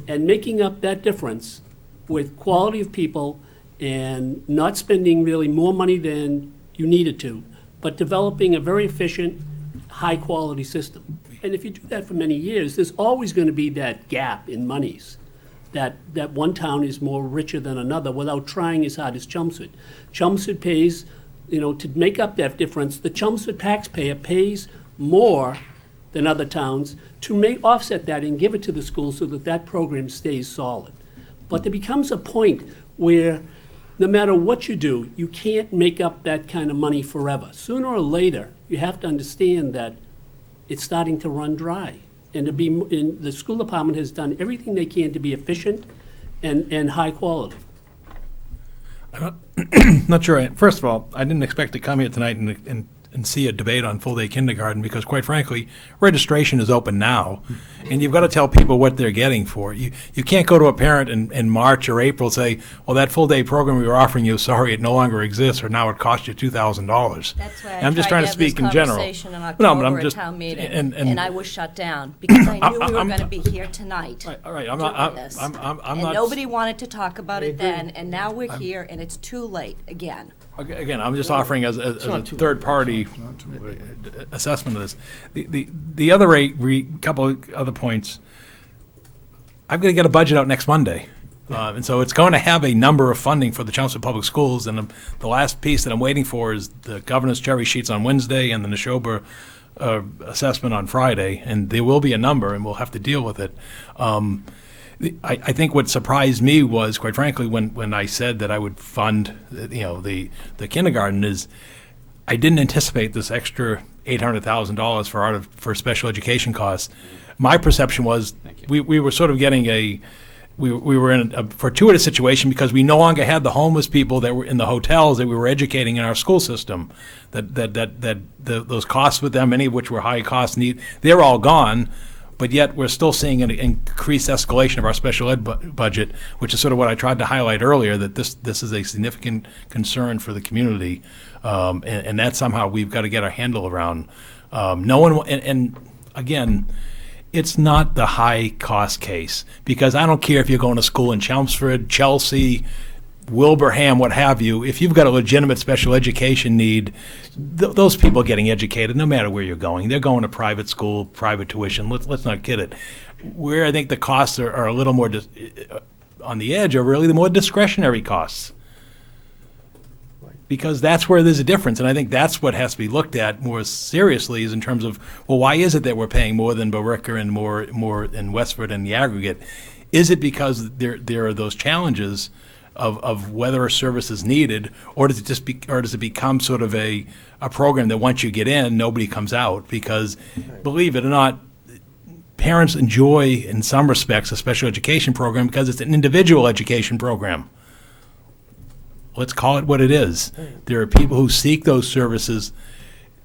and making up that difference with quality of people and not spending really more money than you needed to, but developing a very efficient, high-quality system. And if you do that for many years, there's always going to be that gap in monies, that one town is more richer than another without trying as hard as Chelmsford. Chelmsford pays, to make up that difference, the Chelmsford taxpayer pays more than other towns to offset that and give it to the school so that that program stays solid. But there becomes a point where no matter what you do, you can't make up that kind of money forever. Sooner or later, you have to understand that it's starting to run dry. And the school department has done everything they can to be efficient and high quality. I'm not sure. First of all, I didn't expect to come here tonight and see a debate on full-day kindergarten because, quite frankly, registration is open now, and you've got to tell people what they're getting for it. You can't go to a parent in March or April and say, well, that full-day program we were offering you, sorry, it no longer exists, or now it costs you $2,000. That's why I'm just trying to speak in general. Conversation in No, October but I'm at just town meeting, and I was shut down because I knew we were I'm- going to be here tonight. All right, I'm doing not. this. I'm And not. nobody wanted to talk about I it agree. then, and now we're here, and it's too late again. Again, I'm just offering as a third-party assessment of this. The other couple of other points, I'm going to get a budget out next Monday. And so it's going to have a number of funding for the Chelmsford Public Schools. And the last piece that I'm waiting for is the governor's cherry sheets on Wednesday and the Neshoba assessment on Friday. And there will be a number, and we'll have to deal with it. I think what surprised me was, quite frankly, when I said that I would fund, the kindergarten, is I didn't anticipate this extra $800,000 for special education costs. My perception was we were sort of getting we were in a fortuitous situation because we no longer had the homeless people that were in the hotels that we were educating in our school system. Those costs with them, many of which were high cost, they're all gone. But yet we're still seeing an increased escalation of our special ed budget, which is sort of what I tried to highlight earlier, that this is a significant concern for the community, and that somehow we've got to get our handle around. And again, it's not the high cost case, because I don't care if you're going to school in Chelmsford, Chelsea, Wilbraham, what have you. If you've got a legitimate special education need, those people are getting educated no matter where you're going. They're going to private school, private tuition. Let's not kid it. Where I think the costs are a little more on the edge are really the more discretionary costs, because that's where there's a difference. And I think that's what has to be looked at more seriously, is in terms of, well, why is it that we're paying more than Billerica and more in Westford in the aggregate? Is it because there are those challenges of whether a service is needed, or does it become sort of a program that once you get in, nobody comes out? Because, believe it or not, parents enjoy, in some respects, a special education program because it's an individual education program. Let's call it what it is. There are people who seek those services,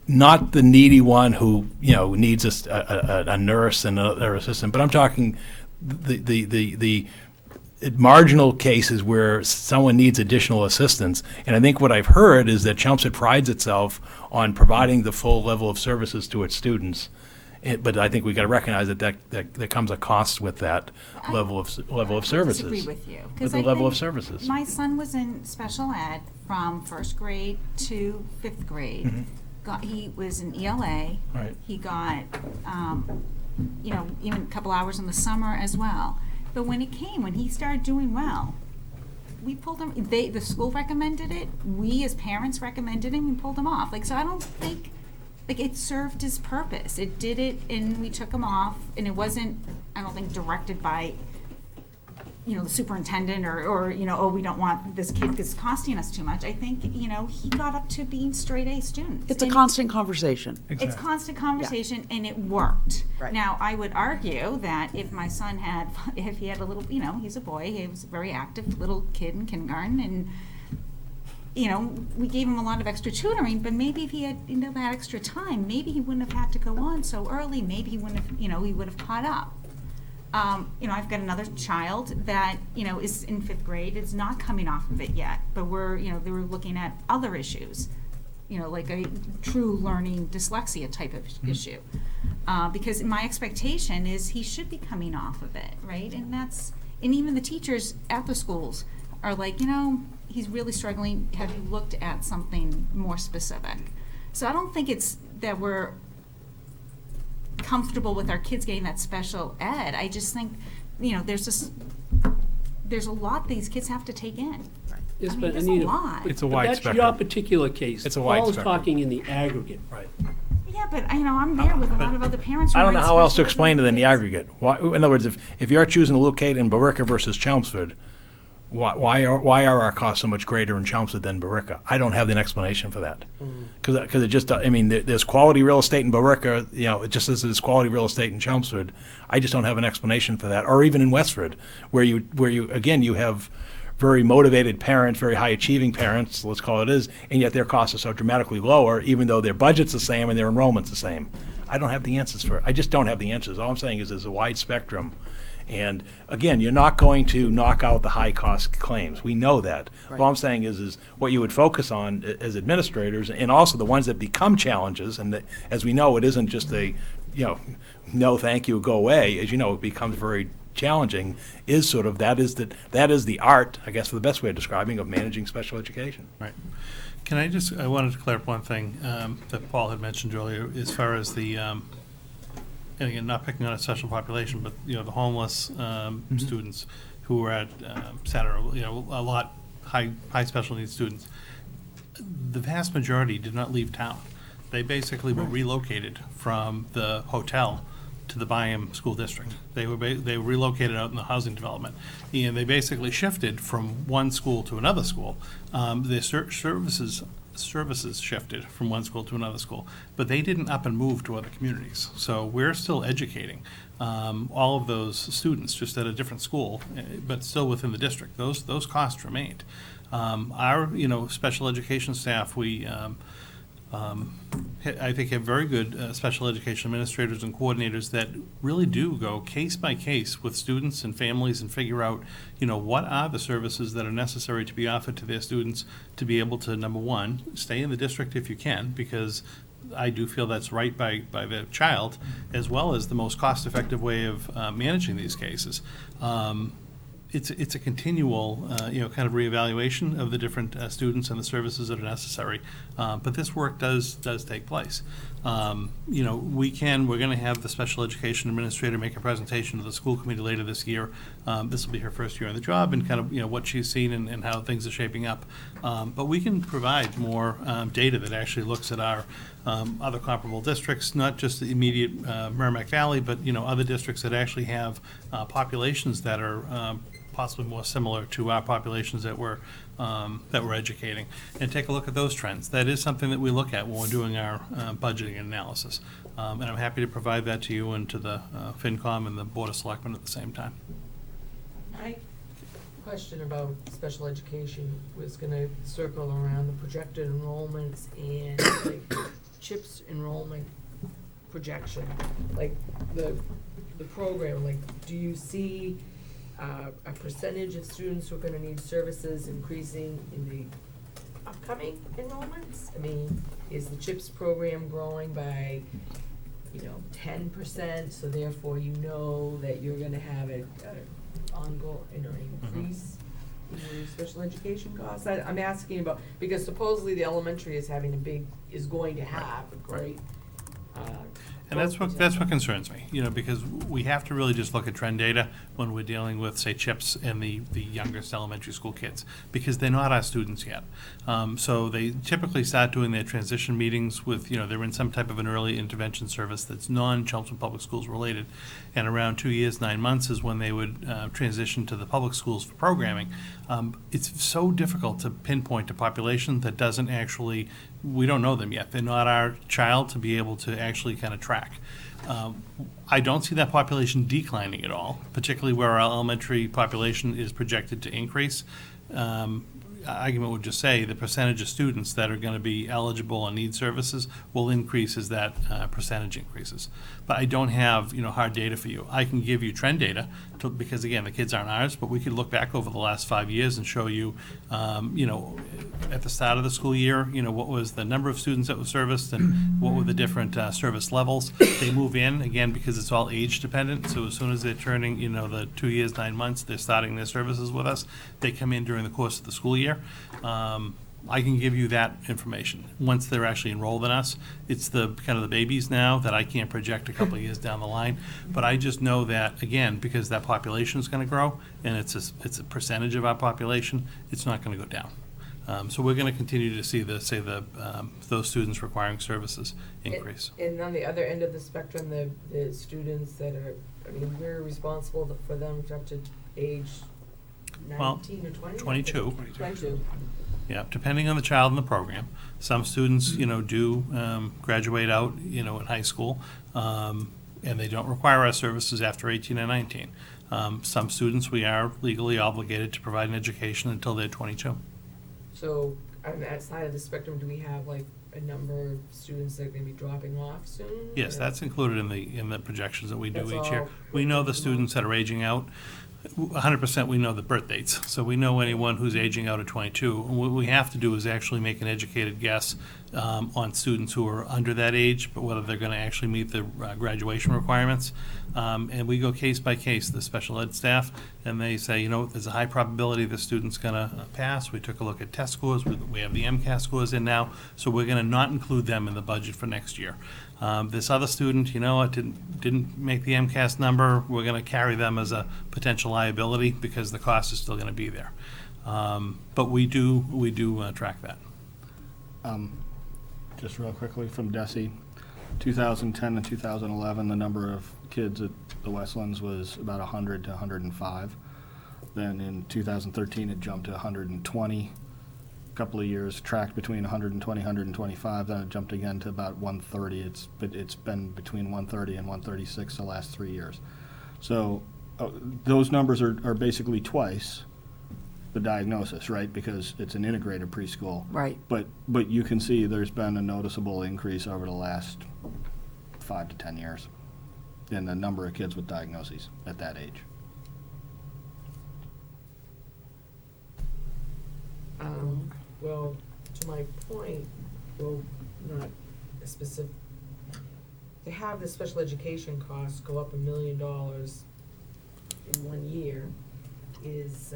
not the needy one who needs a nurse and another assistant, but I'm talking the marginal cases where someone needs additional assistance. And I think what I've heard is that Chelmsford prides itself on providing the full level of services to its students. But I think we've got to recognize that there comes a cost with that level of services. I disagree with you. With 'Cause the I level of think services. My son was in special ed from first grade to fifth grade. He was in ELA. Right. He got, even a couple hours in the summer as well. But when he started doing well, we pulled him, the school recommended it, we as parents recommended him, we pulled him off. So I don't think, it served its purpose. It did it, and we took him off, and it wasn't, I don't think, directed by, the superintendent or, oh, we don't want this kid because it's costing us too much. I think, he got up to being straight A students. It's a And constant conversation. It's constant conversation, and it worked. Right. Now, I would argue that if my son if he had a little, he's a boy, he was a very active little kid in kindergarten, and, we gave him a lot of extra tutoring, but maybe if he had, that extra time, maybe he wouldn't have had to go on so early, maybe he wouldn't have, he would have caught up. I've got another child that, is in fifth grade, is not coming off of it yet, but they were looking at other issues, like a true learning dyslexia type of issue. Because my expectation is he should be coming off of it, right? And even the teachers at the schools are like, he's really struggling, have you looked at something more specific? So I don't think it's that we're comfortable with our kids getting that special ed. I just think, there's a lot these kids have to take in. Yes, I mean, but there's a Anita, lot. It's a but wide that's spectrum. your particular case. It's a wide Paul is spectrum. talking in the aggregate. Right. Yeah, but I'm there with a lot of other parents who I are don't in know how else to special explain it in the education. aggregate. Why, in other words, if you're choosing to locate in Barica versus Chelmsford, why are our costs so much greater in Chelmsford than Barica? I don't have an explanation for that. Because it just, there's quality real estate in Barica, just as there's quality real estate in Chelmsford. I just don't have an explanation for that. Or even in Westford, where you have very motivated parents, very high achieving parents, let's call it is, and yet their costs are so dramatically lower, even though their budget's the same and their enrollment's the same. I don't have the answers for it. I just don't have the answers. All I'm saying is there's a wide spectrum. And again, you're not going to knock out the high-cost claims. We know that. All I'm saying is what you would focus on as administrators, and also the ones that become challenges, and that, as we know, it isn't just a, no, thank you, go away. As you know, it becomes very challenging, is sort of, that is the art, I guess, for the best way of describing, of managing special education. Right. I wanted to clear up one thing that Paul had mentioned earlier, as far as the, and again, not picking on a special population, but, the homeless students who were at Saturday, a lot high special needs students. The vast majority did not leave town. They basically were relocated from the hotel to the Byam School District. They were relocated out in the housing development, and they basically shifted from one school to another school. Their services shifted from one school to another school, but they didn't up and move to other communities. So we're still educating all of those students, just at a different school, but still within the district. Those costs remained. Our special education staff, we I think have very good special education administrators and coordinators that really do go case by case with students and families and figure out, what are the services that are necessary to be offered to their students to be able to, number one, stay in the district if you can, because I do feel that's right by the child, as well as the most cost-effective way of managing these cases. It's a continual, kind of reevaluation of the different students and the services that are necessary. But this work does take place. We're going to have the special education administrator make a presentation to the school committee later this year. This will be her first year on the job, and kind of, what she's seen and how things are shaping up. But we can provide more data that actually looks at our other comparable districts, not just the immediate Merrimack Valley, but, other districts that actually have populations that are possibly more similar to our populations that we're educating, and take a look at those trends. That is something that we look at when we're doing our budgeting and analysis. And I'm happy to provide that to you and to the FinCom and the Board of Selectmen at the same time. My question about special education was gonna circle around the projected enrollments and like CHIPS enrollment projection, like the program, like, do you see a percentage of students who are gonna need services increasing in the upcoming enrollments? I mean, is the CHIPS program growing by, 10%, so therefore that you're gonna have an ongoing, increase in your special education costs? I'm asking about, because supposedly the elementary is going to have a great, And that's what concerns me, because we have to really just look at trend data when we're dealing with, say, CHIPS and the youngest elementary school kids, because they're not our students yet. So they typically start doing their transition meetings with, they're in some type of an early intervention service that's non-Chelmsford Public Schools related, and around 2 years, 9 months is when they would transition to the public schools for programming. It's so difficult to pinpoint a population that doesn't actually, we don't know them yet. They're not our child to be able to actually kind of track. I don't see that population declining at all, particularly where our elementary population is projected to increase. argument would just say the percentage of students that are going to be eligible and need services will increase as that percentage increases. But I don't have, hard data for you. I can give you trend data because, again, the kids aren't ours, but we could look back over the last 5 years and show you, at the start of the school year, what was the number of students that were serviced and what were the different service levels. They move in, again, because it's all age dependent. So as soon as they're turning, the 2 years, 9 months, they're starting their services with us. They come in during the course of the school year. I can give you that information. Once they're actually enrolled in us, it's the kind of the babies now that I can't project a couple of years down the line. But I just know that, again, because that population is going to grow, and it's a percentage of our population, it's not going to go down. So we're going to continue to see those students requiring services increase. And on the other end of the spectrum, the students that are, we're responsible for them up to age 19 or 20? 22. 22. Yeah, depending on the child in the program. Some students, do graduate out, in high school, and they don't require our services after 18 and 19. Some students, we are legally obligated to provide an education until they're 22. So on that side of the spectrum, do we have like a number of students that are going to be dropping off soon? Yes, or- that's included in the projections that we do That's each year. all We know the included. students that are aging out. 100% we know the birth dates, so we know anyone who's aging out at 22. And what we have to do is actually make an educated guess on students who are under that age, but whether they're going to actually meet the graduation requirements. And we go case by case, the special ed staff, and they say, there's a high probability the student's going to pass. We took a look at test scores. We have the MCAS scores in now, so we're going to not include them in the budget for next year. This other student, it didn't make the MCAS number. We're going to carry them as a potential liability because the cost is still going to be there. But we do track that. Just real quickly from DESI, 2010 and 2011, the number of kids at the Westlands was about 100 to 105. Then in 2013, it jumped to 120. A couple of years tracked between 120, 125. Then it jumped again to about 130. It's been between 130 and 136 the last 3 years. So those numbers are basically twice the diagnosis, right? Because it's an integrated preschool. Right. But you can see there's been a noticeable increase over the last 5 to 10 years in the number of kids with diagnoses at that age. Well, to my point, well, not a specific, to have the special education costs go up $1 million in 1 year is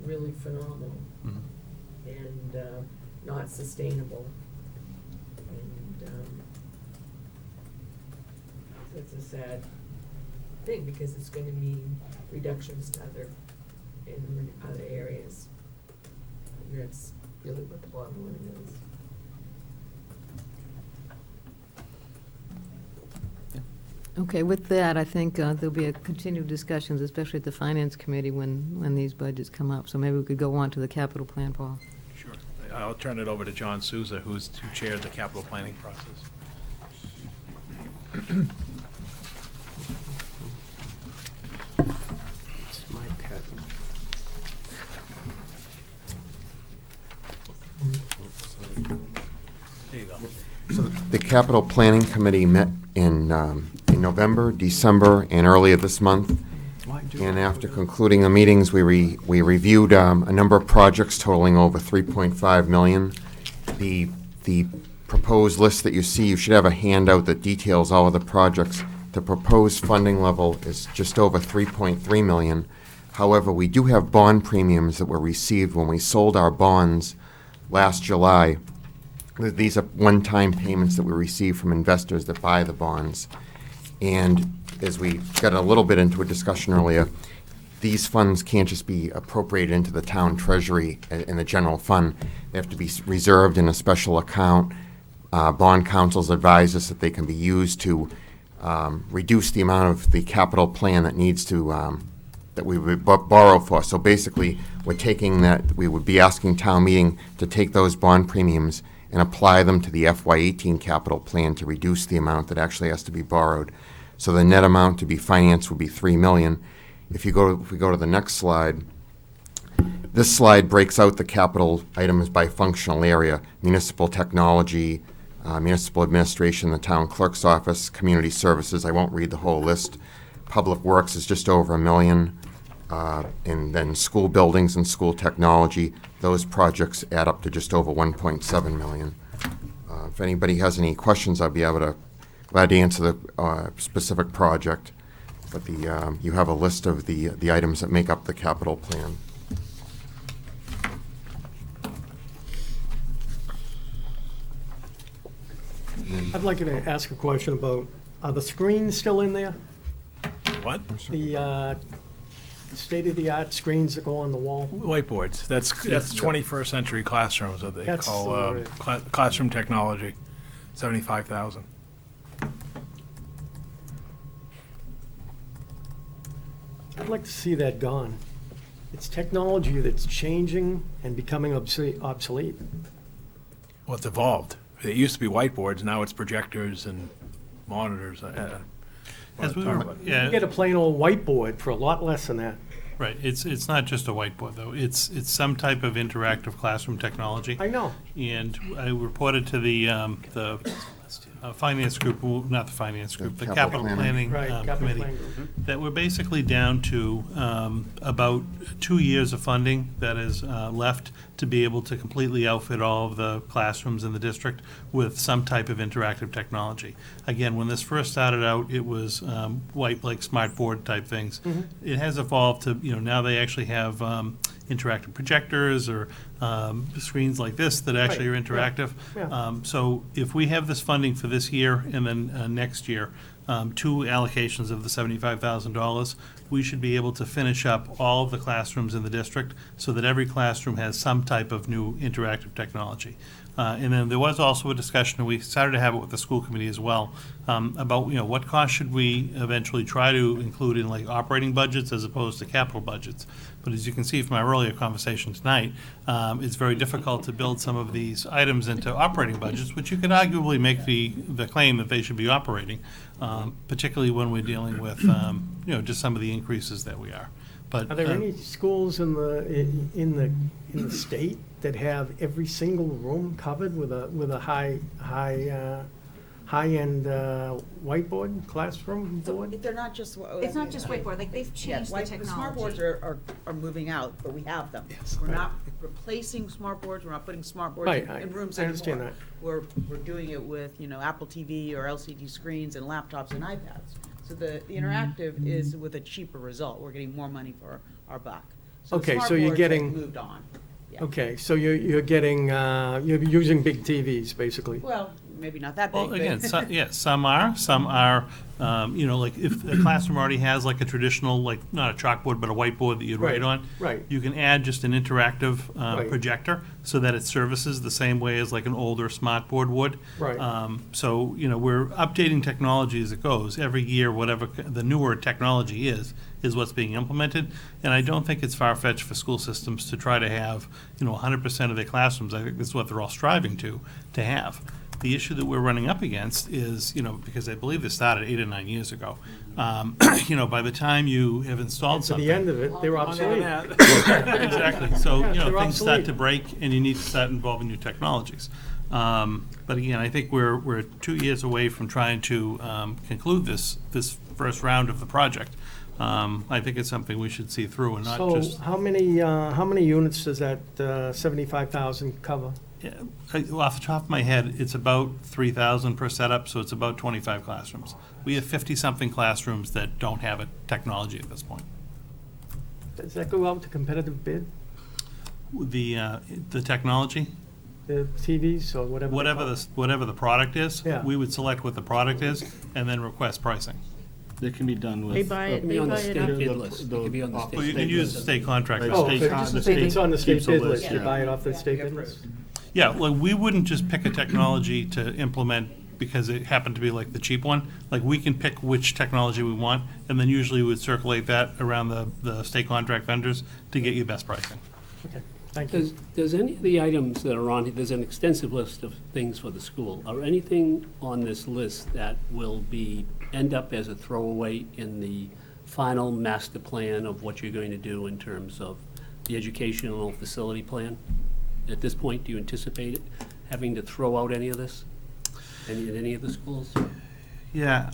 really phenomenal and not sustainable. And it's a sad thing because it's going to mean reductions to in other areas. And that's really what the bottom line is. Okay, with that, I think there'll be a continued discussions, especially at the Finance Committee when these budgets come up. So maybe we could go on to the capital plan, Paul. Sure. I'll turn it over to John Souza, who chaired the capital planning process. It's my pet. There you go. The Capital Planning Committee met in November, December, and earlier this month. And after concluding the meetings, we reviewed a number of projects totaling over $3.5 million. The proposed list that you see, you should have a handout that details all of the projects. The proposed funding level is just over $3.3 million. However, we do have bond premiums that were received when we sold our bonds last July. These are one-time payments that we receive from investors that buy the bonds. And as we got a little bit into a discussion earlier, these funds can't just be appropriated into the town treasury in the general fund. They have to be reserved in a special account. Bond councils advise us that they can be used to reduce the amount of the capital plan that needs to, that we would borrow for. So basically, we're taking that, we would be asking town meeting to take those bond premiums and apply them to the FY18 capital plan to reduce the amount that actually has to be borrowed. So the net amount to be financed would be $3 million. If we go to the next slide, This slide breaks out the capital items by functional area: municipal technology, municipal administration, the town clerk's office, community services. I won't read the whole list. Public Works is just over $1 million. And then school buildings and school technology, those projects add up to just over $1.7 million. If anybody has any questions, I'll be glad to answer the specific project. But you have a list of the items that make up the capital plan. I'd like to ask a question about, are the screens still in there? What? The state-of-the-art screens that go on the wall? Whiteboards. That's 21st century classrooms that they That's call the classroom technology. 75,000. I'd like to see that gone. It's technology that's changing and becoming obsolete. Well, it's evolved. It used to be whiteboards. Now it's projectors and monitors. As we You were, yeah, get a plain old whiteboard for a lot less than that. right, it's not just a whiteboard, though. It's some type of interactive classroom technology. I know. And I reported to the finance group, well, not the finance group, the capital planning Right, capital committee, plan group. that we're basically down to about 2 years of funding that is left to be able to completely outfit all of the classrooms in the district with some type of interactive technology. Again, when this first started out, it was white, like smart board type things. It has evolved to, now they actually have interactive projectors or screens like this that actually are Right, yeah, interactive. yeah. So if we have this funding for this year and then next year, 2 allocations of the $75,000, we should be able to finish up all of the classrooms in the district so that every classroom has some type of new interactive technology. And then there was also a discussion, and we started to have it with the school committee as well, about, what cost should we eventually try to include in like operating budgets as opposed to capital budgets. But as you can see from our earlier conversation tonight, it's very difficult to build some of these items into operating budgets, which you could arguably make the claim that they should be operating, particularly when we're dealing with, just some of the increases that we are. But Are there any schools in the state that have every single room covered with a high-end whiteboard, classroom board? They're not just. It's not just whiteboard, like they've changed the The smart boards technology. are moving out, but we have them. Yes, We're right. not replacing smart boards, we're not putting smart boards Right, in rooms I anymore. understand that. We're doing it with, Apple TV or LCD screens and laptops and iPads. So the interactive is with a cheaper result. We're getting more money for our buck. So the Okay, smart so you're boards have getting- moved on. Yeah. Okay, so you're getting, you're using big TVs, basically. Well, maybe not that big. Well, but- again, some are, like if a classroom already has like a traditional, like not a chalkboard, but a whiteboard that you'd write Right, on. right. You can add just an interactive Right. projector so that it services the same way as like an older smart board would. Right. So, we're updating technology as it goes. Every year, whatever the newer technology is what's being implemented. And I don't think it's far-fetched for school systems to try to have, 100% of their classrooms. I think that's what they're all striving to have. The issue that we're running up against is, because I believe this started 8 or 9 years ago, by the time you have installed To something. the end of it, they're obsolete. Exactly. So, Yeah, they're things start obsolete. to break and you need to start involving new technologies. But again, I think we're 2 years away from trying to conclude this first round of the project. I think it's something we should see through and not So just. how many units does that 75,000 cover? Yeah, off the top of my head, it's about 3,000 per setup, so it's about 25 classrooms. We have 50-something classrooms that don't have a technology at this point. Does that go out to competitive bid, The technology, the TVs or whatever? they call it? whatever the product is, Yeah. we would select what the product is and then request pricing. It can be done with. They buy it, Be on the it state up. bid list. It could be on the Well, state. Well, you can bid use the list. state contract. Right. Oh, state if con- it's the if it's state on the state keeps a bid list, list, you yeah. buy it off the state Yeah, bid approved. list? Yeah, like, we wouldn't just pick a technology to implement because it happened to be like the cheap one. Like, we can pick which technology we want, and then usually we would circulate that around the state contract vendors to get you best pricing. Okay, thank you. Does any of the items that are on, there's an extensive list of things for the school. Are anything on this list that will end up as a throwaway in the final master plan of what you're going to do in terms of the educational facility plan? At this point, do you anticipate having to throw out any of this? In any of the schools? Yeah,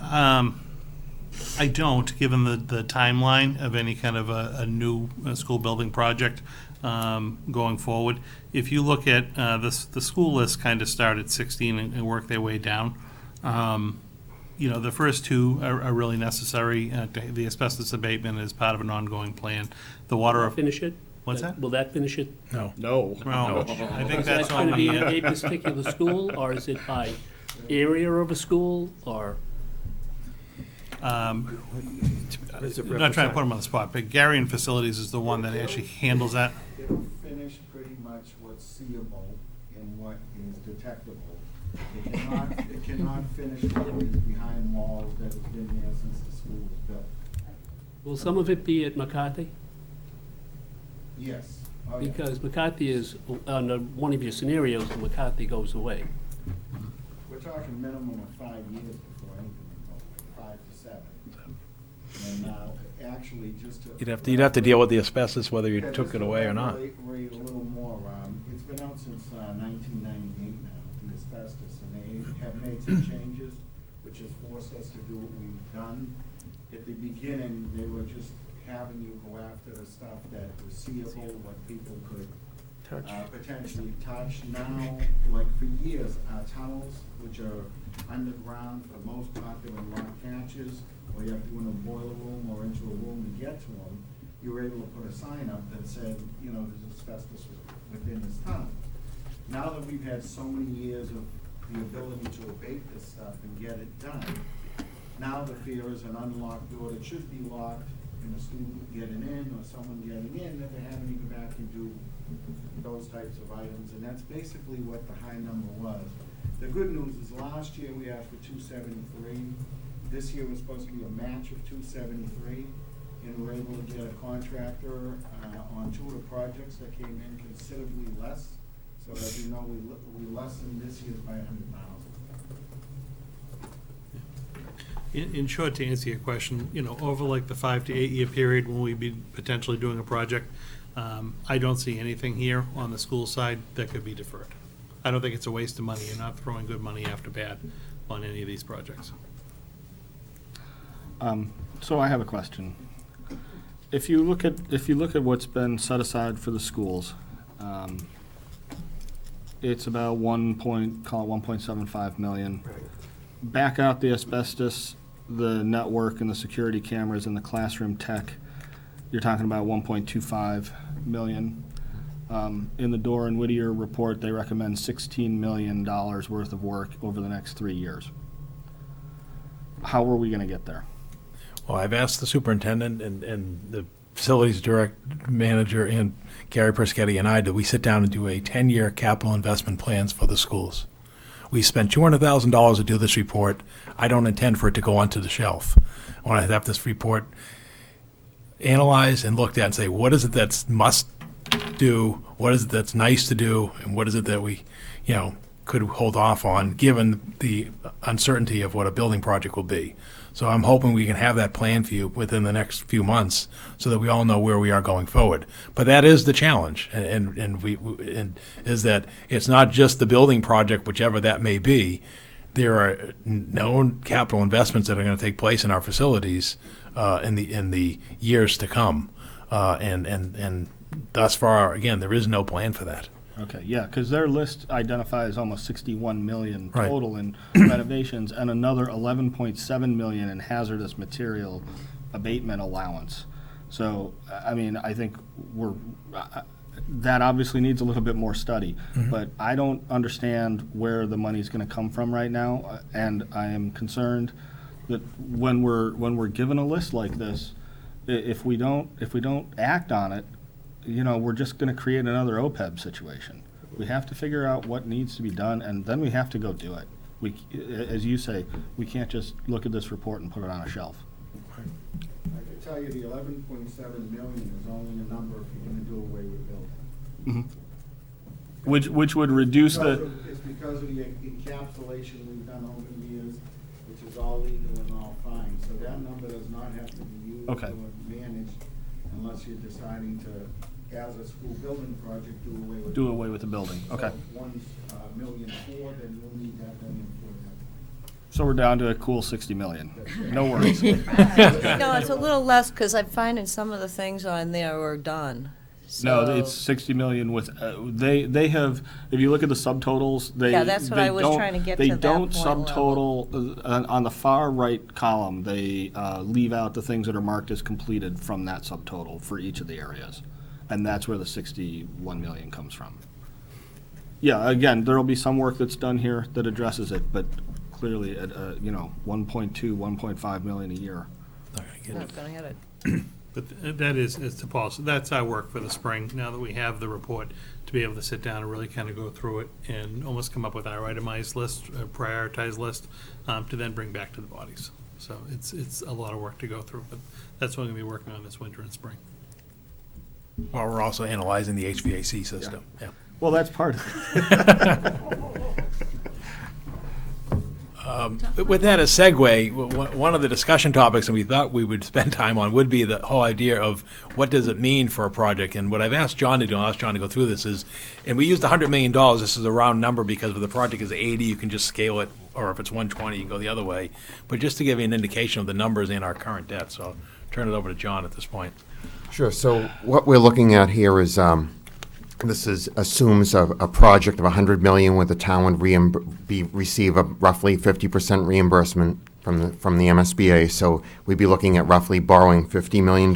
I don't, given the timeline of any kind of a new school building project going forward. If you look at the school list kind of start at 16 and work their way down. You know, the first two are really necessary. The asbestos abatement is part of an ongoing plan. The water. Finish it? What's that? Will that finish it? No. No. No, I think Is that's that on going to be the. a particular school, or is it by area of a school, or? I'm not trying to put them on the spot, but Gary and Facilities is the one that actually handles that. It'll finish pretty much what's seeable and what is detectable. It cannot finish what is behind walls that has been there since the school was built. Will some of it be at McCarthy? Yes. Oh, yeah. Because McCarthy is, under one of your scenarios, McCarthy goes away. We're talking minimum of 5 years before anything can go away, 5 to 7. And actually, just to. You'd have to deal with the asbestos whether you Yeah, took just it to away or not. elaborate a little more, it's been out since 1998 now, the asbestos, and they have made some changes, which has forced us to do what we've done. At the beginning, they were just having you go after the stuff that was seeable, what people could potentially touch. Now, like for years, our tunnels, which are underground for the most part, they were locked hatches, or you have to go in a boiler room or into a room to get to them, you were able to put a sign up that said, you know, there's asbestos within this tunnel. Now that we've had so many years of the ability to abate this stuff and get it done, now the fear is an unlocked door that should be locked, and a student getting in or someone getting in, that they're having to go back and do those types of items, and that's basically what the high number was. The good news is last year we asked for 273. This year was supposed to be a match of 273, and we were able to get a contractor on 2 of the projects that came in considerably less. So as you know, we lessened this year's by 100,000. In short, to answer your question, you know, over like the 5 to 8 year period when we'd be potentially doing a project, I don't see anything here on the school side that could be deferred. I don't think it's a waste of money. You're not throwing good money after bad on any of these projects. So I have a question. If you look at what's been set aside for the schools, it's about call it 1.75 million. Back out the asbestos, the network and the security cameras and the classroom tech, you're talking about 1.25 million. In the Dorr and Whittier report, they recommend $16 million worth of work over the next 3 years. How are we going to get there? Well, I've asked the superintendent and the facilities direct manager and Gary Perschetti and I, that we sit down and do a 10-year capital investment plans for the schools. We spent $200,000 to do this report. I don't intend for it to go onto the shelf. I want to have this report analyzed and looked at and say, what is it that's must do, what is it that's nice to do, and what is it that we, you know, could hold off on given the uncertainty of what a building project will be. So I'm hoping we can have that plan for you within the next few months so that we all know where we are going forward. But that is the challenge, and is that it's not just the building project, whichever that may be. There are known capital investments that are going to take place in our facilities in the years to come, and thus far, again, there is no plan for that. Okay, yeah, because their list identifies almost 61 million Right. total in renovations and another 11.7 million in hazardous material abatement allowance. So, I mean, I think that obviously needs a little bit more study, but I don't understand where the money's going to come from right now, and I am concerned that when we're given a list like this, if we don't act on it, you know, we're just going to create another OPEB situation. We have to figure out what needs to be done, and then we have to go do it. We, as you say, we can't just look at this report and put it on a shelf. I can tell you the 11.7 million is only a number if you're gonna do away with building. Which would reduce It's because of the encapsulation we've done over the years, which is all legal and all fine. So that number does not have to be used Okay. or managed unless you're deciding to as a school building project, do away with. Do away with the building, So okay. if one's $1,000,004, then you'll need that $1,000,000 for that. So we're down to a cool 60 million. No worries. No, it's a little less, because I'm finding some of the things on there are done. No, So- it's 60 million with, they have, if you look at the subtotals, they. Yeah, that's what they I was don't- trying to get They to that don't point level. subtotal, on the far right column, they leave out the things that are marked as completed from that subtotal for each of the areas. And that's where the 61 million comes from. Yeah, again, there'll be some work that's done here that addresses it, but clearly, at 1.2, 1.5 million a year. Not gonna hit it. But that is to Paul, so that's our work for the spring, now that we have the report, to be able to sit down and really kind of go through it and almost come up with our itemized list, prioritized list, to then bring back to the bodies. So it's a lot of work to go through, but that's what I'm gonna be working on this winter and spring. Well, we're also analyzing the HVAC system, yeah. Well, that's part of it. With that as segue, one of the discussion topics, and we thought we would spend time on, would be the whole idea of what does it mean for a project? And what I've asked John to do, and I'll ask John to go through this, is, and we used $100 million, this is a round number, because if the project is 80, you can just scale it, or if it's 120, you can go the other way. But just to give you an indication of the numbers in our current debt, so I'll turn it over to John at this point. Sure. So what we're looking at here is, assumes a project of $100 million where the town would receive a roughly 50% reimbursement from the MSBA. So we'd be looking at roughly borrowing $50 million.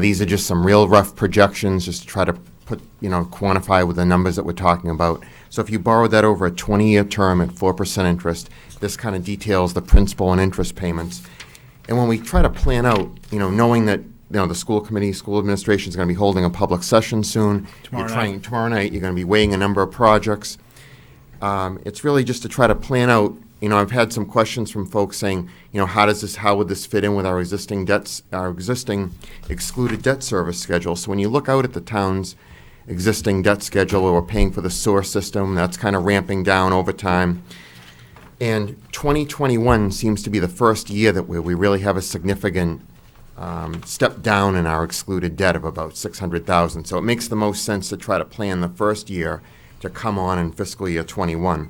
These are just some real rough projections, just to try to quantify with the numbers that we're talking about. So if you borrow that over a 20-year term at 4% interest, this kind of details the principal and interest payments. And when we try to plan out, knowing that the school committee, school administration is going to be holding a public session soon. Tomorrow night, you're going to be weighing a number of projects. It's really just to try to plan out. I've had some questions from folks saying, how would this fit in with our existing debts, our existing excluded debt service schedule? So when you look out at the town's existing debt schedule, we're paying for the sewer system, that's kind of ramping down over time. And 2021 seems to be the first year that we really have a significant step down in our excluded debt of about $600,000. So it makes the most sense to try to plan the first year to come on in fiscal year 21.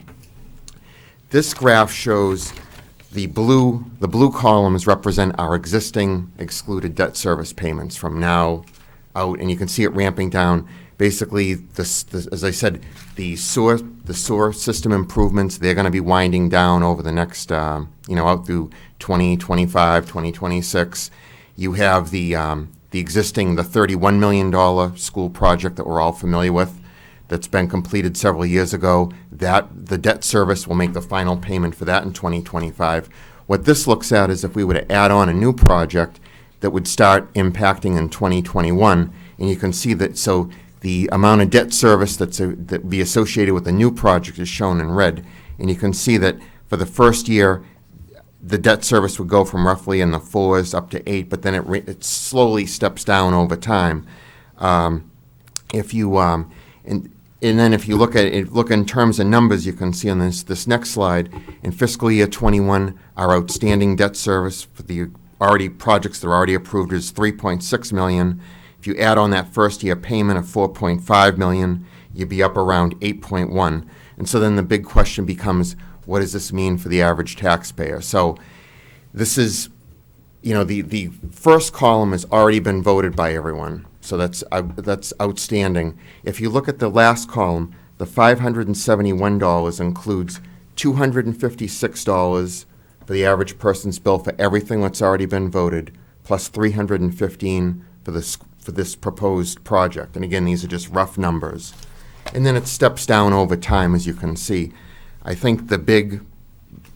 This graph shows the blue columns represent our existing excluded debt service payments from now out, and you can see it ramping down. Basically, as I said, the sewer system improvements, they're going to be winding down over the next, out through 2025, 2026. You have the existing, the $31 million school project that we're all familiar with that's been completed several years ago. That the debt service will make the final payment for that in 2025. What this looks at is if we were to add on a new project that would start impacting in 2021, and you can see that, so the amount of debt service that would be associated with the new project is shown in red. And you can see that for the first year, the debt service would go from roughly in the 4s up to 8, but then it slowly steps down over time. And then if you look in terms of numbers, you can see on this next slide, in fiscal year 21, our outstanding debt service for the projects that are already approved is $3.6 million. If you add on that first year payment of $4.5 million, you'd be up around 8.1. And so then the big question becomes, what does this mean for the average taxpayer? So this is, the first column has already been voted by everyone. So that's outstanding. If you look at the last column, the $571 includes $256 for the average person's bill for everything that's already been voted, plus $315 for this proposed project. And again, these are just rough numbers. And then it steps down over time, as you can see. I think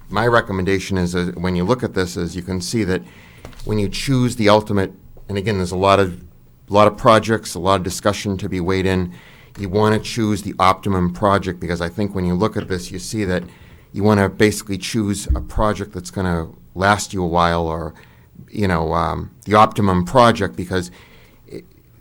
my recommendation is, when you look at this, is you can see that when you choose the ultimate, and again, there's a lot of projects, a lot of discussion to be weighed in. You want to choose the optimum project, because I think when you look at this, you see that you want to basically choose a project that's going to last you a while, or the optimum project, because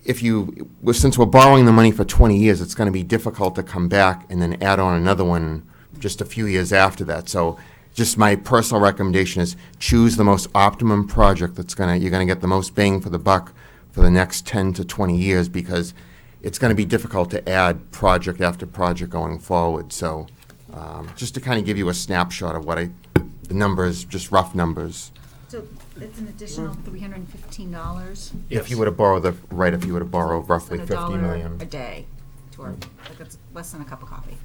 since we're borrowing the money for 20 years, it's going to be difficult to come back and then add on another one just a few years after that. So just my personal recommendation is choose the most optimum project you're going to get the most bang for the buck for the next 10 to 20 years because it's going to be difficult to add project after project going forward. So just to kind of give you a snapshot of what the numbers, just rough numbers. So it's an additional $315. If you were to borrow if you were to borrow roughly Less than $50 $1 million. a day to our, like it's less than a cup of coffee.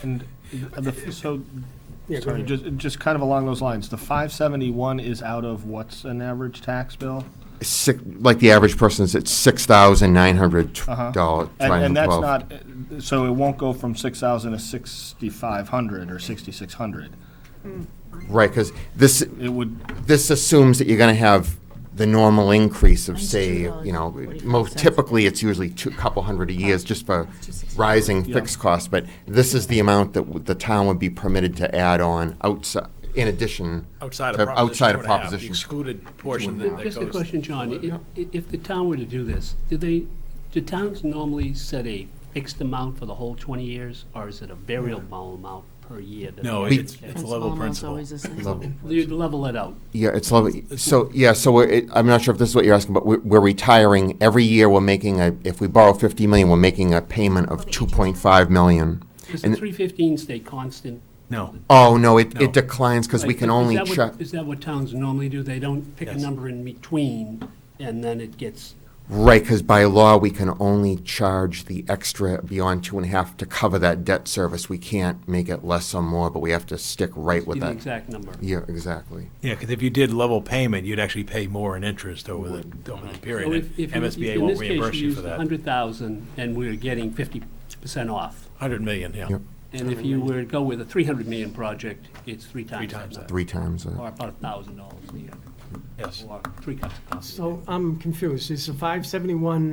And so, Yeah, go sorry, ahead. just kind of along those lines, the 571 is out of what's an average tax bill? Like the average person is, it's $6,900. And that's not, so it won't go from 6,000 to 6,500 or 6,600. Right, because this It would, this assumes that you're going to have the normal increase of, say, most typically it's usually a couple hundred a year just for rising fixed costs, but this is the amount that the town would be permitted to add on outside, in addition Outside to of Proposition outside of 2.5, the Proposition. excluded portion that goes. Just a question, John. If the town were to do this, do towns normally set a fixed amount for the whole 20 years, or is it a variable amount per year? that No, they it's get? a level principle. You level it out. Yeah, it's lovely. So, yeah, so I'm not sure if this is what you're asking, but we're retiring. Every year we're making if we borrow $50 million, we're making a payment of $2.5 million. Does the And- 315 stay constant? No. Oh, no, it No. declines because we Like, can is only that what- check. Is that what towns normally do? They don't pick a Yes. number in between, and then it gets, Right, because by law, we can only charge the extra beyond 2.5 to cover that debt service. We can't make it less or more, but we have to stick right with the that. exact number. Yeah, exactly. Yeah, because if you did level payment, you'd actually pay more in interest over the period. So and if you- MSBA in won't this case, reimburse you used for that. 100,000, and we're getting 50% off. 100 million, yeah. Yep. And if you were to go with a 300 million project, it's three times times that. 3 times Or that. about $1,000 a year. Yes. Or 3 cups of coffee. So I'm confused. Is the 571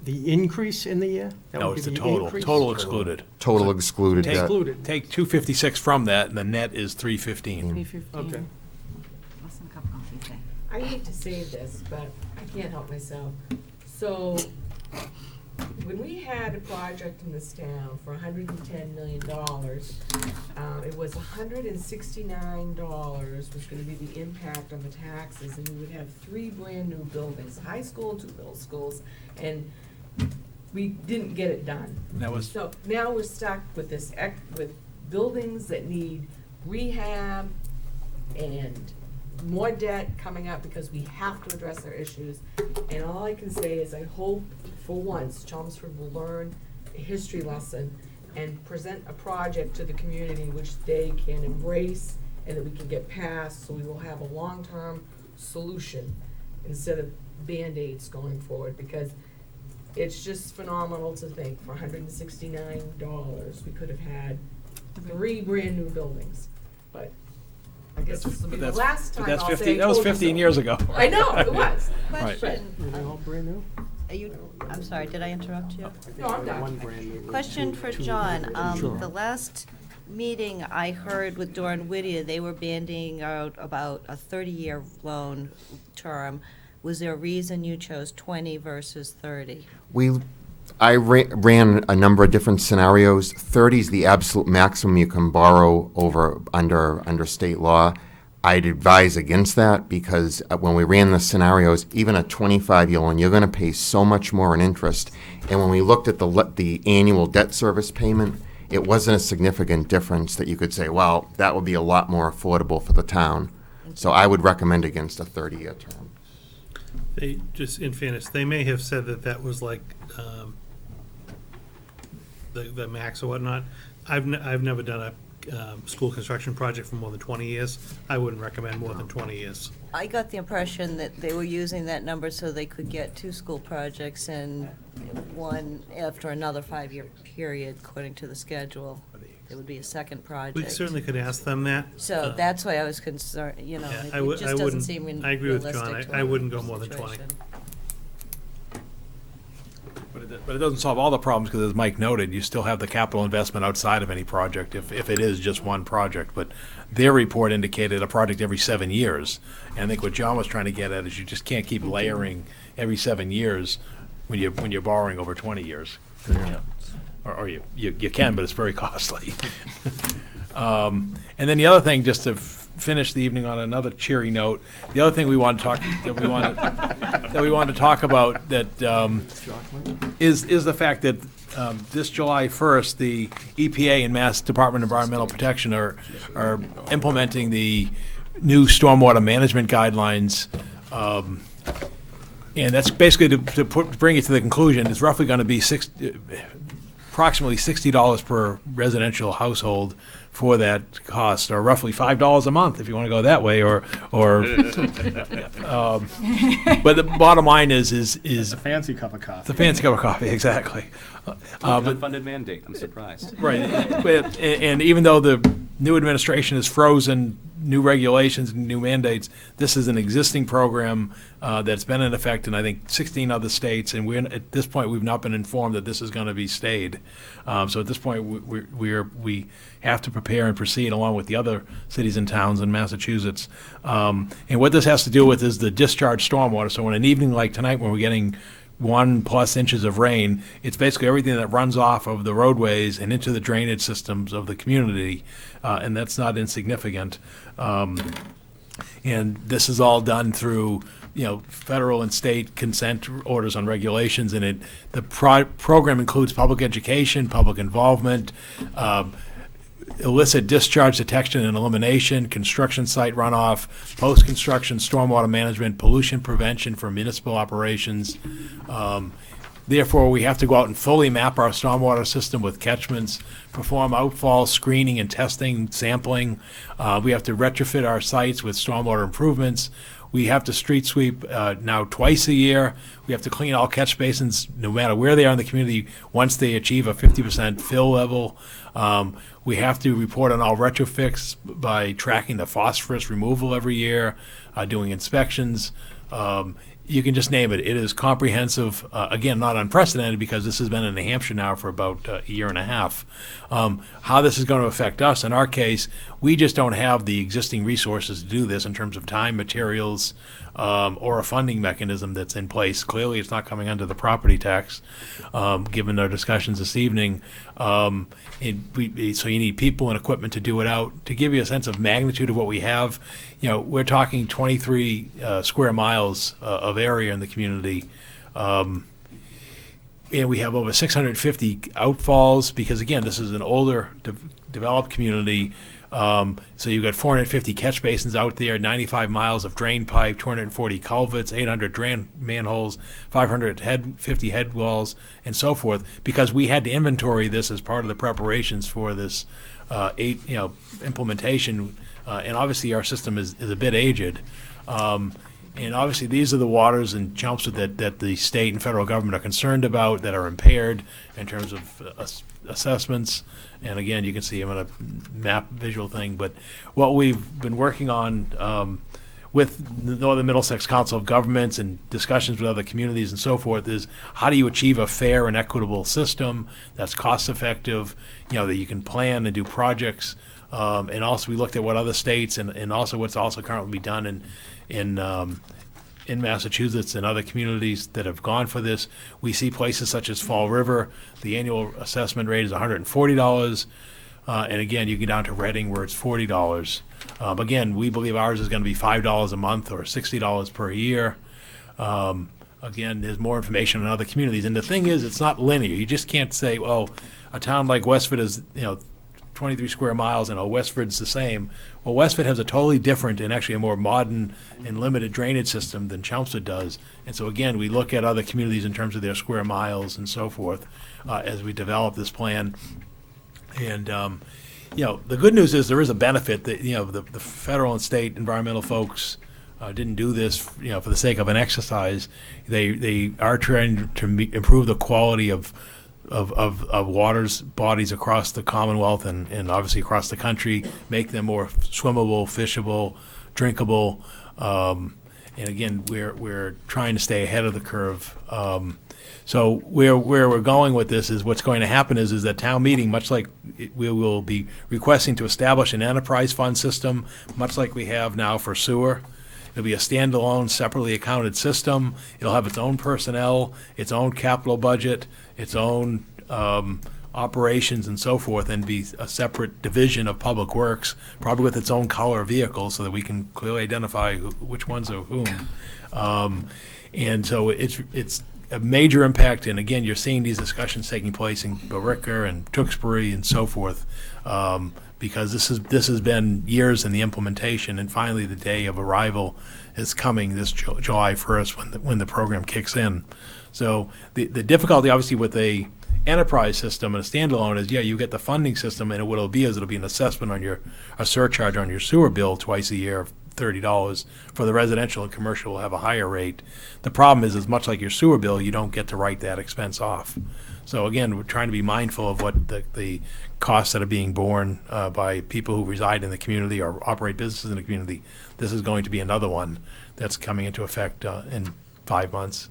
the increase in the year? That No, would it's be the total, increase? total excluded. Total excluded Take, debt. Excluded. take 256 from that, and the net is 315. Okay. Less than a cup of coffee a day. I hate to say this, but I can't help myself. So, when we had a project in this town for $110 million, it was $169 was gonna be the impact on the taxes, and we would have 3 brand-new buildings, a high school and 2 middle schools, and we didn't get it done. That was, So now we're stuck with with buildings that need rehab and more debt coming up because we have to address our issues. And all I can say is I hope for once Chelmsford will learn a history lesson and present a project to the community which they can embrace and that we can get past, so we will have a long-term solution instead of Band-Aids going forward, because it's just phenomenal to think for $169, we could have had 3 brand-new buildings. But I guess this will be the last time that's I'll 50, say that was told you 15 so. years ago. I know, it was. Right. Question, Are they all brand new? I'm sorry, did I interrupt you? No, I'm done. One brand new. Question for John. The last meeting I heard with Doran Whittier, they were banding out about a 30-year loan term. Was there a reason you chose 20 versus 30? I ran a number of different scenarios. 30 is the absolute maximum you can borrow under state law. I'd advise against that because when we ran the scenarios, even a 25-year loan, you're going to pay so much more in interest. And when we looked at the annual debt service payment, it wasn't a significant difference that you could say, well, that would be a lot more affordable for the town. So I would recommend against a 30-year term. They, just in fairness, they may have said that that was like, the max or whatnot. I've never done a, school construction project for more than 20 years. I wouldn't recommend more than 20 years. I got the impression that they were using that number so they could get 2 school projects in one after another 5-year period, according to the schedule. There would be a second project. We certainly could ask them that. So that's why I was concerned, you know, Yeah, it I would- just I doesn't wouldn't- seem realistic. I agree with John. to I our wouldn't go more than 20. situation. But it doesn't solve all the problems, because as Mike noted, you still have the capital investment outside of any project, if it is just one project. But their report indicated a project every 7 years. And I think what John was trying to get at is you just can't keep layering every 7 years when you're borrowing over 20 years. Yeah. Or you can, but it's very costly. And then the other thing, just to finish the evening on another cheery note. The other thing we want to talk that we want to talk about that is the fact that this July 1st, the EPA and Mass Department of Environmental Protection are implementing the new stormwater management guidelines. And that's basically to bring it to the conclusion. It's roughly going to be approximately $60 per residential household for that cost, or roughly $5 a month if you want to go that way, or but the bottom line is A fancy cup of coffee. the fancy cup of coffee, exactly. An But unfunded mandate, I'm surprised. right, and even though the new administration has frozen new regulations and new mandates, this is an existing program that's been in effect in, I think, 16 other states, and at this point, we've not been informed that this is going to be stayed. So at this point, we have to prepare and proceed along with the other cities and towns in Massachusetts. And what this has to do with is the discharge stormwater. So on an evening like tonight, when we're getting 1+ inches of rain, it's basically everything that runs off of the roadways and into the drainage systems of the community, and that's not insignificant. And this is all done through, federal and state consent orders on regulations, and the program includes public education, public involvement, illicit discharge detection and elimination, construction site runoff, post-construction stormwater management, pollution prevention for municipal operations. Therefore, we have to go out and fully map our stormwater system with catchments, perform outfall screening and testing, sampling. We have to retrofit our sites with stormwater improvements. We have to street sweep now twice a year. We have to clean all catch basins, no matter where they are in the community, once they achieve a 50% fill level. We have to report on all retrofits by tracking the phosphorus removal every year, doing inspections. You can just name it. It is comprehensive. Again, not unprecedented because this has been in New Hampshire now for about a year and a half. How this is going to affect us, in our case, we just don't have the existing resources to do this in terms of time, materials, or a funding mechanism that's in place. Clearly, it's not coming under the property tax, given our discussions this evening. So you need people and equipment to do it out. To give you a sense of magnitude of what we have, we're talking 23 square miles of area in the community. And we have over 650 outfalls because, again, this is an older, developed community. So you've got 450 catch basins out there, 95 miles of drain pipe, 240 culverts, 800 drain manholes, 550 head walls, and so forth, because we had to inventory this as part of the preparations for this implementation. And obviously our system is a bit aged. And obviously these are the waters in Chelmsford that the state and federal government are concerned about, that are impaired in terms of assessments. And again, you can see them on a map visual thing. But what we've been working on with the Northern Middlesex Council of Governments and discussions with other communities and so forth is how do you achieve a fair and equitable system that's cost effective, that you can plan and do projects. And also we looked at what other states and also what's also currently done in Massachusetts and other communities that have gone for this. We see places such as Fall River, the annual assessment rate is $140. And again, you get down to Reading where it's $40. Again, we believe ours is going to be $5 a month or $60 per year. Again, there's more information on other communities. And the thing is, it's not linear. You just can't say, well, a town like Westford is, 23 square miles and Westford's the same. Well, Westford has a totally different and actually a more modern and limited drainage system than Chelmsford does. And so again, we look at other communities in terms of their square miles and so forth as we develop this plan. And, the good news is there is a benefit that, the federal and state environmental folks didn't do this, for the sake of an exercise. They are trying to improve the quality of waters bodies across the Commonwealth and obviously across the country, make them more swimmable, fishable, drinkable. And again, we're trying to stay ahead of the curve. So where we're going with this is what's going to happen is that town meeting, much like we will be requesting to establish an enterprise fund system, much like we have now for sewer. It'll be a standalone, separately accounted system. It'll have its own personnel, its own capital budget, its own operations and so forth, and be a separate division of Public Works, probably with its own color vehicle, so that we can clearly identify which ones are whom. And so it's a major impact, and again, you're seeing these discussions taking place in Barica and Tewksbury and so forth, because this has been years in the implementation, and finally the day of arrival is coming this July 1st when the program kicks in. So the difficulty, obviously, with a enterprise system and a standalone is, you get the funding system, and what it'll be is it'll be an assessment on a surcharge on your sewer bill twice a year of $30. For the residential and commercial will have a higher rate. The problem is much like your sewer bill, you don't get to write that expense off. So again, we're trying to be mindful of what the costs that are being borne by people who reside in the community or operate businesses in the community. This is going to be another one that's coming into effect in 5 months.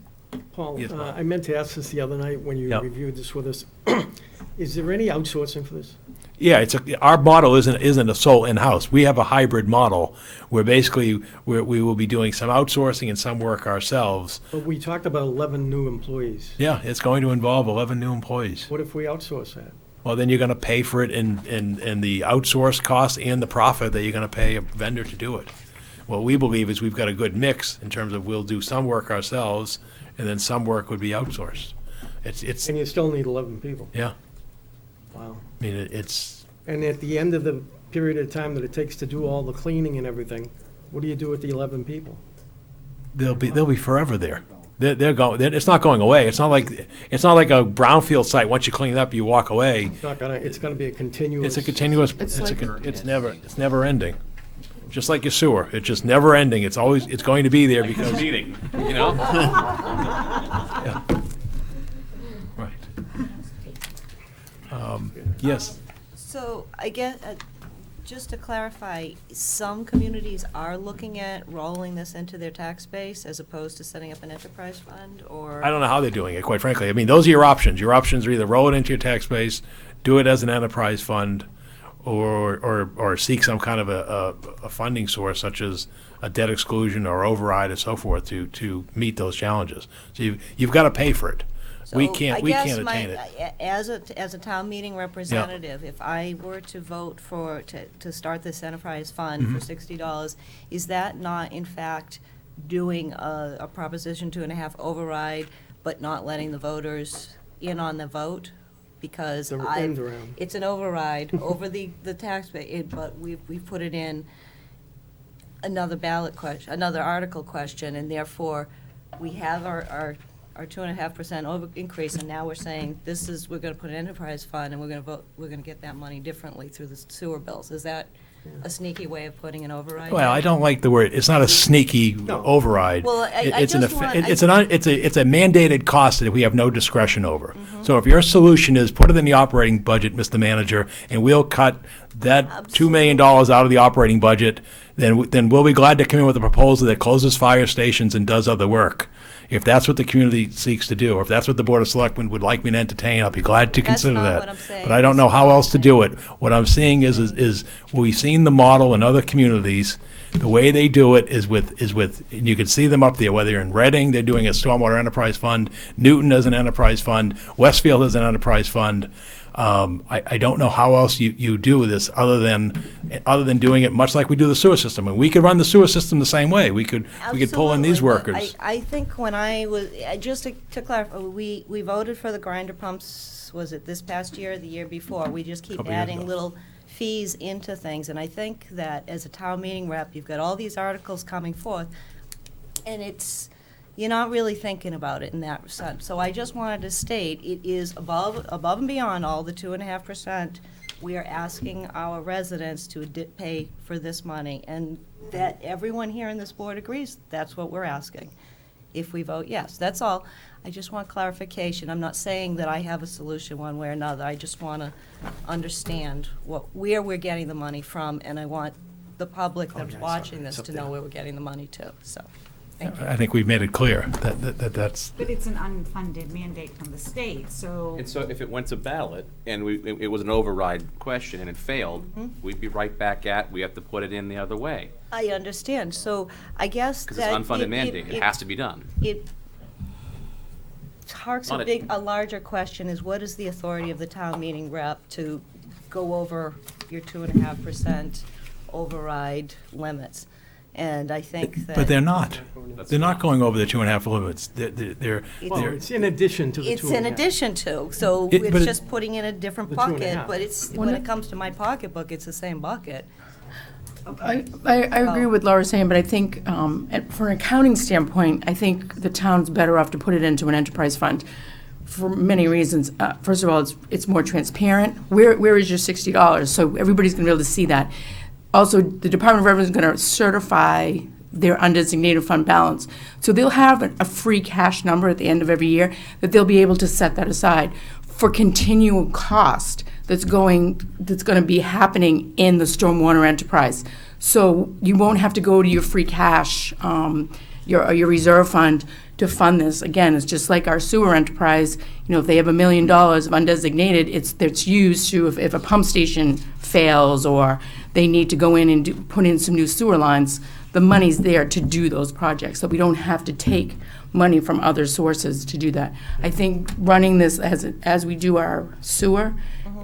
Paul, Yes, Bob. I meant to ask this the other night when you Yep. reviewed this with us. Is there any outsourcing for this? Yeah, our model isn't a sole in-house. We have a hybrid model where basically we will be doing some outsourcing and some work ourselves. But we talked about 11 new employees. Yeah, it's going to involve 11 new employees. What if we outsource that? Well, then you're going to pay for it in the outsourced cost and the profit that you're going to pay a vendor to do it. What we believe is we've got a good mix in terms of we'll do some work ourselves, and then some work would be outsourced. It's And you still need 11 people. yeah. Wow. I mean, it's And at the end of the period of time that it takes to do all the cleaning and everything, what do you do with the 11 people? they'll be forever there. They're going. It's not going away. It's not like a brownfield site. Once you clean it up, you walk away. It's gonna be a continuous. It's a continuous. It's never ending. Just like your sewer, it's just never ending. It's going to be there because. Meeting, you know? Yeah. Right. Yes. So I guess, just to clarify, some communities are looking at rolling this into their tax base as opposed to setting up an enterprise fund, or? I don't know how they're doing it, quite frankly. I mean, those are your options. Your options are either roll it into your tax base, do it as an enterprise fund, or seek some kind of a funding source, such as a debt exclusion or override or so forth, to meet those challenges. So you've got to pay for it. We can't attain it. As a town meeting representative, if I were to vote to start this enterprise fund for $60, is that not in fact doing a Proposition 2.5 override, but not letting the voters in on the vote? Because The end around. it's an override over the tax base, but we've put it in another ballot question, another article question, and therefore we have our 2.5% over increase, and now we're saying we're gonna put an enterprise fund, and we're gonna get that money differently through the sewer bills. Is that a sneaky way of putting an override? Well, I don't like the word. It's not a sneaky override. Well, It's a mandated cost that we have no discretion over. So if your solution is put it in the operating budget, Mr. Manager, and we'll cut that $2 million out of the operating budget, then we'll be glad to come in with a proposal that closes fire stations and does other work. If that's what the community seeks to do, or if that's what the Board of Selectmen would like me to entertain, I'll be glad to consider not that. what I'm saying. But I don't know how else to do it. What I'm seeing is we've seen the model in other communities. The way they do it is with, and you can see them up there, whether you're in Reading, they're doing a stormwater enterprise fund, Newton as an enterprise fund, Westfield as an enterprise fund. I don't know how else you do this other than doing it much like we do the sewer system. And we could run the sewer system the same way. We could pull in these Absolutely, but workers. I think when I was, just to clarify, we voted for the grinder pumps, was it this past year or the year before? We just keep Couple years adding ago. little fees into things, and I think that as a town meeting rep, you've got all these articles coming forth, and you're not really thinking about it in that sense. So I just wanted to state, it is above and beyond all the 2.5%. We are asking our residents to pay for this money, and that everyone here in this board agrees that's what we're asking. If we vote yes, that's all. I just want clarification. I'm not saying that I have a solution one way or another. I just want to understand where we're getting the money from, and I want the public that's watching this to know where we're getting the money to, so. Thank you. I think we've made it clear that's. But it's an unfunded mandate from the state, so. And so if it went to ballot and it was an override question and it failed, we'd be right back we have to put it in the other way. I understand. So I guess Because it's that an unfunded mandate. It has to be done. Hark's On a it. a larger question is what is the authority of the town meeting rep to go over your 2.5% override limits? And I think that. But they're not. They're not going over the 2.5 limits. Well, it's in addition to the 2.5. It's in addition to, so But it's it- just putting in a different The bucket, 2.5. but it's, when it comes to my pocketbook, it's the same bucket. I agree with Laura saying, but I think, for an accounting standpoint, I think the town's better off to put it into an enterprise fund for many reasons. First of all, it's more transparent. Where is your $60? So everybody's gonna be able to see that. Also, the Department of Revenue is gonna certify their undesignated fund balance. So they'll have a free cash number at the end of every year that they'll be able to set that aside for continual cost that's going to be happening in the stormwater enterprise. So you won't have to go to your free cash, your reserve fund to fund this. Again, it's just like our sewer enterprise. You know, if they have $1 million of undesignated, it's used to, if a pump station fails or they need to go in and put in some new sewer lines, the money's there to do those projects. So we don't have to take money from other sources to do that. I think running this as we do our sewer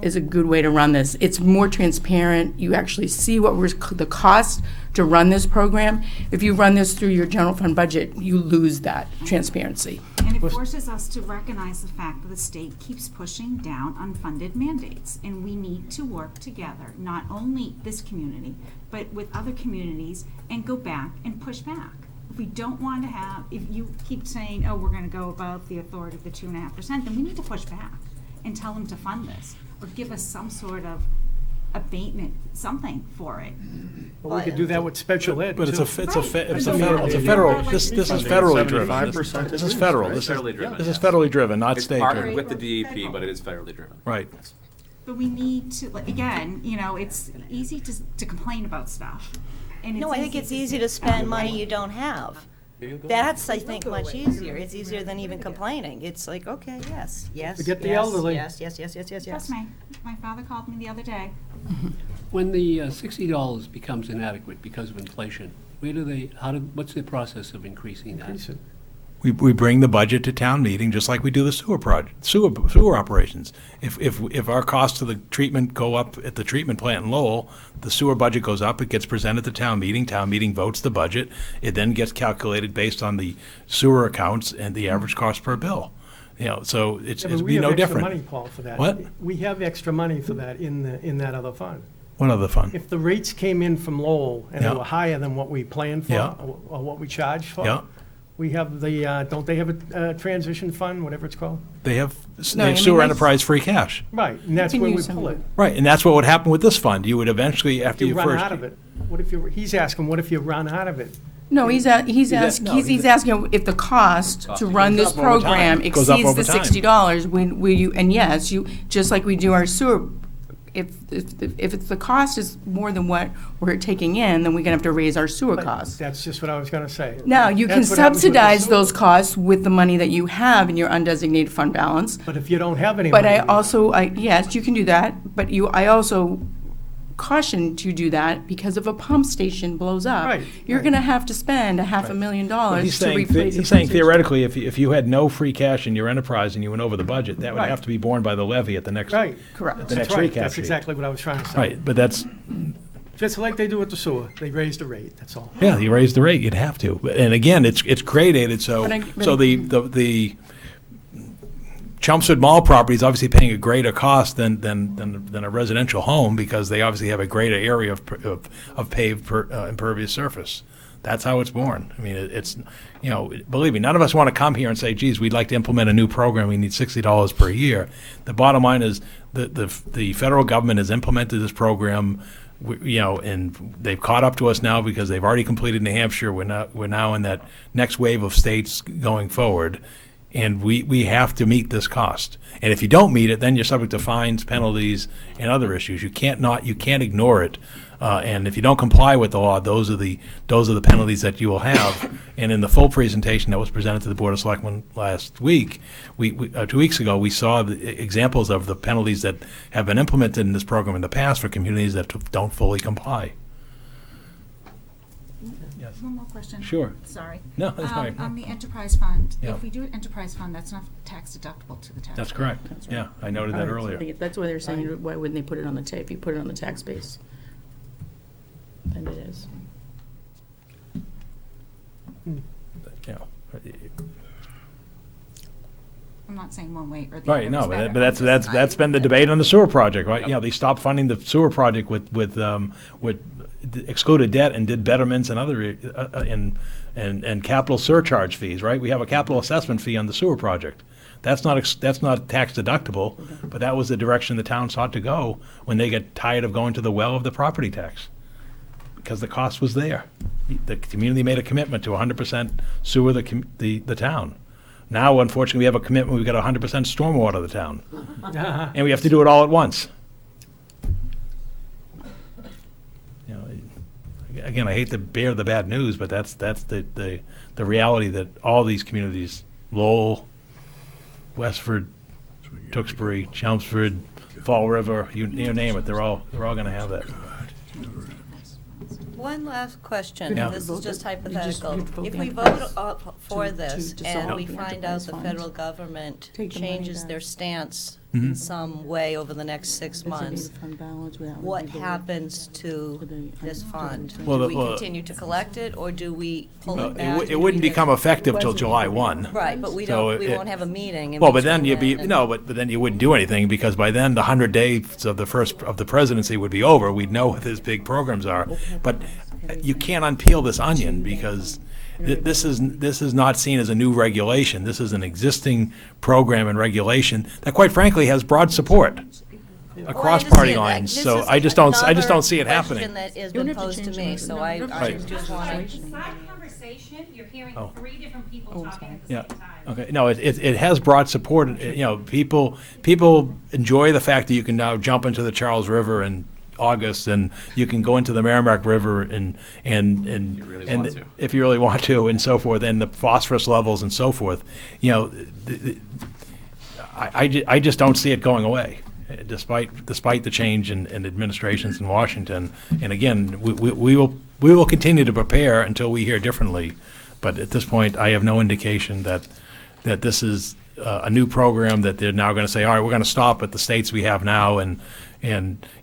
is a good way to run this. It's more transparent. You actually see what was the cost to run this program. If you run this through your general fund budget, you lose that transparency. And it forces us to recognize the fact that the state keeps pushing down unfunded mandates. And we need to work together, not only this community, but with other communities, and go back and push back. If we don't want to have, if you keep saying, oh, we're going to go above the authority of the 2.5%, then we need to push back and tell them to fund this, or give us some sort of abatement, something for it. Well, we could do that with special ed, But it's too. a federal, this is federally driven. This is federal. This is Federally driven, this is yes. federally driven, not It's state partnered driven. with the DEP, but it is federally driven. Right. But we need to, like, again, you know, it's easy to complain about stuff. And No, I think it's easy to spend money you don't have. That's, I think, much easier. It's easier than even complaining. It's like, okay, yes, yes, Forget the yes, elderly. yes, yes, yes, yes, yes, Trust yes. me, my father called me the other day. When the $60 becomes inadequate because of inflation, what's the process of increasing that? Increase it. We bring the budget to town meeting, just like we do the sewer operations. If our costs of the treatment go up at the treatment plant in Lowell, the sewer budget goes up, it gets presented to town meeting votes the budget, it then gets calculated based on the sewer accounts and the average cost per bill. You know, so it's Yeah, but be we have no extra different. money, Paul, for that. What? We have extra money for that in that other fund. One other fund. If the rates came in from Lowell and they Yeah. were higher than what we planned for, Yeah. or what we charged for, Yeah. we have the, don't they have a transition fund, whatever it's called? They have No, I mean, sewer that's- enterprise free cash. Right, and that's can where we use some pull of it. it. Right, and that's what would happen with this fund. You would eventually, after You you run first. out of it. What if he's asking, what if you run out of it? No, he's asking if the cost to run this goes up over time. program It goes up exceeds over the time. $60, will you, and yes, you, just like we do our sewer, if it's the cost is more than what we're taking in, then we're gonna have to raise our sewer costs. That's just what I was gonna say. Now, you can That's what happens with the subsidize sewer. those costs with the money that you have in your undesignated fund balance. But if you don't have any But money. I also, yes, you can do that, but I also caution to do that because if a pump station blows up, Right, you're right. gonna have to spend $500,000 He's to saying, replace a he's saying pump station. theoretically, if you had no free cash in your enterprise and you went over the budget, that would Right. have to be borne by the levy at the next. Right. Correct. The next That's right, recap that's sheet. exactly what I was trying to say. Right, but that's, Just like they do with the sewer, they raise the rate, that's all. yeah, you raise the rate, you'd have to. And again, it's gradated, so, But the Chelmsford Mall property is obviously paying a greater cost than a residential home because they obviously have a greater area of paved impervious surface. That's how it's born. I mean, it's, you know, believe me, none of us want to come here and say, geez, we'd like to implement a new program, we need $60 per year. The bottom line is the federal government has implemented this program, you know, and they've caught up to us now because they've already completed New Hampshire. We're now in that next wave of states going forward. And we have to meet this cost. And if you don't meet it, then you're subject to fines, penalties, and other issues. You can't ignore it. And if you don't comply with the law, those are the penalties that you will have. And in the full presentation that was presented to the Board of Selectmen last week, 2 weeks ago, we saw the examples of the penalties that have been implemented in this program in the past for communities that don't fully comply. Yes. One more question. Sure. Sorry. No, that's fine. On the enterprise fund, Yeah. if we do an enterprise fund, that's not tax deductible to the tax. That's correct. Yeah, I noted that All right, so earlier. That's why they're saying, why wouldn't they put it on the if you put it on the tax base? Then it is. You know, I'm not saying one way or the other. Right, no, is better. but that's been the debate on the sewer project, right? You know, they stopped funding the sewer project with excluded debt and did betterments and other, and capital surcharge fees, right? We have a capital assessment fee on the sewer project. That's not tax deductible, but that was the direction the town sought to go when they get tired of going to the well of the property tax, because the cost was there. The community made a commitment to 100% sewer the town. Now, unfortunately, we have a commitment, we've got 100% stormwater the town. And we have to do it all at once. You know, again, I hate to bear the bad news, but that's the reality that all these communities, Lowell, Westford, Tewksbury, Chelmsford, Fall River, you name it, they're all gonna have that. One last question, Yeah. this is just You hypothetical. vote If the we enterprise vote for to this dissolve and we the find out enterprise the funds, federal government take the money changes back. their stance Mhm. in some way over the next 6 months, what happens to this fund? Well, Do we well, continue to collect it, or do we pull Well, it back? it wouldn't because- become effective till July 1. Right, but we So we it- won't have a meeting in Well, but then between you'd be, then and- no, but then you wouldn't do anything, because by then, the 100 days of the presidency would be over. We'd know what his big programs are. But you can't unpeel this onion, because this is not seen as a new regulation. This is an existing program and regulation that, quite frankly, has broad support across party lines. So I just don't see it happening. Question that has You don't been have to posed to change me, it. so No, I no, just want to. Side conversation, you're hearing Oh. 3 different people Oh, talking at the Yeah, same time. okay, no, it has broad support, you know, people enjoy the fact that you can now jump into the Charles River in August, and you can go into the Merrimack River and really want to. if you really want to, and so forth, and the phosphorus levels and so forth, you know, I just don't see it going away, despite the change in administrations in Washington. And again, we will continue to prepare until we hear differently. But at this point, I have no indication that this is a new program that they're now going to say, all right, we're going to stop at the states we have now. And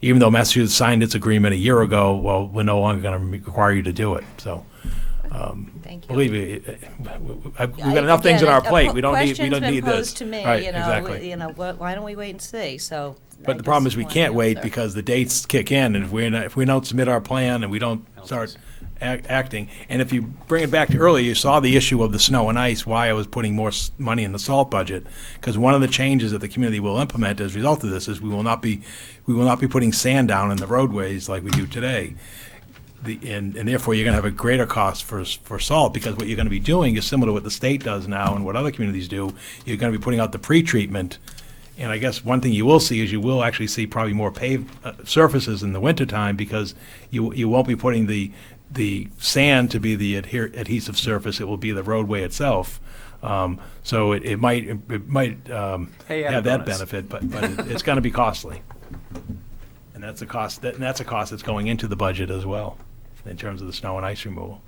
even though Massachusetts signed its agreement a year ago, well, we're no longer going to require you to do it. So, Thank you. believe me, we've got enough things on our plate. We don't need Question's been this. posed to me, Right, you know, exactly. why don't we wait and see, so. But the problem is we can't wait, because the dates kick in, and if we don't submit our plan and we don't start acting, and if you bring it back to earlier, you saw the issue of the snow and ice, why I was putting more money in the salt budget, because one of the changes that the community will implement as a result of this is we will not be putting sand down in the roadways like we do today. And therefore, you're going to have a greater cost for salt, because what you're going to be doing is similar to what the state does now and what other communities do. You're going to be putting out the pre-treatment. And I guess one thing you will see is you will actually see probably more paved surfaces in the wintertime, because you won't be putting the sand to be the adhesive surface. It will be the roadway itself. So it might Hey, have added that bonus. benefit, but it's going to be costly. And that's a cost that's going into the budget as well, in terms of the snow and ice removal.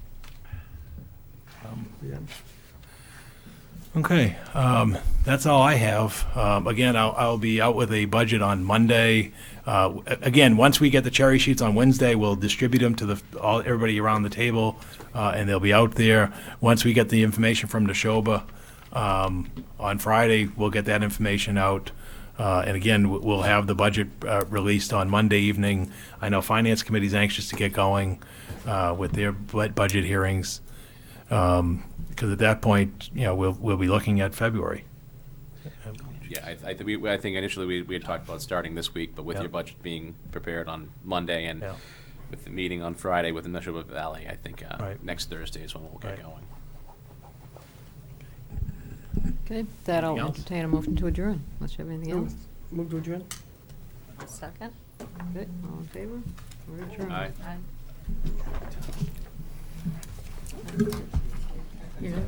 Okay, that's all I have. Again, I'll be out with a budget on Monday. Again, once we get the cherry sheets on Wednesday, we'll distribute them to everybody around the table, and they'll be out there. Once we get the information from Neshoba on Friday, we'll get that information out. And again, we'll have the budget released on Monday evening. I know Finance Committee's anxious to get going with their budget hearings, because at that point, you know, we'll be looking at February. Yeah, I think initially we had talked about starting this week, but with Yeah. your budget being prepared on Monday and Yeah. with the meeting on Friday with the Neshoba Valley, I think Right. next Thursday is when we'll get Right. going. Okay, that I'll Anything else? entertain a motion to adjourn, unless you have anything else. Move to adjourn? Second? Okay, all in favor? We're adjourned. Aye. Aye. You know,